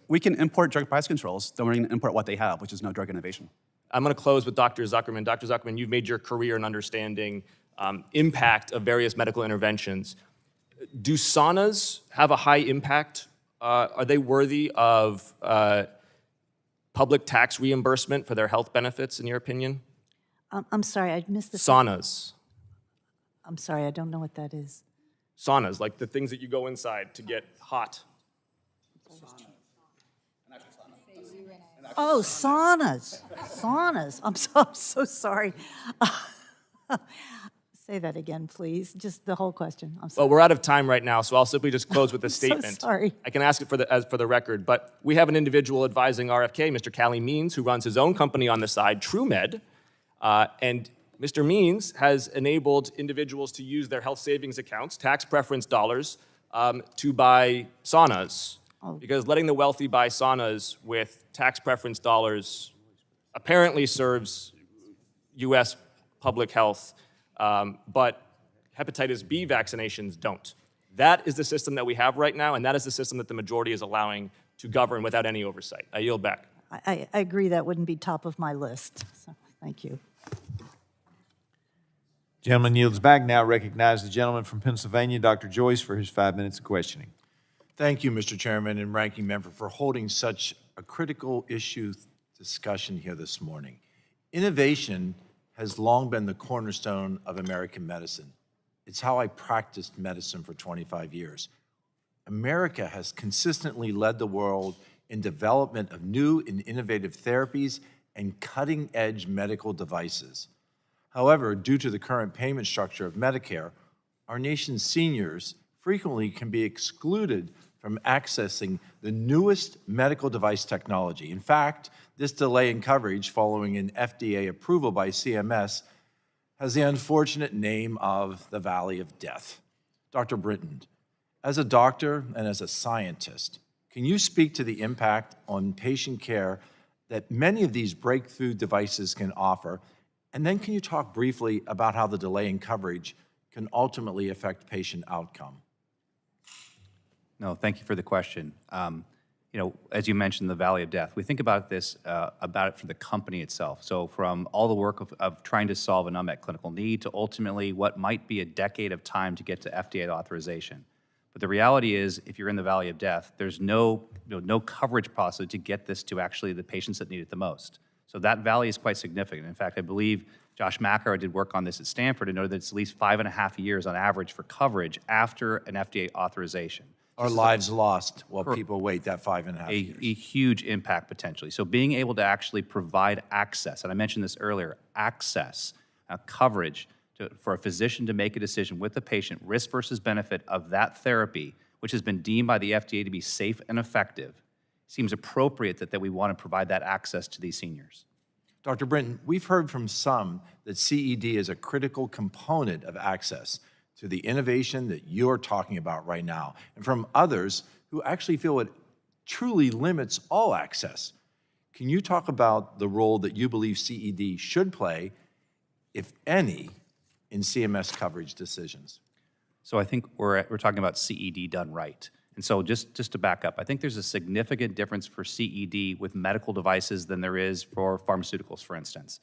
We can import drug price controls, then we're going to import what they have, which is no drug innovation. I'm going to close with Dr. Zuckerman. Dr. Zuckerman, you've made your career in understanding impact of various medical interventions. Do saunas have a high impact? Are they worthy of public tax reimbursement for their health benefits, in your opinion? I'm sorry, I missed the... Saunas. I'm sorry, I don't know what that is. Saunas, like the things that you go inside to get hot. Oh, saunas. Saunas. I'm so sorry. Say that again, please. Just the whole question. I'm Well, sorry. we're out of time right now, so I'll simply just close with a so statement. sorry. I can ask it for the record, but we have an individual advising RFK, Mr. Callie Means, who runs his own company on the side, TrueMed, and Mr. Means has enabled individuals to use their health savings accounts, tax preference dollars, to buy saunas, because letting the wealthy buy saunas with tax preference dollars apparently serves U.S. public health, but hepatitis B vaccinations don't. That is the system that we have right now, and that is the system that the majority is allowing to govern without any oversight. I yield back. I agree that wouldn't be top of my list. So, thank you. Gentleman yields back. Now recognize the gentleman from Pennsylvania, Dr. Joyce, for his 5 minutes of questioning. Thank you, Mr. Chairman and Ranking Member, for holding such a critical issue discussion here this morning. Innovation has long been the cornerstone of American medicine. It's how I practiced medicine for 25 years. America has consistently led the world in development of new and innovative therapies and cutting-edge medical devices. However, due to the current payment structure of Medicare, our nation's seniors frequently can be excluded from accessing the newest medical device technology. In fact, this delay in coverage following an FDA approval by CMS has the unfortunate name of the Valley of Death. Dr. Brinton, as a doctor and as a scientist, can you speak to the impact on patient care that many of these breakthrough devices can offer? And then can you talk briefly about how the delay in coverage can ultimately affect patient outcome? No, thank you for the question. As you mentioned, the Valley of Death, we think about this, about it for the company itself. So from all the work of trying to solve an unmet clinical need to ultimately what might be a decade of time to get to FDA authorization. But the reality is, if you're in the Valley of Death, there's no coverage process to get this to actually the patients that need it the most. So that valley is quite significant. In fact, I believe Josh McEnroe did work on this at Stanford and noted that it's at least 5.5 years on average for coverage after an FDA authorization. Our lives lost while people wait that 5.5 years. A huge impact potentially. So being able to actually provide access, and I mentioned this earlier, access, coverage for a physician to make a decision with the patient, risk versus benefit of that therapy, which has been deemed by the FDA to be safe and effective, seems appropriate that we want to provide that access to these seniors. Dr. Brinton, we've heard from some that CED is a critical component of access to the innovation that you're talking about right now, and from others who actually feel it truly limits all access. Can you talk about the role that you believe CED should play, if any, in CMS coverage decisions? So I think we're talking about CED done right. And so just to back up, I think there's a significant difference for CED with medical devices than there is for pharmaceuticals, for instance.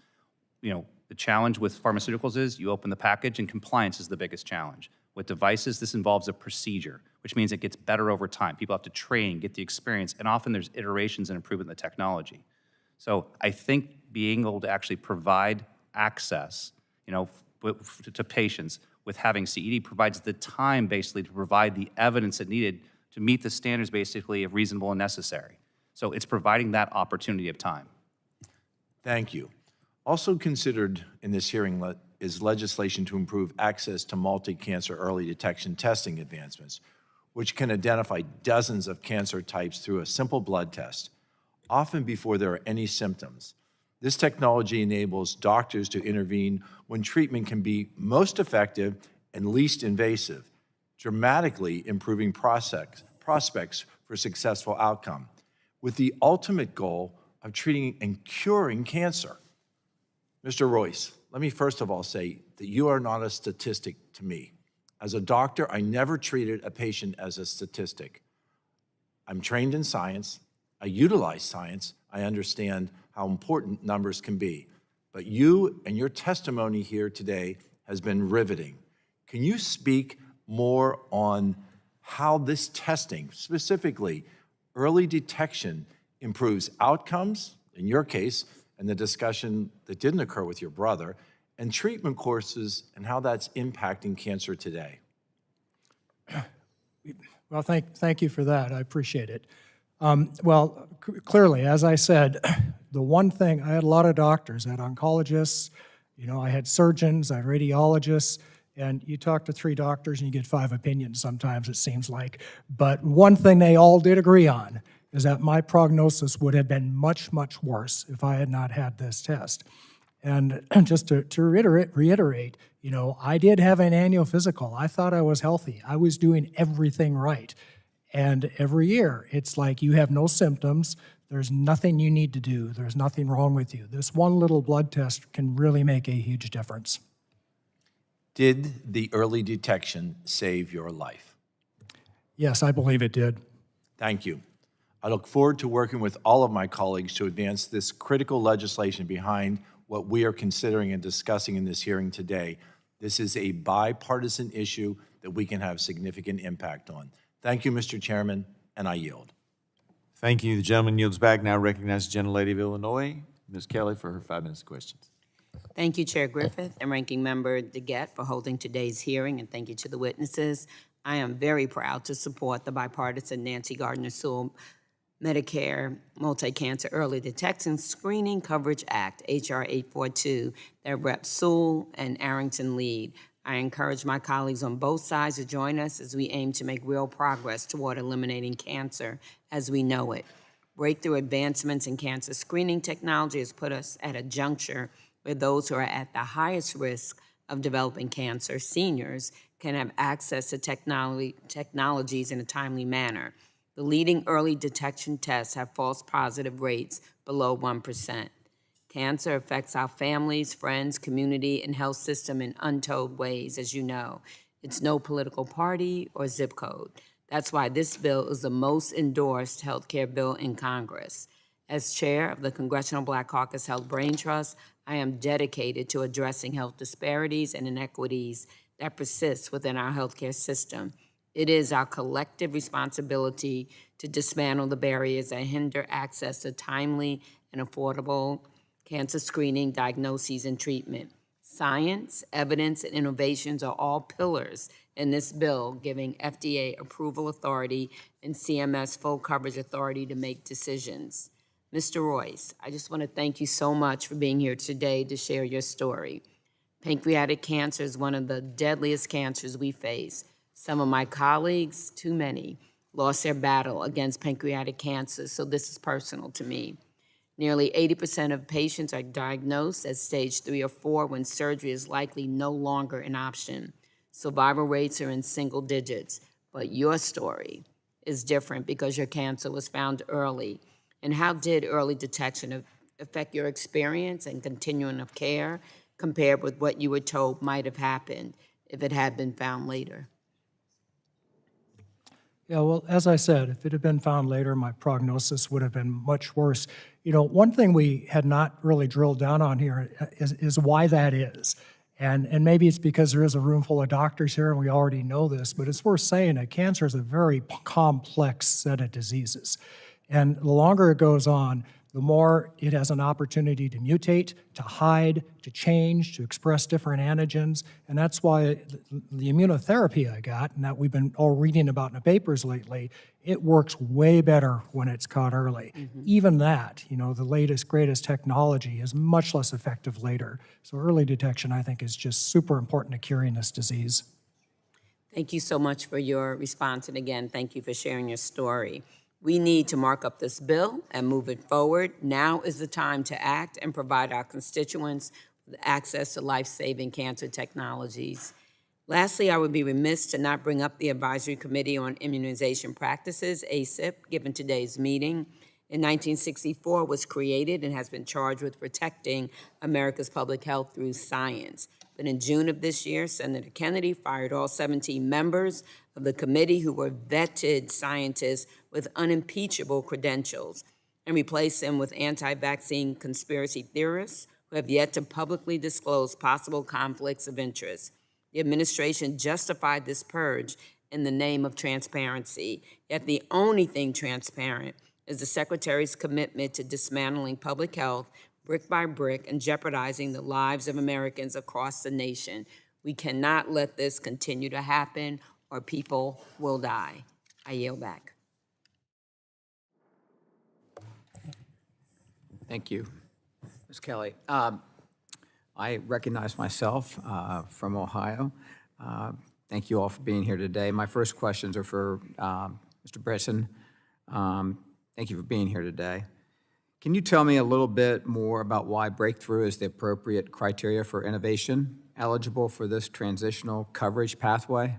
The challenge with pharmaceuticals is you open the package and compliance is the biggest challenge. With devices, this involves a procedure, which means it gets better over time. People have to train, get the experience, and often there's iterations and improvement in the technology. So I think being able to actually provide access, to patients with having CED provides the time basically to provide the evidence that needed to meet the standards basically of reasonable and necessary. So it's providing that opportunity of time. Thank you. Also considered in this hearing is legislation to improve access to multi-cancer early detection testing advancements, which can identify dozens of cancer types through a simple blood test, often before there are any symptoms. This technology enables doctors to intervene when treatment can be most effective and least invasive, dramatically improving prospects for successful outcome, with the ultimate goal of treating and curing cancer. Mr. Royse, let me first of all say that you are not a statistic to me. As a doctor, I never treated a patient as a statistic. I'm trained in science, I utilize science, I understand how important numbers can be. But you and your testimony here today has been riveting. Can you speak more on how this testing, specifically early detection, improves outcomes, in your case, and the discussion that didn't occur with your brother, and treatment courses and how that's impacting cancer today? Well, thank you for that. I appreciate it. Clearly, as I said, the one thing, I had a lot of doctors, I had oncologists, I had surgeons, I had radiologists, And you talk to 3 doctors and you get 5 opinions sometimes, it seems like. But one thing they all did agree on is that my prognosis would have been much, much worse if I had not had this test. And just to reiterate, you know, I did have an annual physical. I thought I was healthy. I was doing everything right. And every year, it's like you have no symptoms. There's nothing you need to do. There's nothing wrong with you. This one little blood test can really make a huge difference. Did the early detection save your life? Yes, I believe it did. Thank you. I look forward to working with all of my colleagues to advance this critical legislation behind what we are considering and discussing in this hearing today. This is a bipartisan issue that we can have significant impact on. Thank you, Mr. Chairman, and I yield. Thank you. The gentleman yields back. Now recognize the gentlelady of Illinois, Ms. Kelly, for her 5 minutes of questions. Thank you, Chair Griffith and Ranking Member DeGette for holding today's hearing, and thank you to the witnesses. I am very proud to support the bipartisan Nancy Gardner-Sewell Medicare Multi-Cancer Early Detection Screening Coverage Act, H.R. 842, that Rep. Sewell and Arrington lead. I encourage my colleagues on both sides to join us as we aim to make real progress toward eliminating cancer as we know it. Breakthrough advancements in cancer screening technology has put us at a juncture where those who are at the highest risk of developing cancer, seniors, can have access to technologies in a timely manner. The leading early detection tests have false positive rates below 1%. Cancer affects our families, friends, community, and health system in untold ways, as you know. It's no political party or zip code. That's why this bill is the most endorsed healthcare bill in Congress. As chair of the Congressional Black Caucus Health Brain Trust, I am dedicated to addressing health disparities and inequities that persist within our healthcare system. It is our collective responsibility to dismantle the barriers that hinder access to timely and affordable cancer screening, diagnoses, and treatment. Science, evidence, and innovations are all pillars in this bill, giving FDA approval authority and CMS full coverage authority to make decisions. Mr. Royse, I just want to thank you so much for being here today to share your story. Pancreatic cancer is one of the deadliest cancers we face. Some of my colleagues, too many, lost their battle against pancreatic cancer, so this is personal to me. Nearly 80% of patients are diagnosed at stage 3 or 4 when surgery is likely no longer an option. Survival rates are in single digits, but your story is different because your cancer was found early. And how did early detection affect your experience and continuum of care compared with what you were told might have happened if it had been found later? Yeah, well, as I said, if it had been found later, my prognosis would have been much worse. You know, one thing we had not really drilled down on here is why that is. And maybe it's because there is a room full of doctors here and we already know this, but it's worth saying that cancer is a very complex set of diseases. And the longer it goes on, the more it has an opportunity to mutate, to hide, to change, to express different antigens. And that's why the immunotherapy I got, and that we've been all reading about in the papers lately, it works way better when it's caught early. Even that, you know, the latest, greatest technology is much less effective later. So early detection, I think, is just super important to curing this disease. Thank you so much for your response. And again, thank you for sharing your story. We need to mark up this bill and move it forward. Now is the time to act and provide our constituents with access to life-saving cancer technologies. Lastly, I would be remiss to not bring up the Advisory Committee on Immunization Practices, ACIP, given today's meeting. In 1964, was created and has been charged with protecting America's public health through science. But in June of this year, Senator Kennedy fired all 17 members of the committee who were vetted scientists with unimpeachable credentials and replaced them with anti-vaccine conspiracy theorists who have yet to publicly disclose possible conflicts of interest. The administration justified this purge in the name of transparency, yet the only thing transparent is the Secretary's commitment to dismantling public health brick by brick and jeopardizing the lives of Americans across the nation. We cannot let this continue to happen or people will die. I yield back. Thank you, Ms. Kelly. I recognize myself from Ohio. Thank you all for being here today. My first questions are for Mr. Brinton. Thank you for being here today. Can you tell me a little bit more about why breakthrough is the appropriate criteria for innovation eligible for this transitional coverage pathway?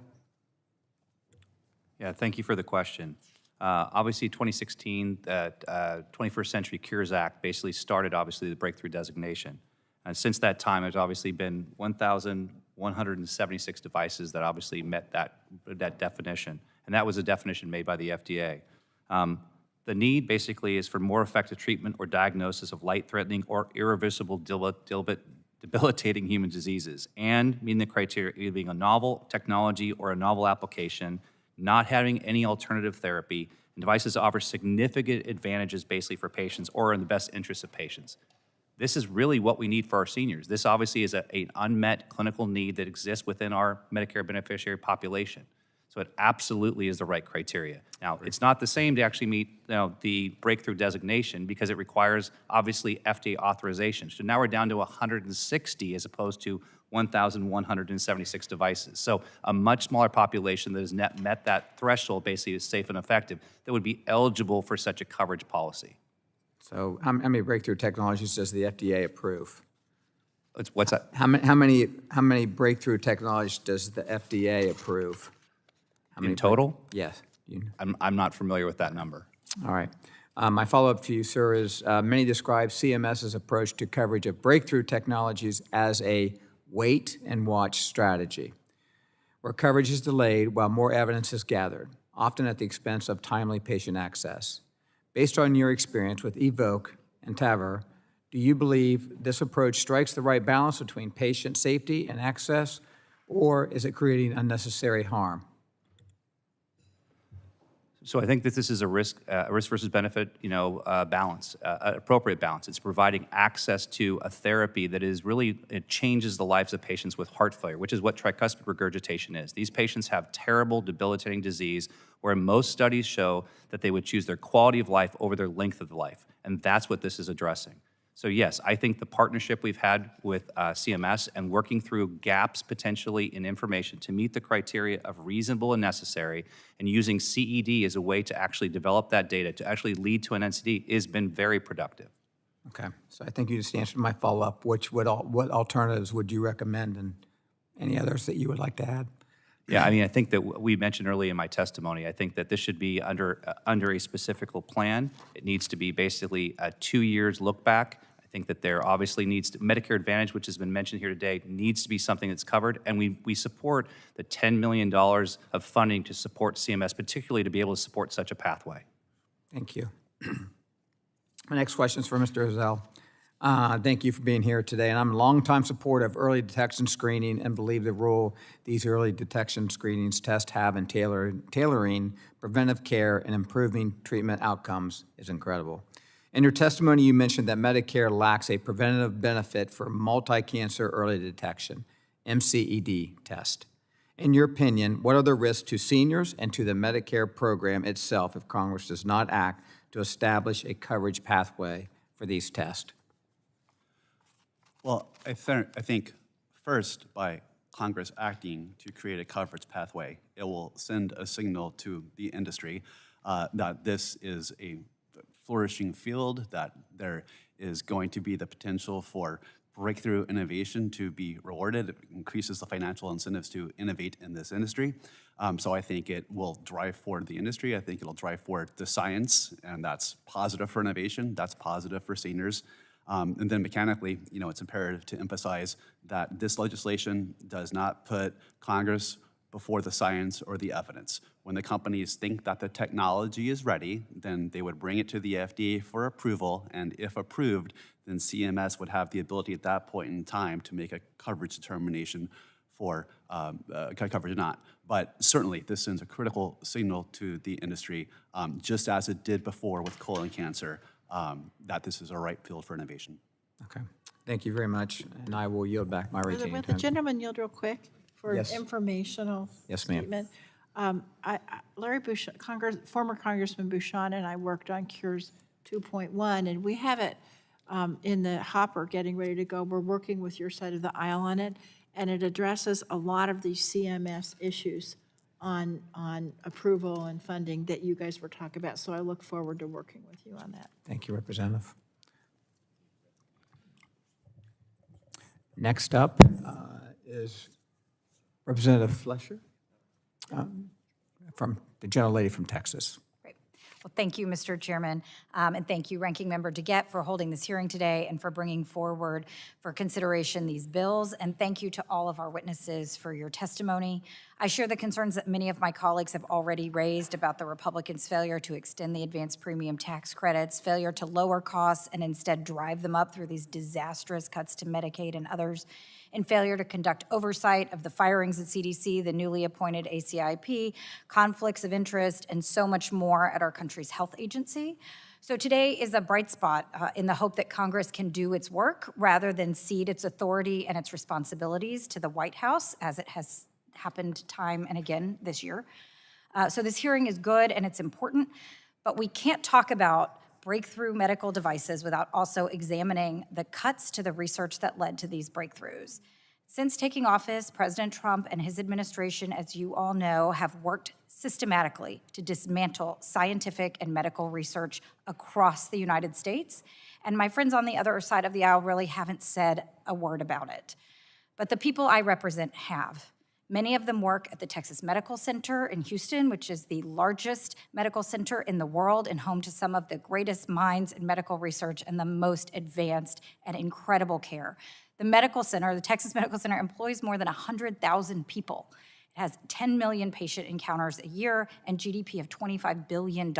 Yeah, thank you for the question. Obviously, 2016, that 21st Century Cures Act basically started, obviously, the breakthrough designation. And since that time, there's obviously been 1,176 devices that obviously met that definition. And that was a definition made by the FDA. The need basically is for more effective treatment or diagnosis of life-threatening or irreversible debilitating human diseases, and meeting the criteria either being a novel technology or a novel application, not having any alternative therapy, and devices offer significant advantages basically for patients or in the best interest of patients. This is really what we need for our seniors. This obviously is an unmet clinical need that exists within our Medicare beneficiary population. So it absolutely is the right criteria. Now, it's not the same to actually meet the breakthrough designation because it requires, obviously, FDA authorization. So now we're down to 160 as opposed to 1,176 devices. So a much smaller population that has met that threshold, basically is safe and effective, that would be eligible for such a coverage policy. So how many breakthrough technologies does the FDA approve? What's that? How many breakthrough technologies does the FDA approve? In total? Yes. I'm not familiar with that number. All right. My follow-up to you, sir, is many describe CMS's approach to coverage of breakthrough technologies as a wait-and-watch strategy, where coverage is delayed while more evidence is gathered, often at the expense of timely patient access. Based on your experience with Evoke and TAVR, do you believe this approach strikes the right balance between patient safety and access, or is it creating unnecessary harm? So I think that this is a risk versus benefit, balance, appropriate balance. It's providing access to a therapy that is really, it changes the lives of patients with heart failure, which is what tricuspid regurgitation is. These patients have terrible, debilitating disease where most studies show that they would choose their quality of life over their length of life, and that's what this is addressing. So yes, I think the partnership we've had with CMS and working through gaps potentially in information to meet the criteria of reasonable and necessary, and using CED as a way to actually develop that data to actually lead to an NCD has been very productive. Okay, so I think you just answered my follow-up. What alternatives would you recommend, and any others that you would like to add? Yeah, I mean, I think that we mentioned early in my testimony, I think that this should be under a specific plan. It needs to be basically a 2 years look back. I think that there obviously needs to, Medicare Advantage, which has been mentioned here today, needs to be something that's covered, and we support the $10 million of funding to support CMS, particularly to be able to support such a pathway. Thank you. My next question is for Mr. Ezell. Thank you for being here today. And I'm a longtime supporter of early detection screening and believe the role these early detection screenings tests have in tailoring preventive care and improving treatment outcomes is incredible. In your testimony, you mentioned that Medicare lacks a preventative benefit for multi-cancer early detection, MCED test. In your opinion, what are the risks to seniors and to the Medicare program itself if Congress does not act to establish a coverage pathway for these tests? Well, I think first, by Congress acting to create a coverage pathway, it will send a signal to the industry that this is a flourishing field, that there is going to be the potential for breakthrough innovation to be rewarded. It increases the financial incentives to innovate in this industry. So I think it will drive forward the industry. I think it'll drive forward the science, and that's positive for innovation. That's positive for seniors. And then mechanically, it's imperative to emphasize that this legislation does not put Congress before the science or the evidence. When the companies think that the technology is ready, then they would bring it to the FDA for approval, and if approved, then CMS would have the ability at that point in time to make a coverage determination for coverage or not. But certainly, this sends a critical signal to the industry, just as it did before with colon cancer, that this is a right field for innovation. Okay, thank you very much, and I will yield back my retained Will the gentleman yield real quick for Yes. an informational Yes, ma'am. statement? Larry Bouchon, former Congressman Bouchon and I worked on Cures 2.1, and we have it in the hopper getting ready to go. We're working with your side of the aisle on it. and it addresses a lot of these CMS issues on approval and funding that you guys were talking about. So I look forward to working with you on that. Thank you, Representative. Next up is Representative Flesher from the gentlelady from Texas. Great. Well, thank you, Mr. Chairman, and thank you, Ranking Member DeGette, for holding this hearing today and for bringing forward for consideration these bills. And thank you to all of our witnesses for your testimony. I share the concerns that many of my colleagues have already raised about the Republicans' failure to extend the advanced premium tax credits, failure to lower costs and instead drive them up through these disastrous cuts to Medicaid and others, and failure to conduct oversight of the firings at CDC, the newly appointed ACIP, conflicts of interest, and so much more at our country's health agency. So today is a bright spot in the hope that Congress can do its work rather than cede its authority and its responsibilities to the White House, as it has happened time and again this year. So this hearing is good and it's important, but we can't talk about breakthrough medical devices without also examining the cuts to the research that led to these breakthroughs. Since taking office, President Trump and his administration, as you all know, have worked systematically to dismantle scientific and medical research across the United States. And my friends on the other side of the aisle really haven't said a word about it. But the people I represent have. Many of them work at the Texas Medical Center in Houston, which is the largest medical center in the world and home to some of the greatest minds in medical research and the most advanced and incredible care. The medical center, the Texas Medical Center, employs more than 100,000 people. It has 10 million patient encounters a year and GDP of $25 billion.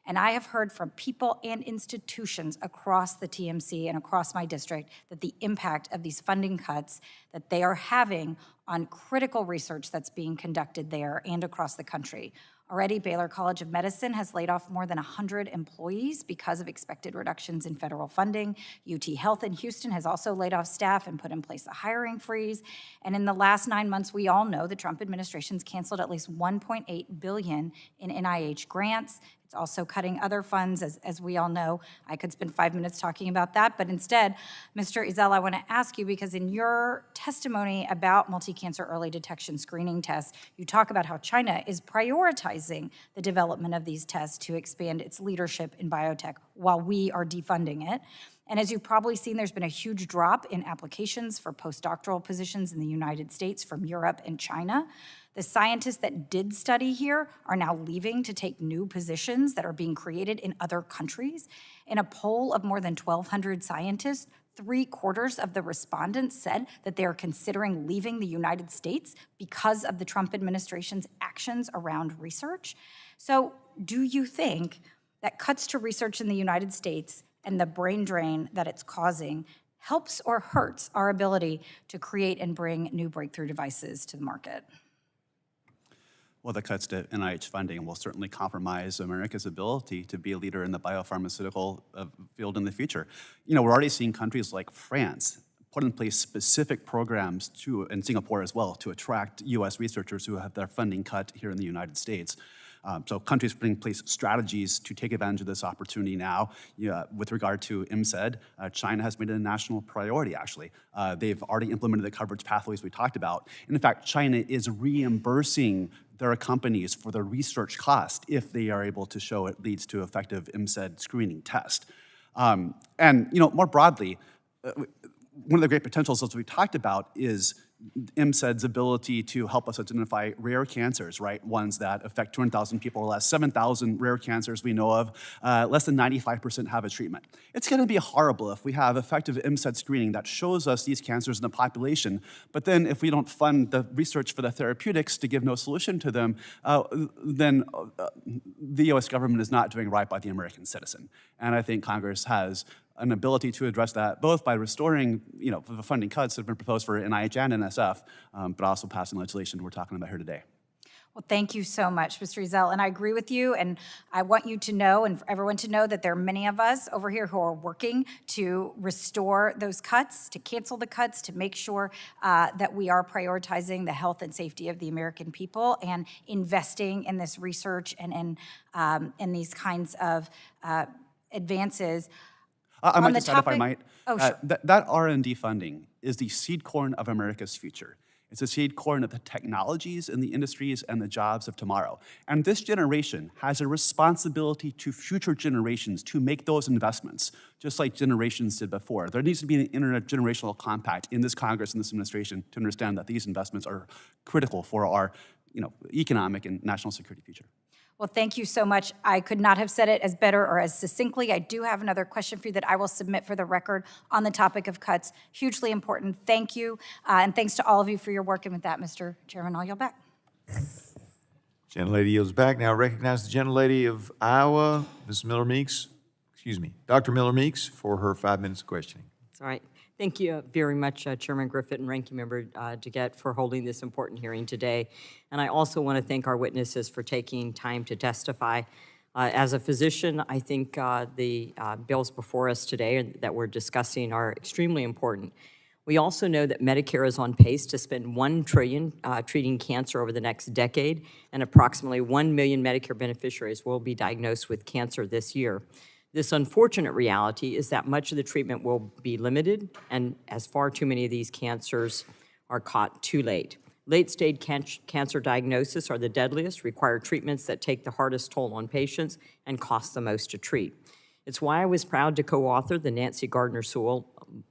And I have heard from people and institutions across the TMC and across my district that the impact of these funding cuts that they are having on critical research that's being conducted there and across the country. Already, Baylor College of Medicine has laid off more than 100 employees because of expected reductions in federal funding. UT Health in Houston has also laid off staff and put in place a hiring freeze. And in the last 9 months, we all know the Trump administration's canceled at least $1.8 billion in NIH grants. It's also cutting other funds, as we all know. I could spend 5 minutes talking about that, but instead, Mr. Ezell, I want to ask you, because in your testimony about multi-cancer early detection screening tests, you talk about how China is prioritizing the development of these tests to expand its leadership in biotech while we are defunding it. And as you've probably seen, there's been a huge drop in applications for postdoctoral positions in the United States from Europe and China. The scientists that did study here are now leaving to take new positions that are being created in other countries. In a poll of more than 1,200 scientists, 3/4 of the respondents said that they are considering leaving the United States because of the Trump administration's actions around research. So do you think that cuts to research in the United States and the brain drain that it's causing helps or hurts our ability to create and bring new breakthrough devices to the market? Well, the cuts to NIH funding will certainly compromise America's ability to be a leader in the biopharmaceutical field in the future. You know, we're already seeing countries like France put in place specific programs and Singapore as well, to attract US researchers who have their funding cut here in the United States. So countries putting in place strategies to take advantage of this opportunity now. With regard to MCED, China has made it a national priority, actually. They've already implemented the coverage pathways we talked about. And in fact, China is reimbursing their companies for the research cost if they are able to show it leads to effective MCED screening test. And you know, more broadly, one of the great potentials, as we talked about, is MCED's ability to help us identify rare cancers, right? Ones that affect 200,000 people or less, 7,000 rare cancers we know of, less than 95% have a treatment. It's gonna be horrible if we have effective MCED screening that shows us these cancers in the population, but then if we don't fund the research for the therapeutics to give no solution to them, then the US government is not doing right by the American citizen. And I think Congress has an ability to address that, both by restoring, you know, the funding cuts that have been proposed for NIH and NSF, but also passing legislation we're talking about here today. Well, thank you so much, Mr. Ezell. And I agree with you, and I want you to know, and for everyone to know, that there are many of us over here who are working to restore those cuts, to cancel the cuts, to make sure that we are prioritizing the health and safety of the American people and investing in this research and in these kinds of advances. I might the just add, if I topic- might. Oh, sure. That R&D funding is the seed corn of America's future. It's a seed corn of the technologies and the industries and the jobs of tomorrow. And this generation has a responsibility to future generations to make those investments, just like generations did before. There needs to be an intergenerational compact in this Congress and this administration to understand that these investments are critical for our economic and national security future. Well, thank you so much. I could not have said it as better or as succinctly. I do have another question for you that I will submit for the record on the topic of cuts. Hugely important. Thank you. And thanks to all of you for your work. And with that, Mr. Chairman, I'll yield back. Gentlelady yields back. Now recognize the gentlelady of Iowa, Dr. Miller Meeks, for her 5 minutes of questioning. All right. Thank you very much, Chairman Griffith and Ranking Member DeGette, for holding this important hearing today. And I also want to thank our witnesses for taking time to testify. As a physician, I think the bills before us today that we're discussing are extremely important. We also know that Medicare is on pace to spend $1 trillion treating cancer over the next decade, and approximately 1 million Medicare beneficiaries will be diagnosed with cancer this year. This unfortunate reality is that much of the treatment will be limited, and as far too many of these cancers are caught too late. Late-stage cancer diagnosis are the deadliest, require treatments that take the hardest toll on patients, and cost the most to treat. It's why I was proud to co-author the Nancy Gardner-Sewell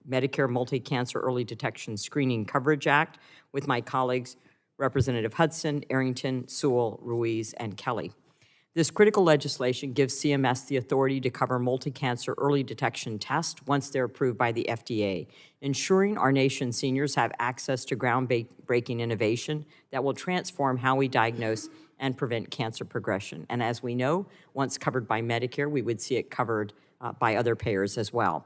Medicare Multi-Cancer Early Detection Screening Coverage Act with my colleagues, Representative Hudson, Arrington, Sewell, Royse, and Kelly. This critical legislation gives CMS the authority to cover multi-cancer early detection tests once they're approved by the FDA, ensuring our nation's seniors have access to groundbreaking innovation that will transform how we diagnose and prevent cancer progression. And as we know, once covered by Medicare, we would see it covered by other payers as well.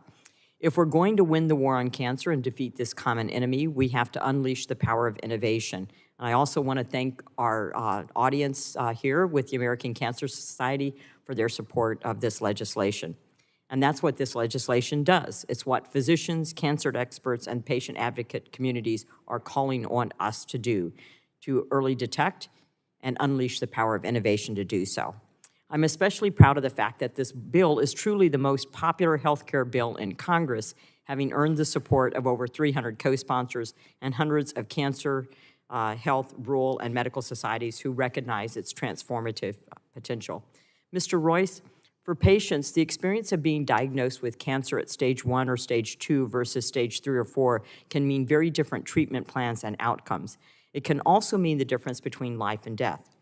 If we're going to win the war on cancer and defeat this common enemy, we have to unleash the power of innovation. And I also want to thank our audience here with the American Cancer Society for their support of this legislation. And that's what this legislation does. It's what physicians, cancer experts, and patient advocate communities are calling on us to do, to early detect and unleash the power of innovation to do so. I'm especially proud of the fact that this bill is truly the most popular healthcare bill in Congress, having earned the support of over 300 co-sponsors and hundreds of cancer health, rural, and medical societies who recognize its transformative potential. Mr. Royse, for patients, the experience of being diagnosed with cancer at stage 1 or stage 2 versus stage 3 or 4 can mean very different treatment plans and outcomes. It can also mean the difference between life and death.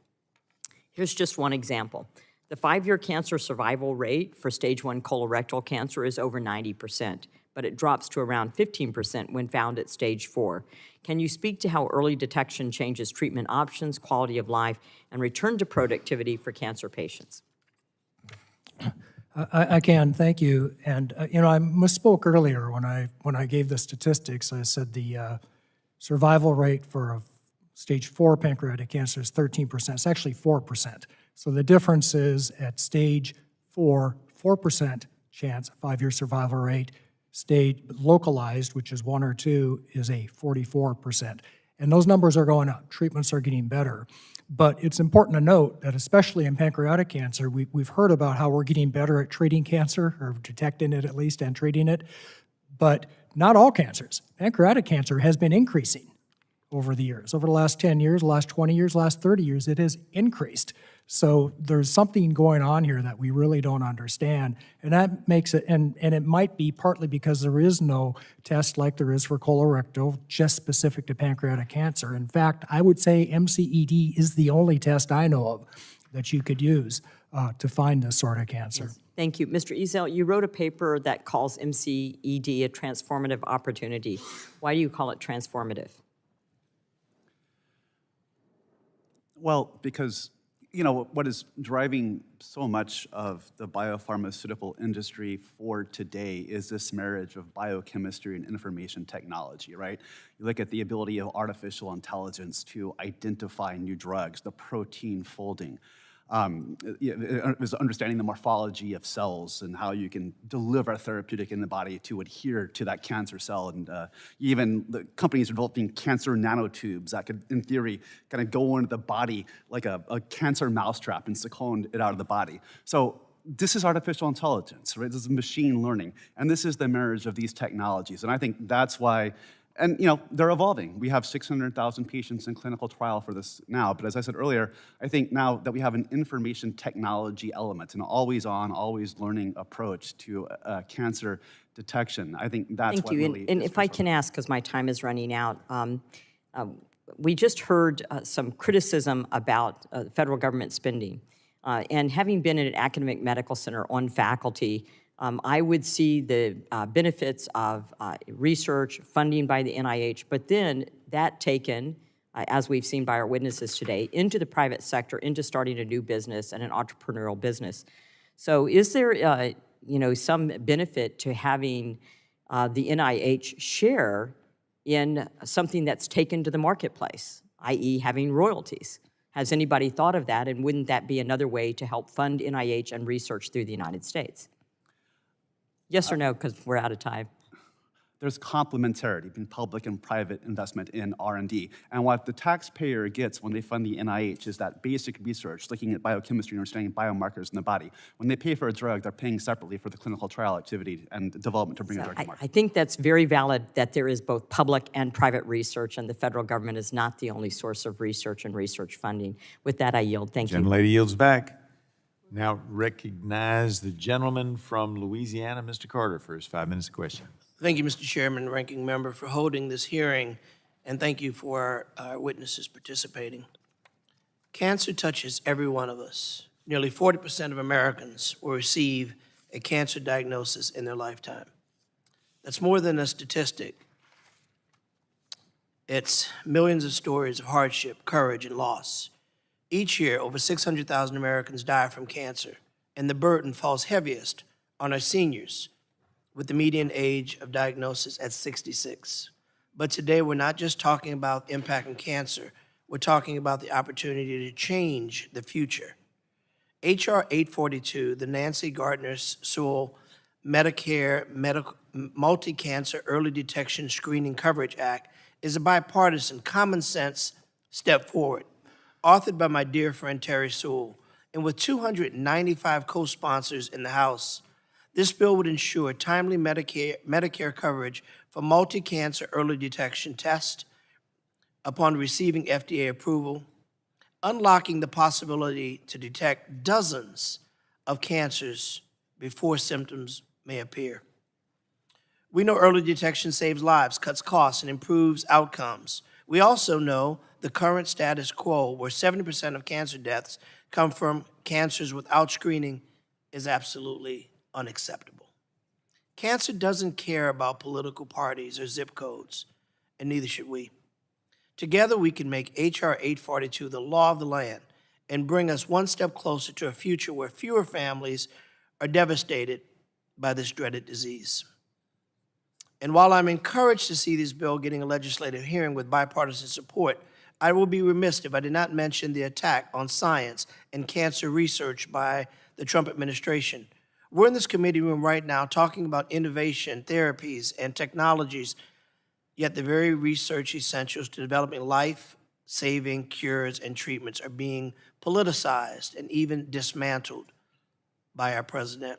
Here's just one example. The 5-year cancer survival rate for stage 1 colorectal cancer is over 90%, but it drops to around 15% when found at stage 4. Can you speak to how early detection changes treatment options, quality of life, and return to productivity for cancer patients? I can, thank you. And I misspoke earlier when I gave the statistics. I said the survival rate for a stage 4 pancreatic cancer is 13%. It's actually 4%. So the difference is at stage 4, 4% chance, 5-year survival rate. Stage localized, which is 1 or 2, is a 44%. And those numbers are going up. Treatments are getting better. But it's important to note that especially in pancreatic cancer, we've heard about how we're getting better at treating cancer, or detecting it at least, and treating it. But not all cancers. Pancreatic cancer has been increasing over the years. Over the last 10 years, last 20 years, last 30 years, it has increased. So there's something going on here that we really don't understand. And that makes it, and it might be partly because there is no test like there is for colorectal, just specific to pancreatic cancer. In fact, I would say MCED is the only test I know of that you could use to find this sort of cancer. Yes. Thank you. Mr. Ezell, you wrote a paper that calls MCED a transformative opportunity. Why do you call it transformative? Well, because what is driving so much of the biopharmaceutical industry for today is this marriage of biochemistry and information technology, right? You look at the ability of artificial intelligence to identify new drugs, the protein folding. It was understanding the morphology of cells and how you can deliver a therapeutic in the body to adhere to that cancer cell. And even the companies are developing cancer nanotubes that could, in theory, kind of go into the body like a cancer mousetrap and second it out of the body. So this is artificial intelligence, right? This is machine learning, and this is the marriage of these technologies. And I think that's why, and they're evolving. We have 600,000 patients in clinical trial for this now, but as I said earlier, I think now that we have an information technology element, an always-on, always-learning approach to cancer detection, I think that's what really Thank you. And if I can ask, because my time is running out, we just heard some criticism about federal government spending. And having been in an academic medical center on faculty, I would see the benefits of research, funding by the NIH, but then that taken, as we've seen by our witnesses today, into the private sector, into starting a new business and an entrepreneurial business. So is there, some benefit to having the NIH share in something that's taken to the marketplace, i.e. having royalties? Has anybody thought of that, and wouldn't that be another way to help fund NIH and research through the United States? Yes or no, because we're out of time. There's complementarity between public and private investment in R&D. And what the taxpayer gets when they fund the NIH is that basic research, looking at biochemistry and understanding biomarkers in the body. When they pay for a drug, they're paying separately for the clinical trial activity and development to bring a drug to market. I think that's very valid that there is both public and private research, and the federal government is not the only source of research and research funding. With that, I yield. Thank you. Gentlelady yields back. Now recognize the gentleman from Louisiana, Mr. Carter, for his 5 minutes of question. Thank you, Mr. Chairman, Ranking Member, for holding this hearing, and thank you for our witnesses participating. Cancer touches every one of us. Nearly 40% of Americans will receive a cancer diagnosis in their lifetime. That's more than a statistic. It's millions of stories of hardship, courage, and loss. Each year, over 600,000 Americans die from cancer, and the burden falls heaviest on our seniors, with the median age of diagnosis at 66. But today, we're not just talking about impact on cancer, we're talking about the opportunity to change the future. H.R. 842, the Nancy Gardner Sewell Medicare Multi-Cancer Early Detection Screening Coverage Act, is a bipartisan, common sense step forward, authored by my dear friend Terry Sewell, and with 295 co-sponsors in the House. This bill would ensure timely Medicare coverage for multi-cancer early detection tests upon receiving FDA approval, unlocking the possibility to detect dozens of cancers before symptoms may appear. We know early detection saves lives, cuts costs, and improves outcomes. We also know the current status quo, where 70% of cancer deaths come from cancers without screening, is absolutely unacceptable. Cancer doesn't care about political parties or zip codes, and neither should we. Together, we can make H.R. 842 the law of the land and bring us one step closer to a future where fewer families are devastated by this dreaded disease. And while I'm encouraged to see this bill getting a legislative hearing with bipartisan support, I will be remiss if I did not mention the attack on science and cancer research by the Trump administration. We're in this committee room right now talking about innovation, therapies, and technologies, yet the very research essentials to developing life-saving cures and treatments are being politicized and even dismantled by our president.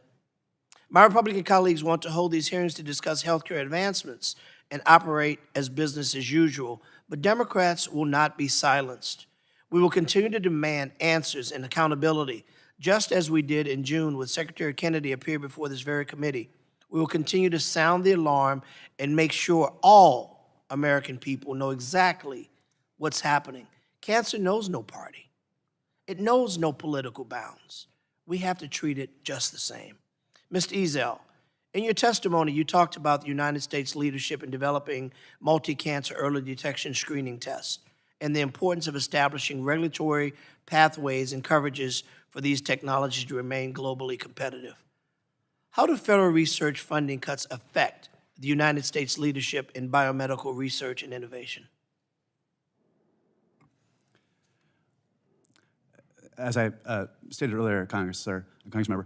My Republican colleagues want to hold these hearings to discuss healthcare advancements and operate as business as usual, but Democrats will not be silenced. We will continue to demand answers and accountability, just as we did in June when Secretary Kennedy appeared before this very committee. We will continue to sound the alarm and make sure all American people know exactly what's happening. Cancer knows no party. It knows no political bounds. We have to treat it just the same. Mr. Ezell, in your testimony, you talked about the United States leadership in developing multi-cancer early detection screening tests and the importance of establishing regulatory pathways and coverages for these technologies to remain globally competitive. How do federal research funding cuts affect the United States leadership in biomedical research and innovation? As I stated earlier, Congressmember,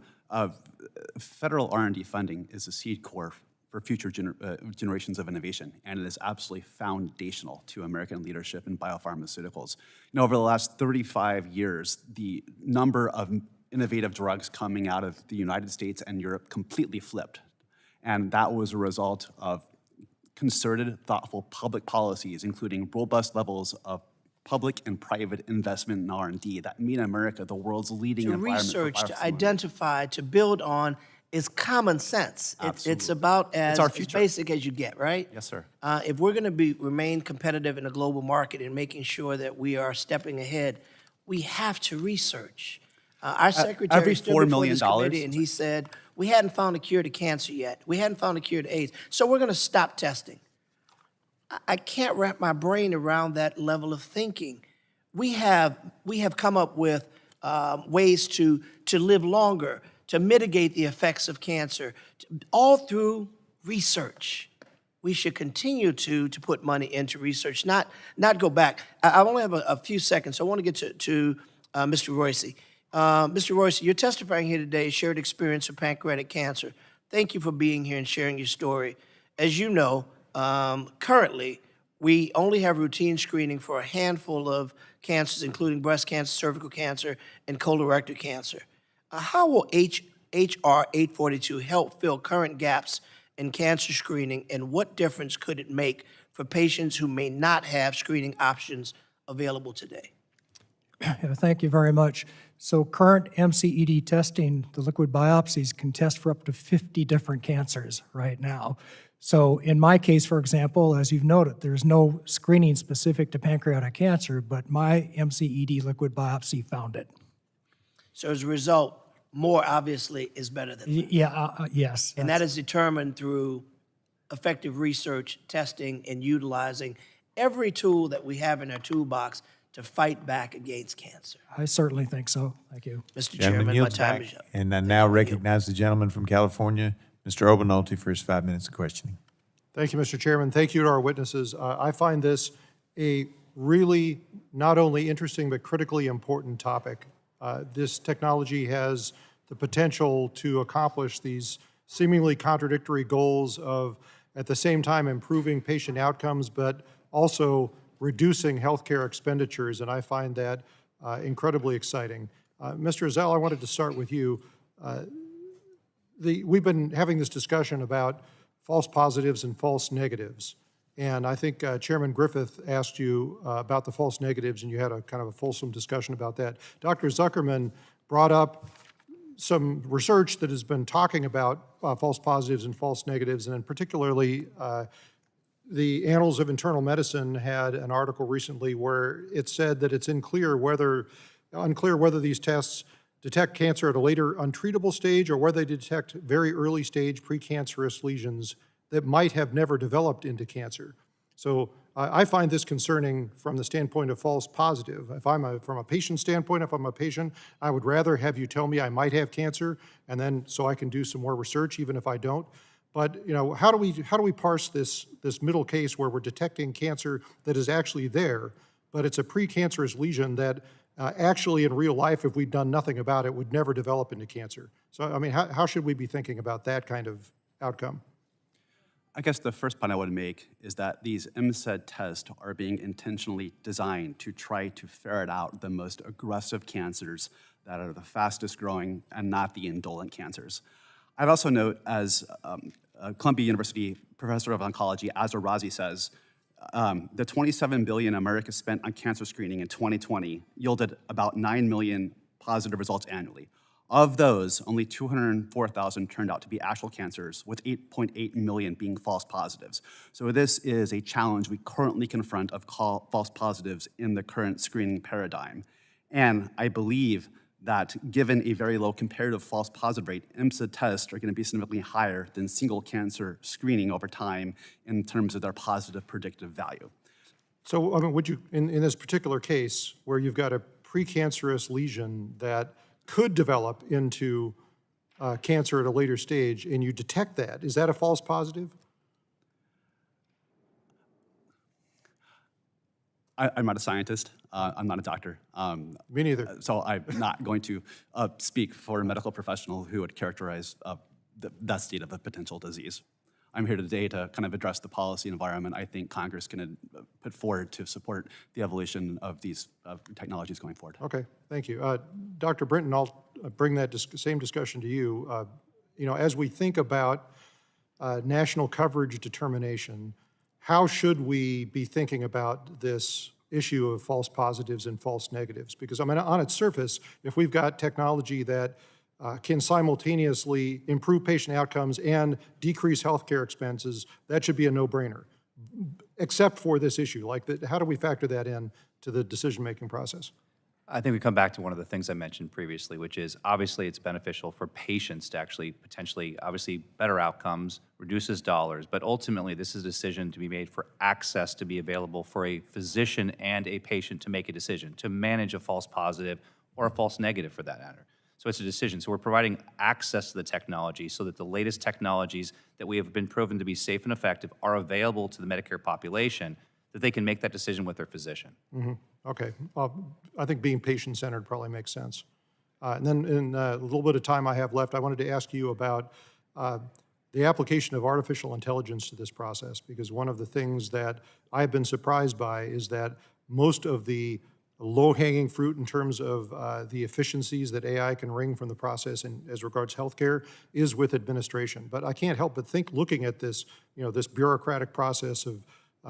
federal R&D funding is a seed core for future generations of innovation, and it is absolutely foundational to American leadership in biopharmaceuticals. Over the last 35 years, the number of innovative drugs coming out of the United States and Europe completely flipped. And that was a result of concerted, thoughtful public policies, including robust levels of public and private investment in R&D that made America the world's leading To environment research, for to biopharma. identify, to build on is common sense. It's about as our future. basic as you get, right? Yes, sir. If we're going to remain competitive in a global market and making sure that we are stepping ahead, we have to research. Our secretary every stood $4 before million this committee and he said, we hadn't found a cure to cancer yet. We hadn't found a cure to AIDS. So we're going to stop testing. I can't wrap my brain around that level of thinking. We have come up with ways to live longer, to mitigate the effects of cancer, all through research. We should continue to put money into research, not go back. I only have a few seconds, so I want to get to Mr. Royse. Mr. Royse, you're testifying here today, shared experience of pancreatic cancer. Thank you for being here and sharing your story. As you know, currently, we only have routine screening for a handful of cancers, including breast cancer, cervical cancer, and colorectal cancer. How will H.R. 842 help fill current gaps in cancer screening, and what difference could it make for patients who may not have screening options available today? Yeah, thank you very much. So current MCED testing, the liquid biopsies, can test for up to 50 different cancers right now. So in my case, for example, as you've noted, there's no screening specific to pancreatic cancer, but my MCED liquid biopsy found it. So as a result, more obviously is better than less. Yes. And that is determined through effective research, testing, and utilizing every tool that we have in our toolbox to fight back against cancer. I certainly think so. Thank you. Mr. Gentleman Chairman, my yields time back. is up. And I now recognize the gentleman from California, Mr. Obernolte, for his 5 minutes of questioning. Thank you, Mr. Chairman. Thank you to our witnesses. I find this a really not only interesting but critically important topic. This technology has the potential to accomplish these seemingly contradictory goals of, at the same time, improving patient outcomes, but also reducing healthcare expenditures, and I find that incredibly exciting. Mr. Ezell, I wanted to start with you. We've been having this discussion about false positives and false negatives, and I think Chairman Griffith asked you about the false negatives, and you had a kind of a fulsome discussion about that. Dr. Zuckerman brought up some research that has been talking about false positives and false negatives, and particularly the Annals of Internal Medicine had an article recently where it said that it's unclear whether these tests detect cancer at a later untreatable stage or whether they detect very early stage precancerous lesions that might have never developed into cancer. So I find this concerning from the standpoint of false positive. From a patient standpoint, if I'm a patient, I would rather have you tell me I might have cancer, and then so I can do some more research even if I don't. But how do we parse this middle case where we're detecting cancer that is actually there, but it's a precancerous lesion that actually in real life, if we'd done nothing about it, would never develop into cancer? So I mean, how should we be thinking about that kind of outcome? I guess the first point I would make is that these MCED tests are being intentionally designed to try to ferret out the most aggressive cancers that are the fastest growing and not the indolent cancers. I'd also note, as Columbia University professor of oncology, Azar Razi says, the $27 billion America spent on cancer screening in 2020 yielded about 9 million positive results annually. Of those, only 204,000 turned out to be actual cancers, with 8.8 million being false positives. So this is a challenge we currently confront of false positives in the current screening paradigm. And I believe that given a very low comparative false positive rate, MCED tests are going to be significantly higher than single cancer screening over time in terms of their positive predictive value. So I mean, would you, in this particular case, where you've got a precancerous lesion that could develop into cancer at a later stage, and you detect that, is that a false positive? I'm not a scientist. I'm not a doctor. Me neither. So I'm not going to speak for a medical professional who would characterize that state of a potential disease. I'm here today to kind of address the policy environment I think Congress can put forward to support the evolution of these technologies going forward. Okay, thank you. Dr. Brinton, I'll bring that same discussion to you. You know, as we think about national coverage determination, how should we be thinking about this issue of false positives and false negatives? Because I mean, on its surface, if we've got technology that can simultaneously improve patient outcomes and decrease healthcare expenses, that should be a no-brainer, except for this issue. Like, how do we factor that in to the decision-making process? I think we come back to one of the things I mentioned previously, which is obviously it's beneficial for patients to actually potentially, obviously, better outcomes, reduces dollars, but ultimately this is a decision to be made for access to be available for a physician and a patient to make a decision, to manage a false positive or a false negative for that matter. So it's a decision. So we're providing access to the technology so that the latest technologies that we have been proven to be safe and effective are available to the Medicare population, that they can make that decision with their physician. Mm-hmm. Okay. I think being patient-centered probably makes sense. And then in a little bit of time I have left, I wanted to ask you about the application of artificial intelligence to this process, because one of the things that I've been surprised by is that most of the low-hanging fruit in terms of the efficiencies that AI can wring from the process and as regards healthcare is with administration. But I can't help but think, looking at this, you know, this bureaucratic process of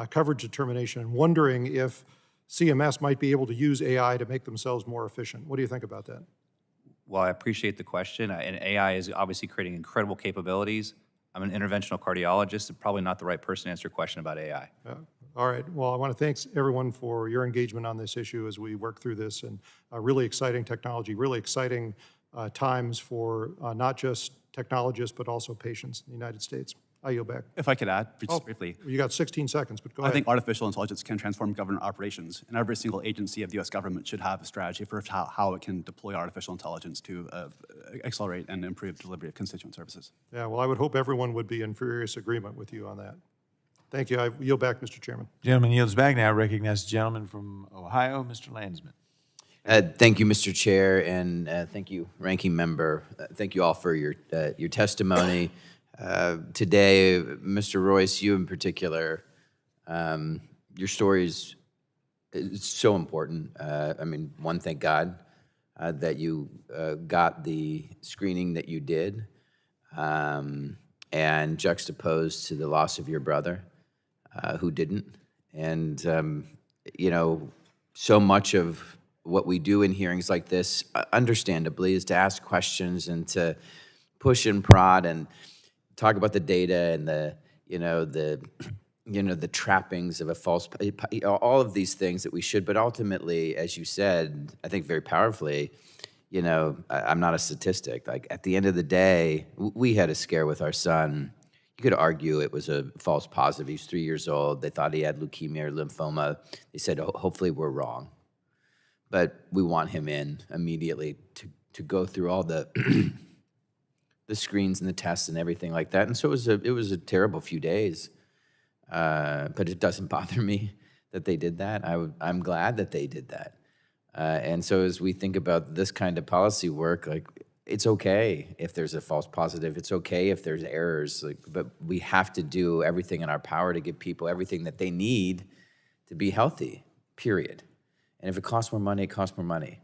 coverage determination and wondering if CMS might be able to use AI to make themselves more efficient. What do you think about that? Well, I appreciate the question, and AI is obviously creating incredible capabilities. I'm an interventional cardiologist, and probably not the right person to answer your question about AI. All right. Well, I want to thank everyone for your engagement on this issue as we work through this, and really exciting technology, really exciting times for not just technologists, but also patients in the United States. I yield back. If I could add, just briefly. You got 16 seconds, but go ahead. I think artificial intelligence can transform government operations, and every single agency of the U.S. government should have a strategy for how it can deploy artificial intelligence to accelerate and improve delivery of constituent services. Yeah, well, I would hope everyone would be in furious agreement with you on that. Thank you. I yield back, Mr. Chairman. Gentleman yields back. Now I recognize the gentleman from Ohio, Mr. Landsman. Thank you, Mr. Chair, and thank you, Ranking Member. Thank you all for your testimony. Today, Mr. Royse, you in particular, your story is so important. I mean, one, thank God that you got the screening that you did, and juxtaposed to the loss of your brother who didn't. And, you know, so much of what we do in hearings like this, understandably, is to ask questions and to push and prod and talk about the data and the trappings of a false, all of these things that we should. But ultimately, as you said, I think very powerfully, you know, I'm not a statistic. Like, at the end of the day, we had a scare with our son. You could argue it was a false positive. He was 3 years old. They thought he had leukemia or lymphoma. They said, hopefully we're wrong. But we want him in immediately to go through all the the screens and the tests and everything like that. And so it was a terrible few days. But it doesn't bother me that they did that. I'm glad that they did that. And so as we think about this kind of policy work, like, it's okay if there's a false positive. It's okay if there's errors. Like, but we have to do everything in our power to give people everything that they need to be healthy, period. And if it costs more money, it costs more money.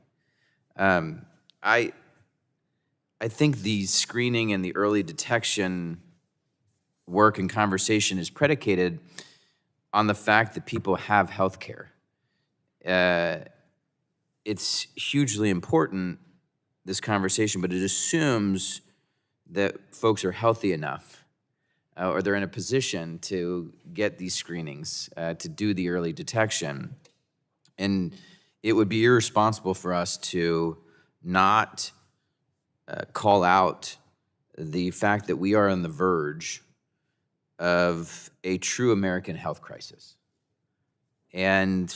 I think the screening and the early detection work and conversation is predicated on the fact that people have health care. It's hugely important, this conversation, but it assumes that folks are healthy enough or they're in a position to get these screenings, to do the early detection. And it would be irresponsible for us to not call out the fact that we are on the verge of a true American health crisis. And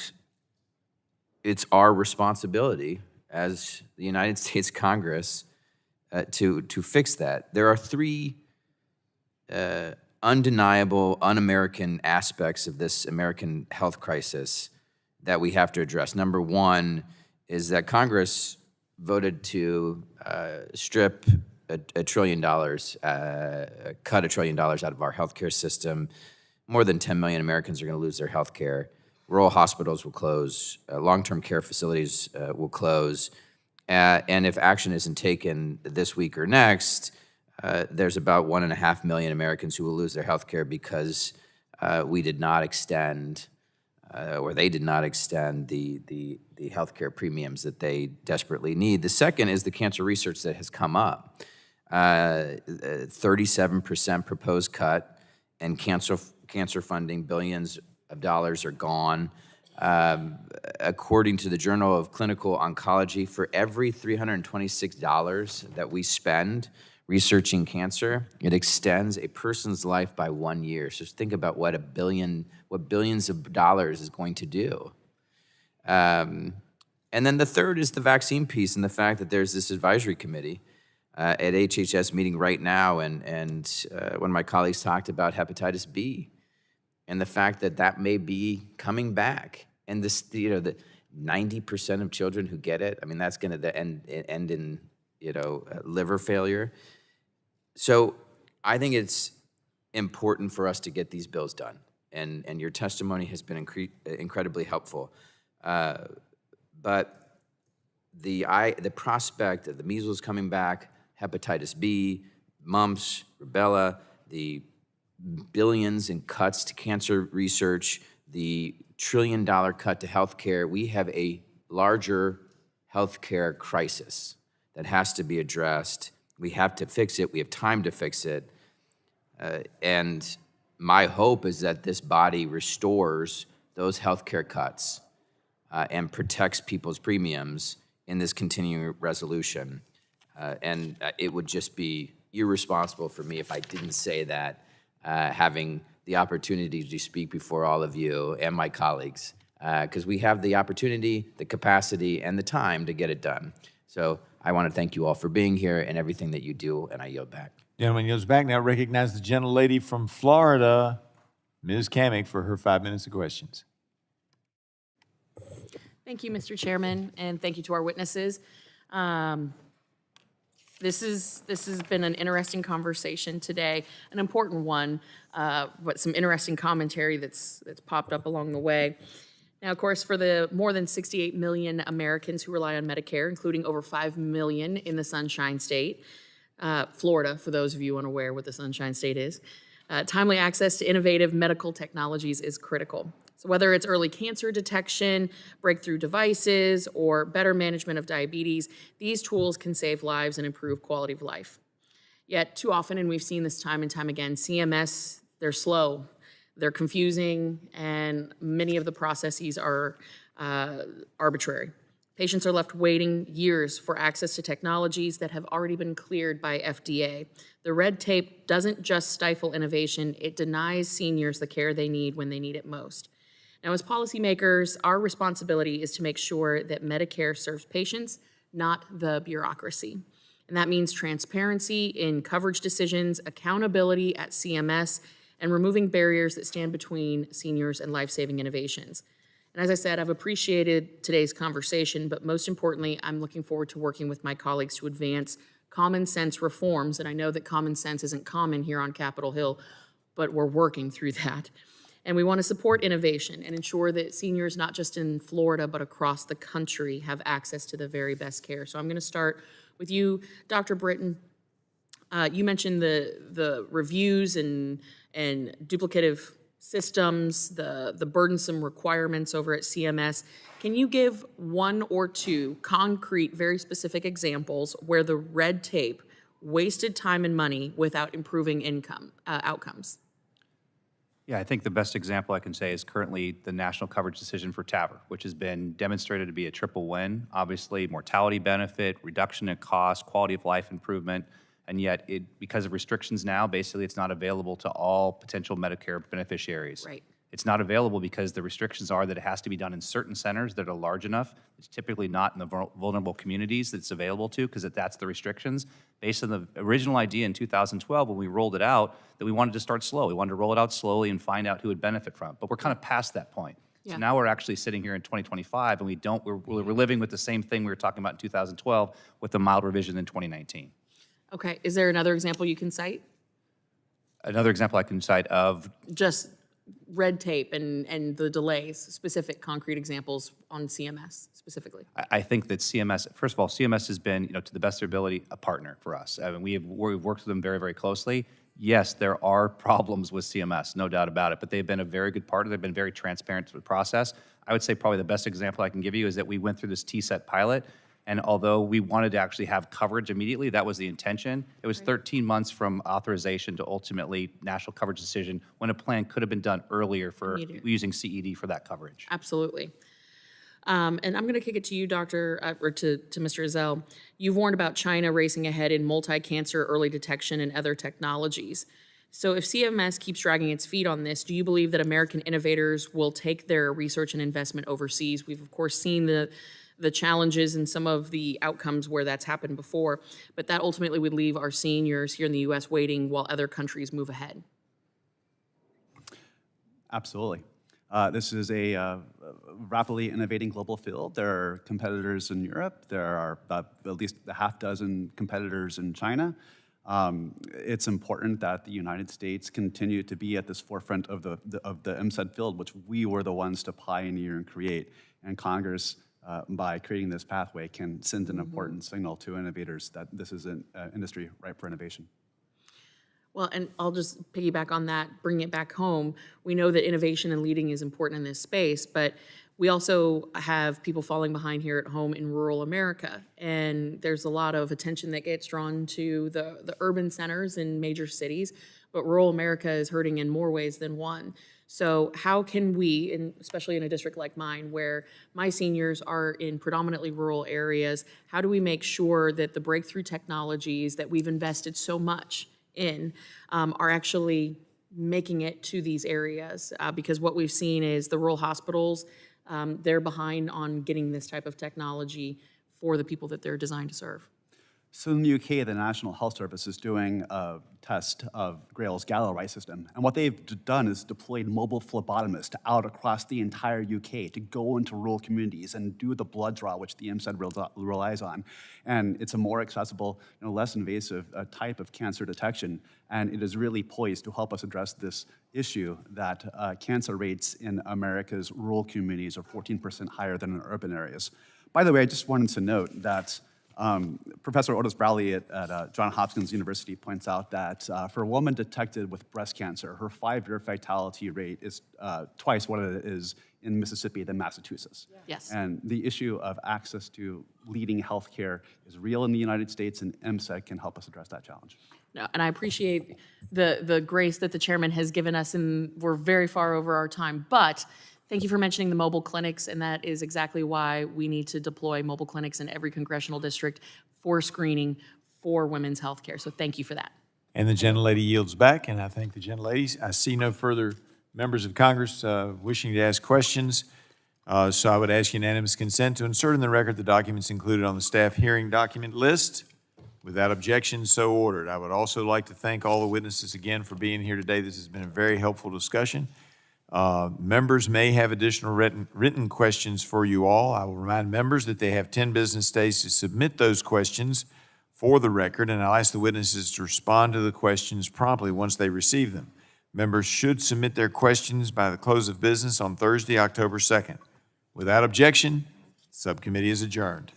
it's our responsibility as the United States Congress to fix that. There are three undeniable, un-American aspects of this American health crisis that we have to address. Number one is that Congress voted to strip $1 trillion, cut $1 trillion out of our healthcare system. More than 10 million Americans are going to lose their health care. Rural hospitals will close. Long-term care facilities will close. And if action isn't taken this week or next, there's about 1.5 million Americans who will lose their health care because we did not extend, or they did not extend the health care premiums that they desperately need. The second is the cancer research that has come up. 37% proposed cut, and cancer funding, billions of dollars are gone. According to the Journal of Clinical Oncology, for every $326 that we spend researching cancer, it extends a person's life by 1 year. So just think about what billions of dollars is going to do. And then the third is the vaccine piece, and the fact that there's this advisory committee at HHS meeting right now, and one of my colleagues talked about hepatitis B, and the fact that that may be coming back, and this, the 90% of children who get it, I mean, that's going to end in liver failure. So I think it's important for us to get these bills done, and your testimony has been incredibly helpful. But the prospect of the measles coming back, hepatitis B, mumps, rubella, the billions in cuts to cancer research, the $1 trillion cut to healthcare, we have a larger healthcare crisis that has to be addressed. We have to fix it. We have time to fix it. And my hope is that this body restores those healthcare cuts and protects people's premiums in this continuing resolution. And it would just be irresponsible for me if I didn't say that, having the opportunity to speak before all of you and my colleagues, because we have the opportunity, the capacity, and the time to get it done. So I want to thank you all for being here and everything that you do, and I yield back. Gentleman yields back. Now recognize the gentlelady from Florida, Ms. Kamick, for her 5 minutes of questions. Thank you, Mr. Chairman, and thank you to our witnesses. This has been an interesting conversation today, an important one, but some interesting commentary that's popped up along the way. Now, of course, for the more than 68 million Americans who rely on Medicare, including over 5 million in the Sunshine State, Florida, for those of you unaware what the Sunshine State is, timely access to innovative medical technologies is critical. So whether it's early cancer detection, breakthrough devices, or better management of diabetes, these tools can save lives and improve quality of life. Yet too often, and we've seen this time and time again, CMS, they're slow, they're confusing, and many of the processes are arbitrary. Patients are left waiting years for access to technologies that have already been cleared by FDA. The red tape doesn't just stifle innovation, it denies seniors the care they need when they need it most. Now, as policymakers, our responsibility is to make sure that Medicare serves patients, not the bureaucracy. And that means transparency in coverage decisions, accountability at CMS, and removing barriers that stand between seniors and life-saving innovations. And as I said, I've appreciated today's conversation, but most importantly, I'm looking forward to working with my colleagues to advance common sense reforms. And I know that common sense isn't common here on Capitol Hill, but we're working through that. And we want to support innovation and ensure that seniors, not just in Florida, but across the country, have access to the very best care. So I'm going to start with you, Dr. Brinton. You mentioned the reviews and duplicative systems, the burdensome requirements over at CMS. Can you give one or two concrete, very specific examples where the red tape wasted time and money without improving outcomes? Yeah, I think the best example I can say is currently the national coverage decision for TAVR, which has been demonstrated to be a triple win. Obviously, mortality benefit, reduction in cost, quality of life improvement, and yet because of restrictions now, basically it's not available to all potential Medicare beneficiaries. Right. It's not available because the restrictions are that it has to be done in certain centers that are large enough. It's typically not in the vulnerable communities that it's available to, because that's the restrictions. Based on the original idea in 2012 when we rolled it out, that we wanted to start slow. We wanted to roll it out slowly and find out who would benefit from it. But we're kind of past that point. Yeah. So now we're actually sitting here in 2025, and we're living with the same thing we were talking about in 2012 with the mild revision in 2019. Okay, is there another example you can cite? Another example I can cite of Just red tape and the delays, specific concrete examples on CMS specifically. I think that CMS, first of all, CMS has been, to the best of their ability, a partner for us. I mean, we've worked with them very, very closely. Yes, there are problems with CMS, no doubt about it, but they've been a very good partner. They've been very transparent to the process. I would say probably the best example I can give you is that we went through this TSET pilot, and although we wanted to actually have coverage immediately, that was the intention. It was 13 months from authorization to ultimately national coverage decision when a plan could have been done earlier for using CED for that coverage. Absolutely. And I'm going to kick it to you, Dr., or to Mr. Ezell. You've warned about China racing ahead in multi-cancer early detection and other technologies. So if CMS keeps dragging its feet on this, do you believe that American innovators will take their research and investment overseas? We've, of course, seen the challenges and some of the outcomes where that's happened before, but that ultimately would leave our seniors here in the U.S. waiting while other countries move ahead. Absolutely. This is a rapidly innovating global field. There are competitors in Europe. There are at least a half dozen competitors in China. It's important that the United States continue to be at this forefront of the MSED field, which we were the ones to pioneer and create. And Congress, by creating this pathway, can send an important signal to innovators that this is an industry ripe for innovation. Well, and I'll just piggyback on that, bring it back home. We know that innovation and leading is important in this space, but we also have people falling behind here at home in rural America. And there's a lot of attention that gets drawn to the urban centers in major cities, but rural America is hurting in more ways than one. So how can we, and especially in a district like mine, where my seniors are in predominantly rural areas, how do we make sure that the breakthrough technologies that we've invested so much in are actually making it to these areas? Because what we've seen is the rural hospitals, they're behind on getting this type of technology for the people that they're designed to serve. So in the UK, the National Health Service is doing a test of Grail's Galilei system. And what they've done is deployed mobile phlebotomists out across the entire UK to go into rural communities and do the blood draw, which the MSED relies on. And it's a more accessible, less invasive type of cancer detection. And it is really poised to help us address this issue that cancer rates in America's rural communities are 14% higher than in urban areas. By the way, I just wanted to note that Professor Otis Bradley at Johns Hopkins University points out that for a woman detected with breast cancer, her 5-year fatality rate is twice what it is in Mississippi than Massachusetts. Yes. And the issue of access to leading health care is real in the United States, and MSED can help us address that challenge. No, and I appreciate the grace that the chairman has given us, and we're very far over our time, but thank you for mentioning the mobile clinics, and that is exactly why we need to deploy mobile clinics in every congressional district for screening for women's health care. So thank you for that. And the gentlelady yields back, and I thank the gentleladies. I see no further members of Congress wishing to ask questions, so I would ask unanimous consent to insert in the record the documents included on the staff hearing document list. Without objection, so ordered. I would also like to thank all the witnesses again for being here today. This has been a very helpful discussion. Members may have additional written questions for you all. I will remind members that they have 10 business days to submit those questions for the record, and I'll ask the witnesses to respond to the questions promptly once they receive them. Members should submit their questions by the close of business on Thursday, October 2nd. Without objection, subcommittee is adjourned.